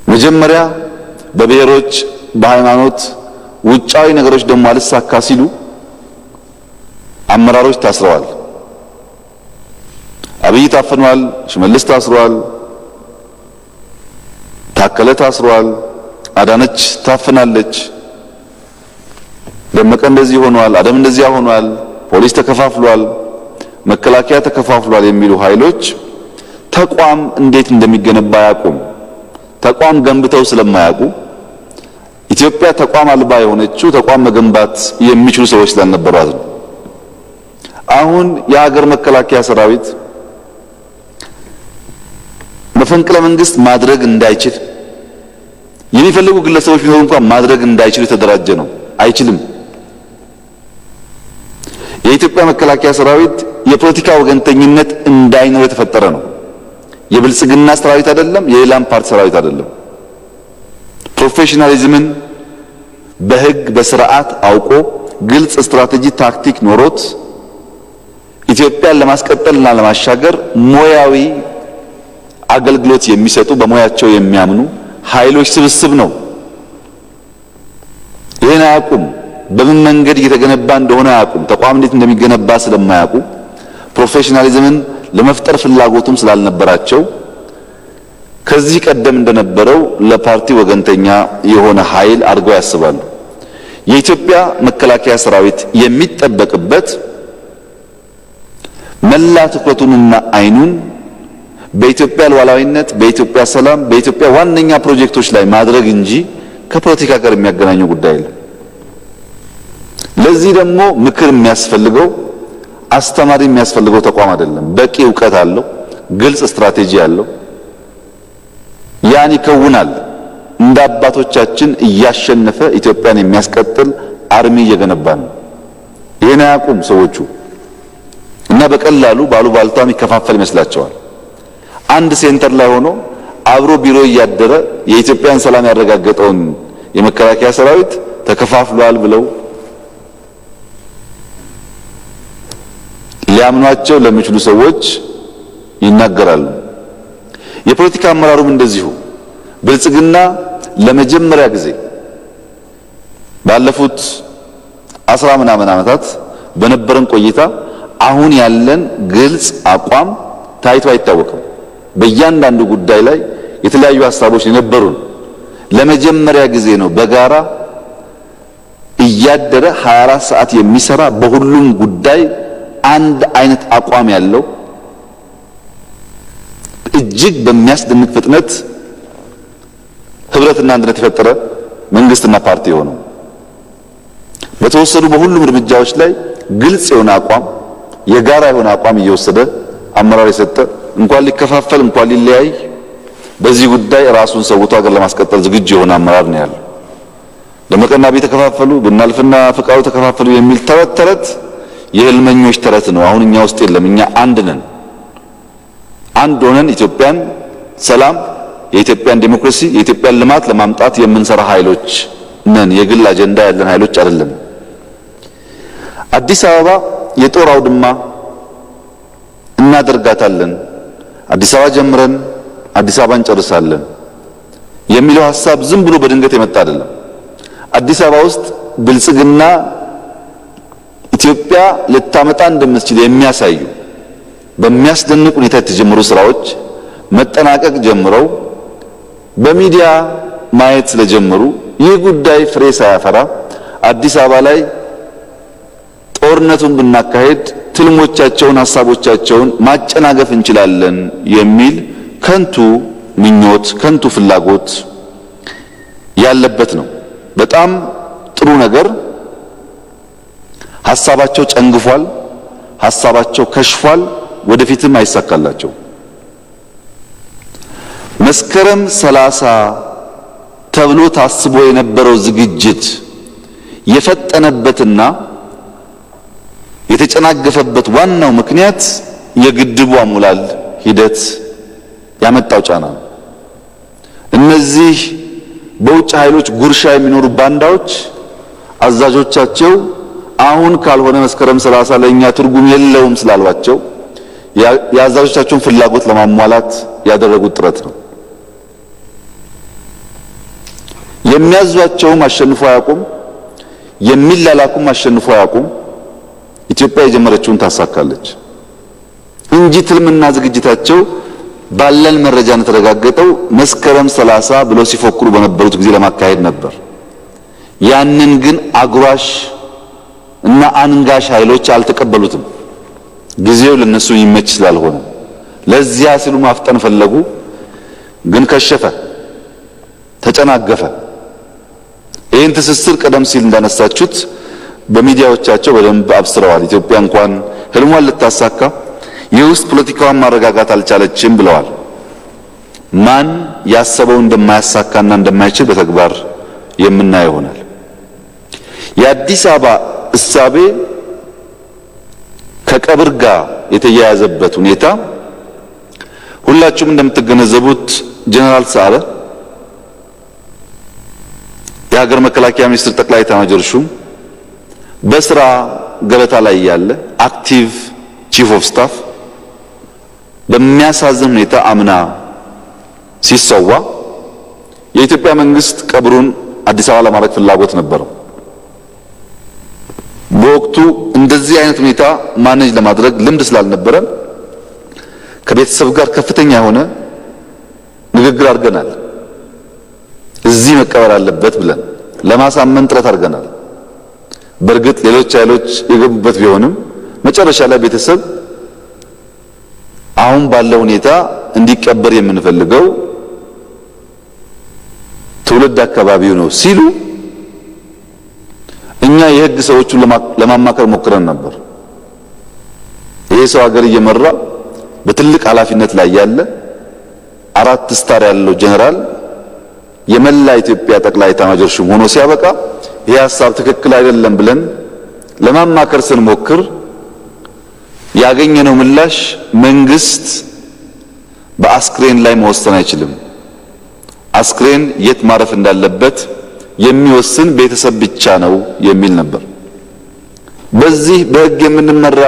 መጀመሪያ በብሔሮች በሃይማኖት ውጫዊ ነገሮች ደግሞ አልሳካ ሲሉ አመራሮች ታስረዋል። አብይ ታፍኗል፣ ሽመልስ ታስሯል፣ ታከለ ታስሯል፣ አዳነች ታፍናለች፣ ደመቀ እንደዚህ ሆኗል፣ አደም እንደዚህ ሆኗል፣ ፖሊስ ተከፋፍሏል፣ መከላከያ ተከፋፍሏል የሚሉ ኃይሎች ተቋም እንዴት እንደሚገነባ አያውቁም። ተቋም ገንብተው ስለማያውቁ ኢትዮጵያ ተቋም አልባ የሆነችው ተቋም መገንባት የሚችሉ ሰዎች ስላልነበሯት ነው። አሁን የሀገር መከላከያ ሰራዊት መፈንቅለ መንግስት ማድረግ እንዳይችል የሚፈልጉ ግለሰቦች ቢኖሩ እንኳን ማድረግ እንዳይችሉ የተደራጀ ነው። አይችልም። የኢትዮጵያ መከላከያ ሰራዊት የፖለቲካ ወገንተኝነት እንዳይኖር የተፈጠረ ነው። የብልጽግና ሰራዊት አይደለም፣ የሌላም ፓርቲ ሰራዊት አይደለም። ፕሮፌሽናሊዝምን በህግ በስርዓት አውቆ ግልጽ ስትራቴጂ ታክቲክ ኖሮት ኢትዮጵያን ለማስቀጠልና ለማሻገር ሙያዊ አገልግሎት የሚሰጡ በሙያቸው የሚያምኑ ኃይሎች ስብስብ ነው። ይሄን አያውቁም። በምን መንገድ እየተገነባ እንደሆነ አያውቁም። ተቋም እንዴት እንደሚገነባ ስለማያውቁ ፕሮፌሽናሊዝምን ለመፍጠር ፍላጎቱም ስላልነበራቸው ከዚህ ቀደም እንደነበረው ለፓርቲ ወገንተኛ የሆነ ኃይል አድርገው ያስባሉ። የኢትዮጵያ መከላከያ ሰራዊት የሚጠበቅበት መላ ትኩረቱንና አይኑን በኢትዮጵያ ሉዓላዊነት፣ በኢትዮጵያ ሰላም፣ በኢትዮጵያ ዋነኛ ፕሮጀክቶች ላይ ማድረግ እንጂ ከፖለቲካ ጋር የሚያገናኘው ጉዳይ የለም። ለዚህ ደግሞ ምክር የሚያስፈልገው አስተማሪ የሚያስፈልገው ተቋም አይደለም። በቂ እውቀት አለው፣ ግልጽ ስትራቴጂ አለው። ያን ይከውናል። እንደ አባቶቻችን እያሸነፈ ኢትዮጵያን የሚያስቀጥል አርሚ እየገነባ ነው። ይሄን አያውቁም ሰዎቹ እና በቀላሉ ባሉባልታ የሚከፋፈል ይመስላቸዋል። አንድ ሴንተር ላይ ሆኖ አብሮ ቢሮ እያደረ የኢትዮጵያን ሰላም ያረጋገጠውን የመከላከያ ሰራዊት ተከፋፍሏል ብለው ሊያምኗቸው ለሚችሉ ሰዎች ይናገራሉ። የፖለቲካ አመራሩም እንደዚሁ ብልጽግና ለመጀመሪያ ጊዜ ባለፉት 10 ምናምን ዓመታት በነበረን ቆይታ አሁን ያለን ግልጽ አቋም ታይቶ አይታወቅም። በእያንዳንዱ ጉዳይ ላይ የተለያዩ ሐሳቦች የነበሩን ለመጀመሪያ ጊዜ ነው። በጋራ እያደረ 24 ሰዓት የሚሰራ በሁሉም ጉዳይ አንድ አይነት አቋም ያለው እጅግ በሚያስደንቅ ፍጥነት ህብረትና አንድነት የፈጠረ መንግስትና ፓርቲ ሆነው በተወሰዱ በሁሉም እርምጃዎች ላይ ግልጽ የሆነ አቋም የጋራ የሆነ አቋም እየወሰደ አመራር የሰጠ እንኳን ሊከፋፈል እንኳን ሊለያይ በዚህ ጉዳይ ራሱን ሰውቶ ሀገር ለማስቀጠል ዝግጁ የሆነ አመራር ነው ያለው። ደመቀና ቤት ተከፋፈሉ፣ ብናልፍና ፍቃዱ ተከፋፈሉ የሚል ተረት የህልመኞች ተረት ነው። አሁን እኛ ውስጥ የለም። እኛ አንድ ነን። አንድ ሆነን ኢትዮጵያን ሰላም፣ የኢትዮጵያን ዲሞክራሲ፣ የኢትዮጵያን ልማት ለማምጣት የምንሰራ ኃይሎች ነን። የግል አጀንዳ ያለን ኃይሎች አይደለም። አዲስ አበባ የጦር አውድማ እናደርጋታለን፣ አዲስ አበባ ጀምረን አዲስ አበባ እንጨርሳለን የሚለው ሐሳብ ዝም ብሎ በድንገት የመጣ አይደለም። አዲስ አበባ ውስጥ ብልጽግና ኢትዮጵያ ልታመጣ እንደምትችል የሚያሳዩ በሚያስደንቅ ሁኔታ የተጀመሩ ስራዎች መጠናቀቅ ጀምረው በሚዲያ ማየት ስለጀመሩ ይህ ጉዳይ ፍሬ ሳያፈራ አዲስ አበባ ላይ ጦርነቱን ብናካሄድ ትልሞቻቸውን ሐሳቦቻቸውን ማጨናገፍ እንችላለን የሚል ከንቱ ምኞት፣ ከንቱ ፍላጎት ያለበት ነው። በጣም ጥሩ ነገር ሐሳባቸው ጨንግፏል፣ ሐሳባቸው ከሽፏል፣ ወደፊትም አይሳካላቸው። መስከረም 30 ተብሎ ታስቦ የነበረው ዝግጅት የፈጠነበትና የተጨናገፈበት ዋናው ምክንያት የግድቡ አሞላል ሂደት ያመጣው ጫና ነው። እነዚህ በውጭ ኃይሎች ጉርሻ የሚኖሩ ባንዳዎች አዛዦቻቸው አሁን ካልሆነ መስከረም 30 ለኛ ትርጉም የለውም ስላሏቸው የአዛዦቻቸውን ፍላጎት ለማሟላት ያደረጉት ጥረት ነው። የሚያዟቸውም አሸንፎ አያውቁም፣ የሚላላኩም አሸንፎ አያውቁም። ኢትዮጵያ የጀመረችውን ታሳካለች እንጂ ትልምና ዝግጅታቸው ባለን መረጃ እንደተረጋገጠው መስከረም 30 ብለው ሲፎክሩ በነበሩት ጊዜ ለማካሄድ ነበር። ያንን ግን አጉራሽ እና አንጋሽ ኃይሎች አልተቀበሉትም። ጊዜው ለነሱ ይመች ስላልሆነ ለዚያ ሲሉ ማፍጠን ፈለጉ፣ ግን ከሸፈ፣ ተጨናገፈ። ይህን ትስስር ቀደም ሲል እንዳነሳችሁት በሚዲያዎቻቸው በደንብ አብስረዋል። ኢትዮጵያ እንኳን ህልሟን ልታሳካ የውስጥ ፖለቲካዋን ማረጋጋት አልቻለችም ብለዋል። ማን ያሰበው እንደማያሳካና እንደማይችል በተግባር የምናየው ይሆናል። የአዲስ አበባ እሳቤ ከቀብር ጋር የተያያዘበት ሁኔታ ሁላችሁም እንደምትገነዘቡት ጀነራል ሰዓረ የሀገር መከላከያ ሚኒስትር ጠቅላይ ኤታማዦር ሹም በስራ ገበታ ላይ ያለ አክቲቭ ቺፍ ኦፍ ስታፍ በሚያሳዝን ሁኔታ አምና ሲሰዋ የኢትዮጵያ መንግስት ቀብሩን አዲስ አበባ ለማድረግ ፍላጎት ነበረው። በወቅቱ እንደዚህ አይነት ሁኔታ ማኔጅ ለማድረግ ልምድ ስላልነበረ ከቤተሰብ ጋር ከፍተኛ የሆነ ንግግር አድርገናል። እዚህ መቀበር አለበት ብለን ለማሳመን ጥረት አድርገናል። በእርግጥ ሌሎች ኃይሎች የገቡበት ቢሆንም መጨረሻ ላይ ቤተሰብ አሁን ባለው ሁኔታ እንዲቀበር የምንፈልገው ትውልድ አካባቢው ነው ሲሉ እኛ የህግ ሰዎችን ለማማከር ሞክረን ነበር። የሰው ሀገር እየመራ በትልቅ ኃላፊነት ላይ ያለ 4 ስታር ያለው ጀነራል የመላ ኢትዮጵያ ጠቅላይ ኤታማዦር ሹም ሆኖ ሲያበቃ ይህ ሐሳብ ትክክል አይደለም ብለን ለማማከር ስንሞክር ያገኘነው ምላሽ መንግስት በአስክሬን ላይ መወሰን አይችልም፣ አስክሬን የት ማረፍ እንዳለበት የሚወስን ቤተሰብ ብቻ ነው የሚል ነበር። በዚህ በሕግ የምንመራ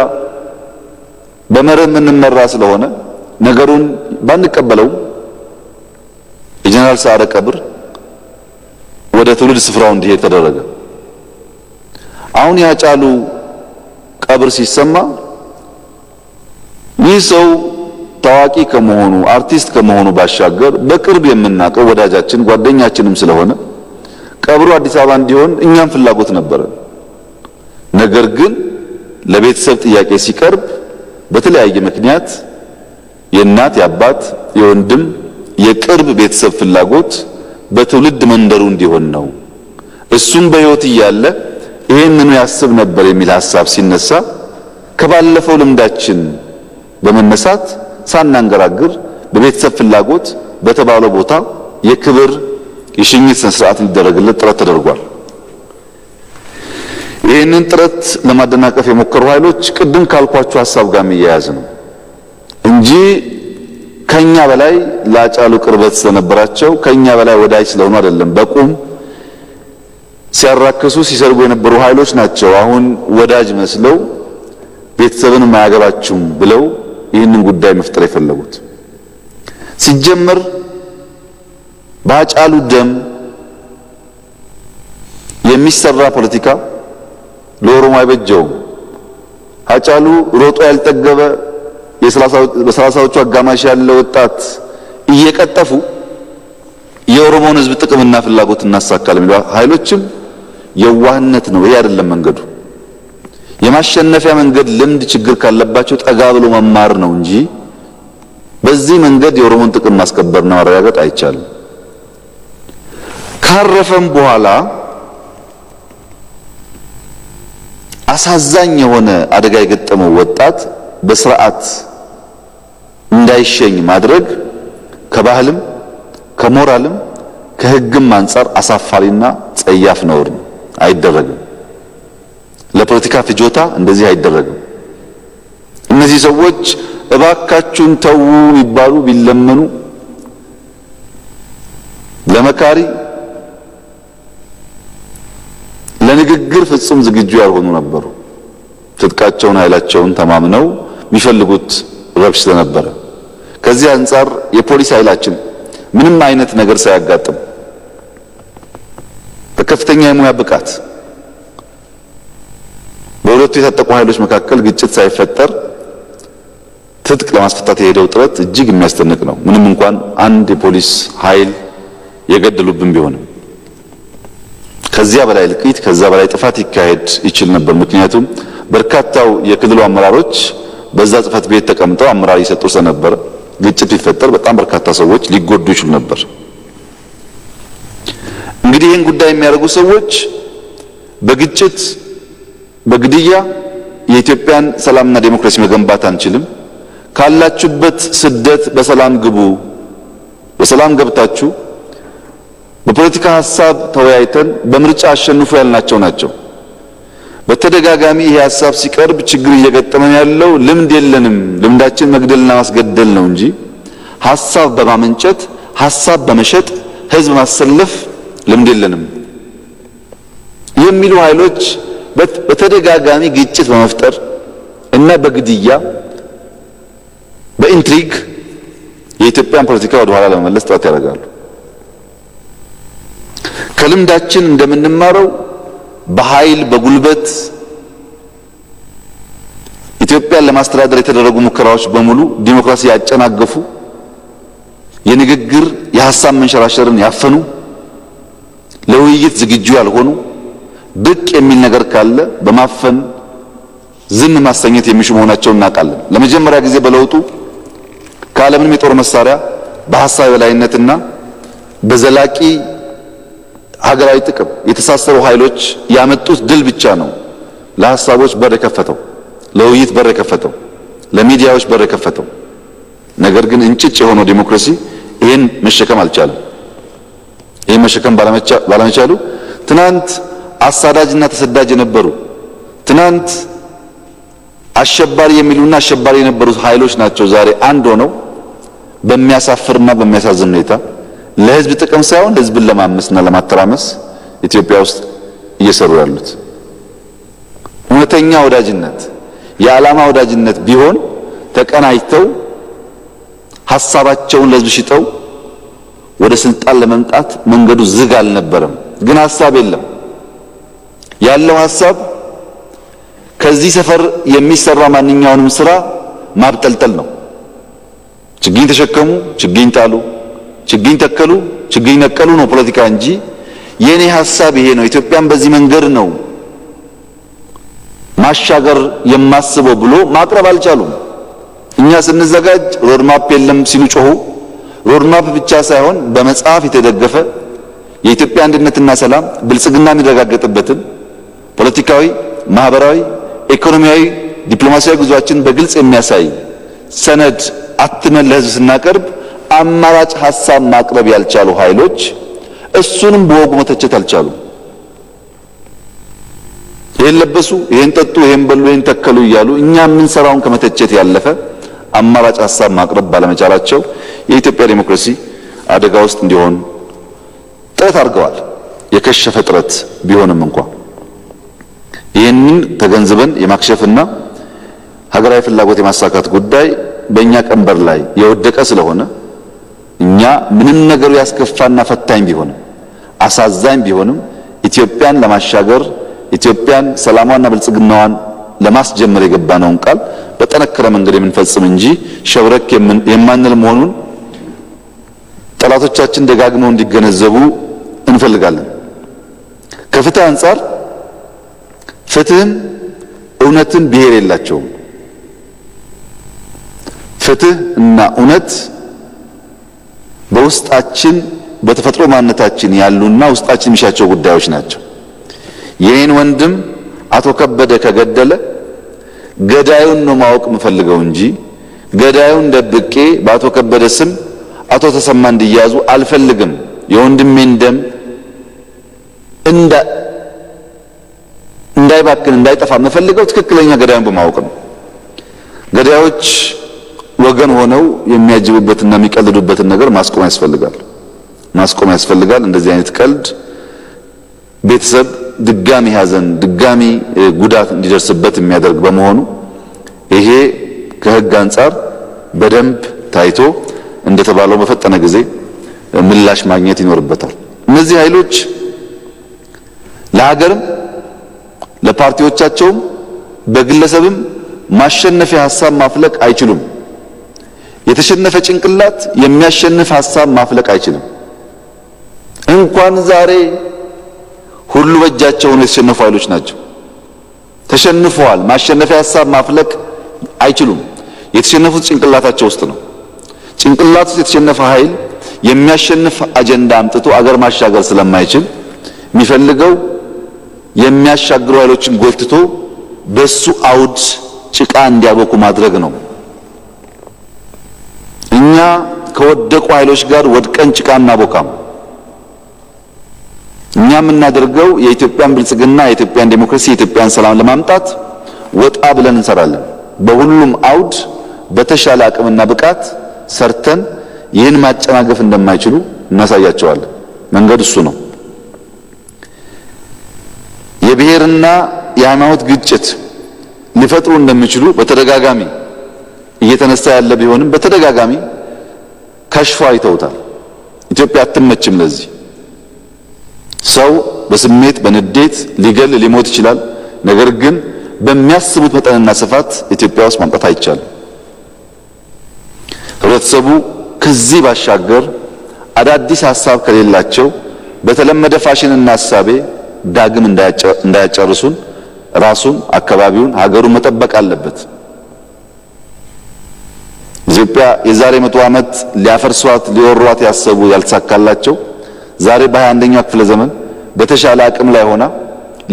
በመርህ የምንመራ ስለሆነ ነገሩን ባንቀበለው የጀነራል ሰዓረ ቀብር ወደ ትውልድ ስፍራው እንዲሄድ ተደረገ። አሁን የሃጫሉ ቀብር ሲሰማ ይህ ሰው ታዋቂ ከመሆኑ አርቲስት ከመሆኑ ባሻገር በቅርብ የምናውቀው ወዳጃችን ጓደኛችንም ስለሆነ ቀብሩ አዲስ አበባ እንዲሆን እኛም ፍላጎት ነበረ። ነገር ግን ለቤተሰብ ጥያቄ ሲቀርብ በተለያየ ምክንያት የእናት የአባት የወንድም የቅርብ ቤተሰብ ፍላጎት በትውልድ መንደሩ እንዲሆን ነው። እሱም በሕይወት እያለ ይሄንኑ ያስብ ነበር የሚል ሐሳብ ሲነሳ ከባለፈው ልምዳችን በመነሳት ሳናንገራግር በቤተሰብ ፍላጎት በተባለው ቦታ የክብር የሽኝት ስነ ስርዓት እንዲደረግለት ጥረት ተደርጓል። ይህንን ጥረት ለማደናቀፍ የሞከሩ ኃይሎች ቅድም ካልኳቸው ሐሳብ ጋር የሚያያዝ ነው እንጂ ከኛ በላይ ለሃጫሉ ቅርበት ስለነበራቸው ከኛ በላይ ወዳጅ ስለሆኑ አይደለም። በቁም ሲያራክሱ ሲሰርጉ የነበሩ ኃይሎች ናቸው አሁን ወዳጅ መስለው ቤተሰብን ማያገባችሁም ብለው ይህንን ጉዳይ መፍጠር የፈለጉት። ሲጀመር በሃጫሉ ደም የሚሰራ ፖለቲካ ለኦሮሞ አይበጀውም። ሃጫሉ ሮጦ ያልጠገበ በሰላሳዎቹ አጋማሽ ያለ ወጣት እየቀጠፉ የኦሮሞን ሕዝብ ጥቅምና ፍላጎት እናሳካለን የሚሉ ኃይሎችም የዋህነት ነው። ይሄ አይደለም መንገዱ። የማሸነፊያ መንገድ ልምድ ችግር ካለባቸው ጠጋ ብሎ መማር ነው እንጂ በዚህ መንገድ የኦሮሞን ጥቅም ማስከበርና ማረጋገጥ አይቻልም። ካረፈም በኋላ አሳዛኝ የሆነ አደጋ የገጠመው ወጣት በስርዓት እንዳይሸኝ ማድረግ ከባህልም ከሞራልም ከሕግም አንጻር አሳፋሪና ጸያፍ ነውር ነው። አይደረግም። ለፖለቲካ ፍጆታ እንደዚህ አይደረግም። እነዚህ ሰዎች እባካችሁን ተዉ ቢባሉ ቢለመኑ ለመካሪ ለንግግር ፍጹም ዝግጁ ያልሆኑ ነበሩ። ትጥቃቸውን ኃይላቸውን ተማምነው የሚፈልጉት ረብሽ ስለነበረ ከዚህ አንጻር የፖሊስ ኃይላችን ምንም አይነት ነገር ሳያጋጥም በከፍተኛ የሙያ ብቃት በሁለቱ የታጠቁ ኃይሎች መካከል ግጭት ሳይፈጠር ትጥቅ ለማስፈታት የሄደው ጥረት እጅግ የሚያስደንቅ ነው። ምንም እንኳን አንድ የፖሊስ ኃይል የገደሉብን ቢሆንም ከዚያ በላይ ልቂት ከዛ በላይ ጥፋት ይካሄድ ይችል ነበር። ምክንያቱም በርካታው የክልሉ አመራሮች በዛ ጽፈት ቤት ተቀምጠው አመራር ይሰጡ ስለነበረ ግጭት ቢፈጠር በጣም በርካታ ሰዎች ሊጎዱ ይችሉ ነበር። እንግዲህ ይህን ጉዳይ የሚያደርጉ ሰዎች በግጭት በግድያ የኢትዮጵያን ሰላምና ዴሞክራሲ መገንባት አንችልም፣ ካላችሁበት ስደት በሰላም ግቡ፣ በሰላም ገብታችሁ በፖለቲካ ሐሳብ ተወያይተን በምርጫ አሸንፉ ያልናቸው ናቸው። በተደጋጋሚ ይሄ ሐሳብ ሲቀርብ ችግር እየገጠመን ያለው ልምድ የለንም፣ ልምዳችን መግደልና ማስገደል ነው እንጂ ሐሳብ በማመንጨት ሐሳብ በመሸጥ ህዝብ ማሰለፍ ልምድ የለንም የሚሉ ኃይሎች በተደጋጋሚ ግጭት በመፍጠር እና በግድያ በኢንትሪግ የኢትዮጵያን ፖለቲካ ወደ ኋላ ለመመለስ ጥረት ያደርጋሉ። ከልምዳችን እንደምንማረው በኃይል በጉልበት ኢትዮጵያን ለማስተዳደር የተደረጉ ሙከራዎች በሙሉ ዲሞክራሲ ያጨናገፉ፣ የንግግር የሐሳብ መንሸራሸርን ያፈኑ፣ ለውይይት ዝግጁ ያልሆኑ፣ ብቅ የሚል ነገር ካለ በማፈን ዝም ማሰኘት የሚሹ መሆናቸውን እናውቃለን። ለመጀመሪያ ጊዜ በለውጡ ከዓለምንም የጦር መሳሪያ በሐሳብ የበላይነትና በዘላቂ ሀገራዊ ጥቅም የተሳሰሩ ኃይሎች ያመጡት ድል ብቻ ነው ለሐሳቦች በር የከፈተው፣ ለውይይት በር የከፈተው። ለሚዲያዎች በር የከፈተው። ነገር ግን እንጭጭ የሆነው ዲሞክራሲ ይህን መሸከም አልቻለም። ይህን መሸከም ባለመቻሉ ትናንት አሳዳጅና ተሰዳጅ የነበሩ ትናንት አሸባሪ የሚሉና አሸባሪ የነበሩ ኃይሎች ናቸው ዛሬ አንድ ሆነው በሚያሳፍርና በሚያሳዝን ሁኔታ ለህዝብ ጥቅም ሳይሆን ህዝብን ለማመስና ለማተራመስ ኢትዮጵያ ውስጥ እየሰሩ ያሉት። እውነተኛ ወዳጅነት የዓላማ ወዳጅነት ቢሆን ተቀናጅተው ሐሳባቸውን ለህዝብ ሽጠው ወደ ስልጣን ለመምጣት መንገዱ ዝግ አልነበረም። ግን ሐሳብ የለም። ያለው ሐሳብ ከዚህ ሰፈር የሚሰራ ማንኛውንም ስራ ማብጠልጠል ነው። ችግኝ ተሸከሙ፣ ችግኝ ጣሉ፣ ችግኝ ተከሉ፣ ችግኝ ነቀሉ ነው ፖለቲካ እንጂ የኔ ሐሳብ ይሄ ነው፣ ኢትዮጵያን በዚህ መንገድ ነው ማሻገር የማስበው ብሎ ማቅረብ አልቻሉም። እኛ ስንዘጋጅ ሮድማፕ የለም ሲሉ ጮሁ። ሮድማፕ ብቻ ሳይሆን በመጽሐፍ የተደገፈ የኢትዮጵያ አንድነትና ሰላም ብልጽግና የሚረጋገጥበትን ፖለቲካዊ፣ ማህበራዊ፣ ኢኮኖሚያዊ፣ ዲፕሎማሲያዊ ጉዟችን በግልጽ የሚያሳይ ሰነድ አትመን ለህዝብ ስናቀርብ አማራጭ ሐሳብ ማቅረብ ያልቻሉ ኃይሎች እሱንም በወጉ መተቸት አልቻሉም። ይሄን ለበሱ፣ ይሄን ጠጡ፣ ይሄን በሉ፣ ይሄን ተከሉ እያሉ እኛ የምንሰራውን ከመተቸት ያለፈ አማራጭ ሐሳብ ማቅረብ ባለመቻላቸው የኢትዮጵያ ዲሞክራሲ አደጋ ውስጥ እንዲሆን ጥረት አድርገዋል። የከሸፈ ጥረት ቢሆንም እንኳን ይህንን ተገንዝበን የማክሸፍና ሀገራዊ ፍላጎት የማሳካት ጉዳይ በእኛ ቀንበር ላይ የወደቀ ስለሆነ እኛ ምንም ነገሩ ያስከፋና ፈታኝ ቢሆንም አሳዛኝ ቢሆንም ኢትዮጵያን ለማሻገር ኢትዮጵያን ሰላሟንና ብልጽግናዋን ለማስጀመር የገባነውን ቃል በጠነከረ መንገድ የምንፈጽም እንጂ ሸብረክ የማንል መሆኑን ጠላቶቻችን ደጋግመው እንዲገነዘቡ እንፈልጋለን። ከፍትህ አንጻር ፍትህም እውነትም ብሔር የላቸውም። ፍትህ እና እውነት በውስጣችን በተፈጥሮ ማንነታችን ያሉና ውስጣችን የሚሻቸው ጉዳዮች ናቸው። የኔን ወንድም አቶ ከበደ ከገደለ ገዳዩን ነው ማወቅ የምፈልገው እንጂ ገዳዩን ደብቄ በአቶ ከበደ ስም አቶ ተሰማ እንዲያዙ አልፈልግም። የወንድሜን ደም እንዳይባክን እንዳይጠፋ የምፈልገው ትክክለኛ ገዳዩን በማወቅ ነው። ገዳዮች ወገን ሆነው የሚያጅቡበትና የሚቀልዱበትን ነገር ማስቆም ያስፈልጋል። እንደዚህ አይነት ቀልድ ቤተሰብ ድጋሚ ሐዘን ድጋሚ ጉዳት እንዲደርስበት የሚያደርግ በመሆኑ ይሄ ከህግ አንጻር በደንብ ታይቶ እንደተባለው በፈጠነ ጊዜ ምላሽ ማግኘት ይኖርበታል። እነዚህ ኃይሎች ለሀገርም ለፓርቲዎቻቸውም በግለሰብም ማሸነፊያ ሐሳብ ማፍለቅ አይችሉም። የተሸነፈ ጭንቅላት የሚያሸንፍ ሐሳብ ማፍለቅ አይችልም። እንኳን ዛሬ ሁሉ በእጃቸው ነው የተሸነፉ ኃይሎች ናቸው። ተሸንፈዋል። ማሸነፊያ ሐሳብ ማፍለቅ አይችሉም። የተሸነፉት ጭንቅላታቸው ውስጥ ነው። ጭንቅላት ውስጥ የተሸነፈ ኃይል የሚያሸንፍ አጀንዳ አምጥቶ አገር ማሻገር ስለማይችል የሚፈልገው የሚያሻግሩ ኃይሎችን ጎትቶ በሱ አውድ ጭቃ እንዲያቦኩ ማድረግ ነው። እኛ ከወደቁ ኃይሎች ጋር ወድቀን ጭቃ እናቦካም። እኛ የምናደርገው የኢትዮጵያን ብልጽግና፣ የኢትዮጵያን ዴሞክራሲ፣ የኢትዮጵያን ሰላም ለማምጣት ወጣ ብለን እንሰራለን። በሁሉም አውድ በተሻለ አቅምና ብቃት ሰርተን ይህን ማጨናገፍ እንደማይችሉ እናሳያቸዋለን። መንገድ እሱ ነው። የብሔርና የሃይማኖት ግጭት ሊፈጥሩ እንደሚችሉ በተደጋጋሚ እየተነሳ ያለ ቢሆንም በተደጋጋሚ ከሽፎ አይተውታል። ኢትዮጵያ አትመችም ለዚህ። ሰው በስሜት በንዴት ሊገል ሊሞት ይችላል። ነገር ግን በሚያስቡት መጠንና ስፋት ኢትዮጵያ ውስጥ ማምጣት አይቻልም። ህብረተሰቡ ከዚህ ባሻገር አዳዲስ ሐሳብ ከሌላቸው በተለመደ ፋሽንና ሐሳቤ ዳግም እንዳያጨርሱን ራሱን፣ አካባቢውን፣ ሀገሩን መጠበቅ አለበት። ኢትዮጵያ የዛሬ 100 ዓመት ሊያፈርሷት ሊወሯት ያሰቡ ያልተሳካላቸው ዛሬ በ21ኛው ክፍለ ዘመን በተሻለ አቅም ላይ ሆና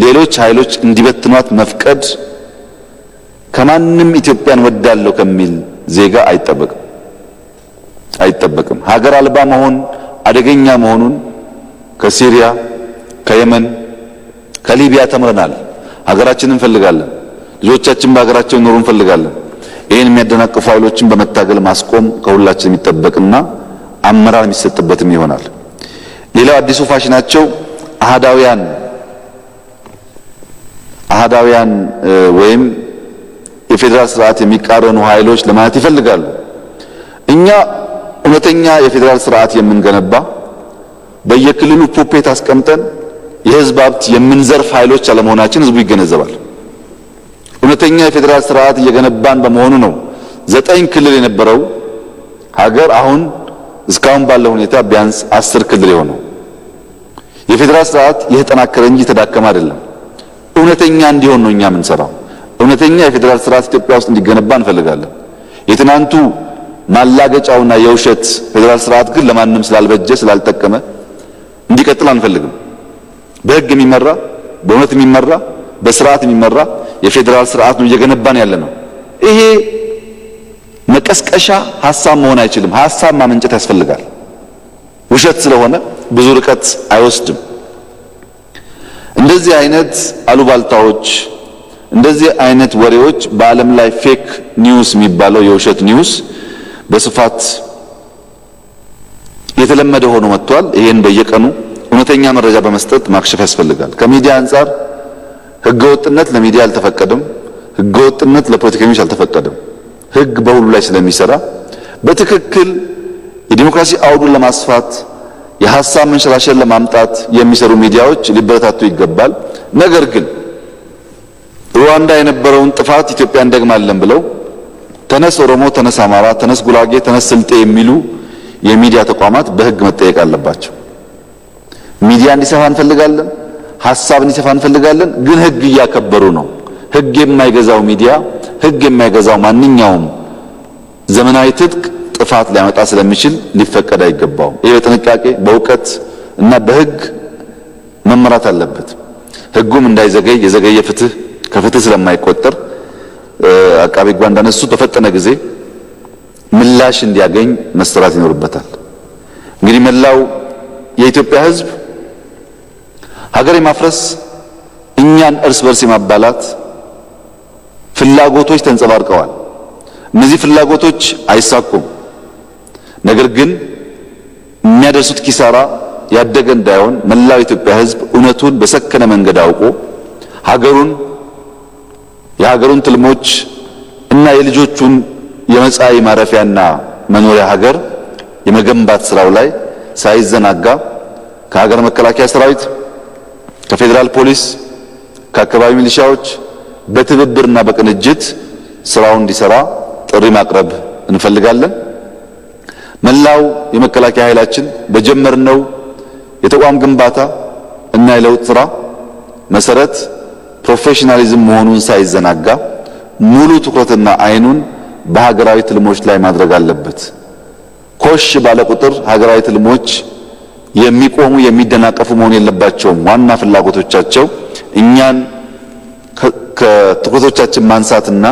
ሌሎች ኃይሎች እንዲበትኗት መፍቀድ ከማንም ኢትዮጵያን ወዳለው ከሚል ዜጋ አይጠበቅም። ሀገር አልባ መሆን አደገኛ መሆኑን ከሲሪያ፣ ከየመን፣ ከሊቢያ ተምረናል። ሀገራችንን እንፈልጋለን። ልጆቻችን በሀገራቸው ኖሩ እንፈልጋለን። ይህን የሚያደናቅፉ ኃይሎችን በመታገል ማስቆም ከሁላችን የሚጠበቅና አመራር የሚሰጥበትም ይሆናል። ሌላው አዲሱ ፋሽናቸው አህዳውያን ወይም የፌዴራል ስርዓት የሚቃረኑ ኃይሎች ለማለት ይፈልጋሉ። እኛ እውነተኛ የፌዴራል ስርዓት የምንገነባ በየክልሉ ፑፔት አስቀምጠን የህዝብ ሀብት የምንዘርፍ ኃይሎች አለመሆናችን ህዝቡ ይገነዘባል። እውነተኛ የፌዴራል ስርዓት እየገነባን በመሆኑ ነው 9 ክልል የነበረው ሀገር አሁን እስካሁን ባለው ሁኔታ ቢያንስ 10 ክልል የሆነው። የፌዴራል ስርዓት የተጠናከረ እንጂ የተዳከመ አይደለም። እውነተኛ እንዲሆን ነው እኛ የምንሰራው። እውነተኛ የፌዴራል ስርዓት ኢትዮጵያ ውስጥ እንዲገነባ እንፈልጋለን። የትናንቱ ማላገጫውና የውሸት ፌዴራል ስርዓት ግን ለማንም ስላልበጀ ስላልጠቀመ እንዲቀጥል አንፈልግም። በህግ የሚመራ በእውነት የሚመራ በስርዓት የሚመራ የፌዴራል ስርዓት ነው እየገነባን ያለ ነው። ይሄ መቀስቀሻ ሐሳብ መሆን አይችልም። ሐሳብ ማመንጨት ያስፈልጋል። ውሸት ስለሆነ ብዙ ርቀት አይወስድም። እንደዚህ አይነት አሉባልታዎች፣ እንደዚህ አይነት ወሬዎች በዓለም ላይ ፌክ ኒውስ የሚባለው የውሸት ኒውስ በስፋት የተለመደ ሆኖ መጥቷል። ይሄን በየቀኑ እውነተኛ መረጃ በመስጠት ማክሸፍ ያስፈልጋል። ከሚዲያ አንጻር ህገወጥነት ለሚዲያ አልተፈቀደም። ህገወጥነት ለፖለቲከኞች አልተፈቀደም። ህግ በሁሉ ላይ ስለሚሰራ በትክክል የዲሞክራሲ አውዱን ለማስፋት የሐሳብ መንሸራሸር ለማምጣት የሚሰሩ ሚዲያዎች ሊበረታቱ ይገባል። ነገር ግን ሩዋንዳ የነበረውን ጥፋት ኢትዮጵያ እንደግማለን ብለው ተነስ ኦሮሞ፣ ተነስ አማራ፣ ተነስ ጉራጌ፣ ተነስ ስልጤ የሚሉ የሚዲያ ተቋማት በህግ መጠየቅ አለባቸው። ሚዲያ እንዲሰፋ እንፈልጋለን፣ ሐሳብ እንዲሰፋ እንፈልጋለን። ግን ህግ እያከበሩ ነው። ህግ የማይገዛው ሚዲያ፣ ህግ የማይገዛው ማንኛውም ዘመናዊ ትጥቅ ጥፋት ሊያመጣ ስለሚችል ሊፈቀድ አይገባውም። ይሄ በጥንቃቄ በእውቀት እና በህግ መመራት አለበት። ህጉም እንዳይዘገይ የዘገየ ፍትህ ከፍትህ ስለማይቆጠር አቃቤ ሕግ እንዳነሱት በፈጠነ ጊዜ ምላሽ እንዲያገኝ መሰራት ይኖርበታል። እንግዲህ መላው የኢትዮጵያ ህዝብ ሀገር የማፍረስ እኛን እርስ በርስ የማባላት ፍላጎቶች ተንጸባርቀዋል። እነዚህ ፍላጎቶች አይሳኩም። ነገር ግን የሚያደርሱት ኪሳራ ያደገ እንዳይሆን መላው የኢትዮጵያ ህዝብ እውነቱን በሰከነ መንገድ አውቆ የሀገሩን ትልሞች እና የልጆቹን የመጻኢ ማረፊያና መኖሪያ ሀገር የመገንባት ስራው ላይ ሳይዘናጋ ከሀገር መከላከያ ሰራዊት፣ ከፌዴራል ፖሊስ፣ ከአካባቢ ሚሊሻዎች በትብብርና በቅንጅት ስራውን እንዲሰራ ጥሪ ማቅረብ እንፈልጋለን። መላው የመከላከያ ኃይላችን በጀመርነው የተቋም ግንባታ እና የለውጥ ስራ መሰረት ፕሮፌሽናሊዝም መሆኑን ሳይዘናጋ ሙሉ ትኩረትና አይኑን በሀገራዊ ትልሞች ላይ ማድረግ አለበት። ኮሽ ባለ ቁጥር ሀገራዊ ትልሞች የሚቆሙ የሚደናቀፉ መሆን የለባቸውም። ዋና ፍላጎቶቻቸው እኛን ከትኩረቶቻችን ማንሳትና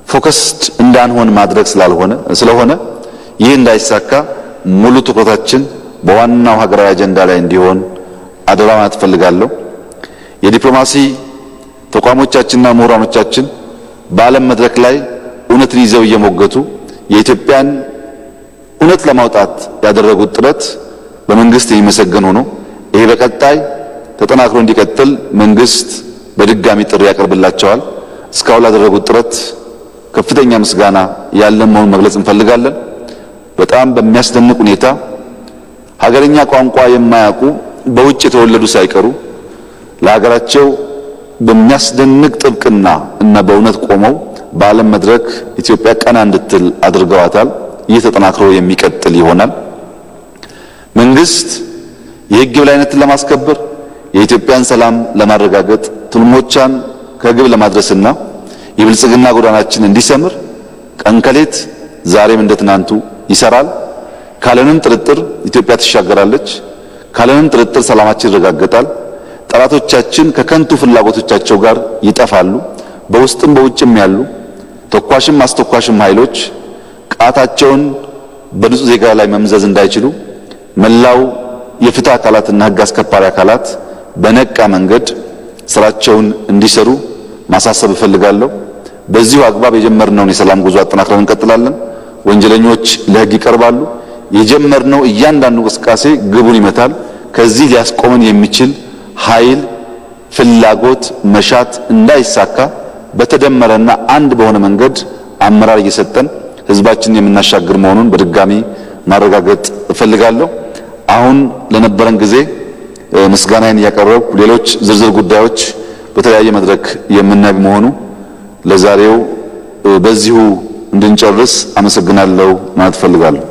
ፎከስድ እንዳንሆን ማድረግ ስለሆነ ይህ እንዳይሳካ ሙሉ ትኩረታችን በዋናው ሀገራዊ አጀንዳ ላይ እንዲሆን አደራ ማለት እፈልጋለሁ። የዲፕሎማሲ ተቋሞቻችንና ምሁራኖቻችን በዓለም መድረክ ላይ እውነትን ይዘው እየሞገቱ የኢትዮጵያን እውነት ለማውጣት ያደረጉት ጥረት በመንግስት የሚመሰገን ሆኖ ይሄ በቀጣይ ተጠናክሮ እንዲቀጥል መንግስት በድጋሚ ጥሪ ያቀርብላቸዋል። እስካሁን ላደረጉት ጥረት ከፍተኛ ምስጋና ያለን መሆኑን መግለጽ እንፈልጋለን። በጣም በሚያስደንቅ ሁኔታ ሀገርኛ ቋንቋ የማያውቁ በውጭ የተወለዱ ሳይቀሩ ለሀገራቸው በሚያስደንቅ ጥብቅና እና በእውነት ቆመው በዓለም መድረክ ኢትዮጵያ ቀና እንድትል አድርገዋታል። ይህ ተጠናክሮ የሚቀጥል ይሆናል። መንግስት የህግ የበላይነትን ለማስከበር የኢትዮጵያን ሰላም ለማረጋገጥ ትልሞቿን ከግብ ለማድረስና የብልጽግና ጎዳናችን እንዲሰምር ቀንከሌት ዛሬም እንደትናንቱ ይሰራል። ካለንም ጥርጥር ኢትዮጵያ ትሻገራለች። ካለንም ጥርጥር ሰላማችን ይረጋገጣል። ጠላቶቻችን ከከንቱ ፍላጎቶቻቸው ጋር ይጠፋሉ። በውስጥም በውጭም ያሉ ተኳሽም አስተኳሽም ኃይሎች ቃታቸውን በንጹህ ዜጋ ላይ መምዘዝ እንዳይችሉ መላው የፍትህ አካላትና ህግ አስከባሪ አካላት በነቃ መንገድ ስራቸውን እንዲሰሩ ማሳሰብ እፈልጋለሁ። በዚሁ አግባብ የጀመርነውን የሰላም ጉዞ አጠናክረን እንቀጥላለን። ወንጀለኞች ለህግ ይቀርባሉ። የጀመርነው እያንዳንዱ እንቅስቃሴ ግቡን ይመታል። ከዚህ ሊያስቆመን የሚችል ኃይል፣ ፍላጎት፣ መሻት እንዳይሳካ በተደመረና አንድ በሆነ መንገድ አመራር እየሰጠን ህዝባችንን የምናሻግር መሆኑን በድጋሚ ማረጋገጥ እፈልጋለሁ። አሁን ለነበረን ጊዜ ምስጋናዬን እያቀረብኩ ሌሎች ዝርዝር ጉዳዮች በተለያየ መድረክ የምናይ መሆኑ ለዛሬው በዚሁ እንድንጨርስ አመሰግናለሁ ማለት እፈልጋለሁ።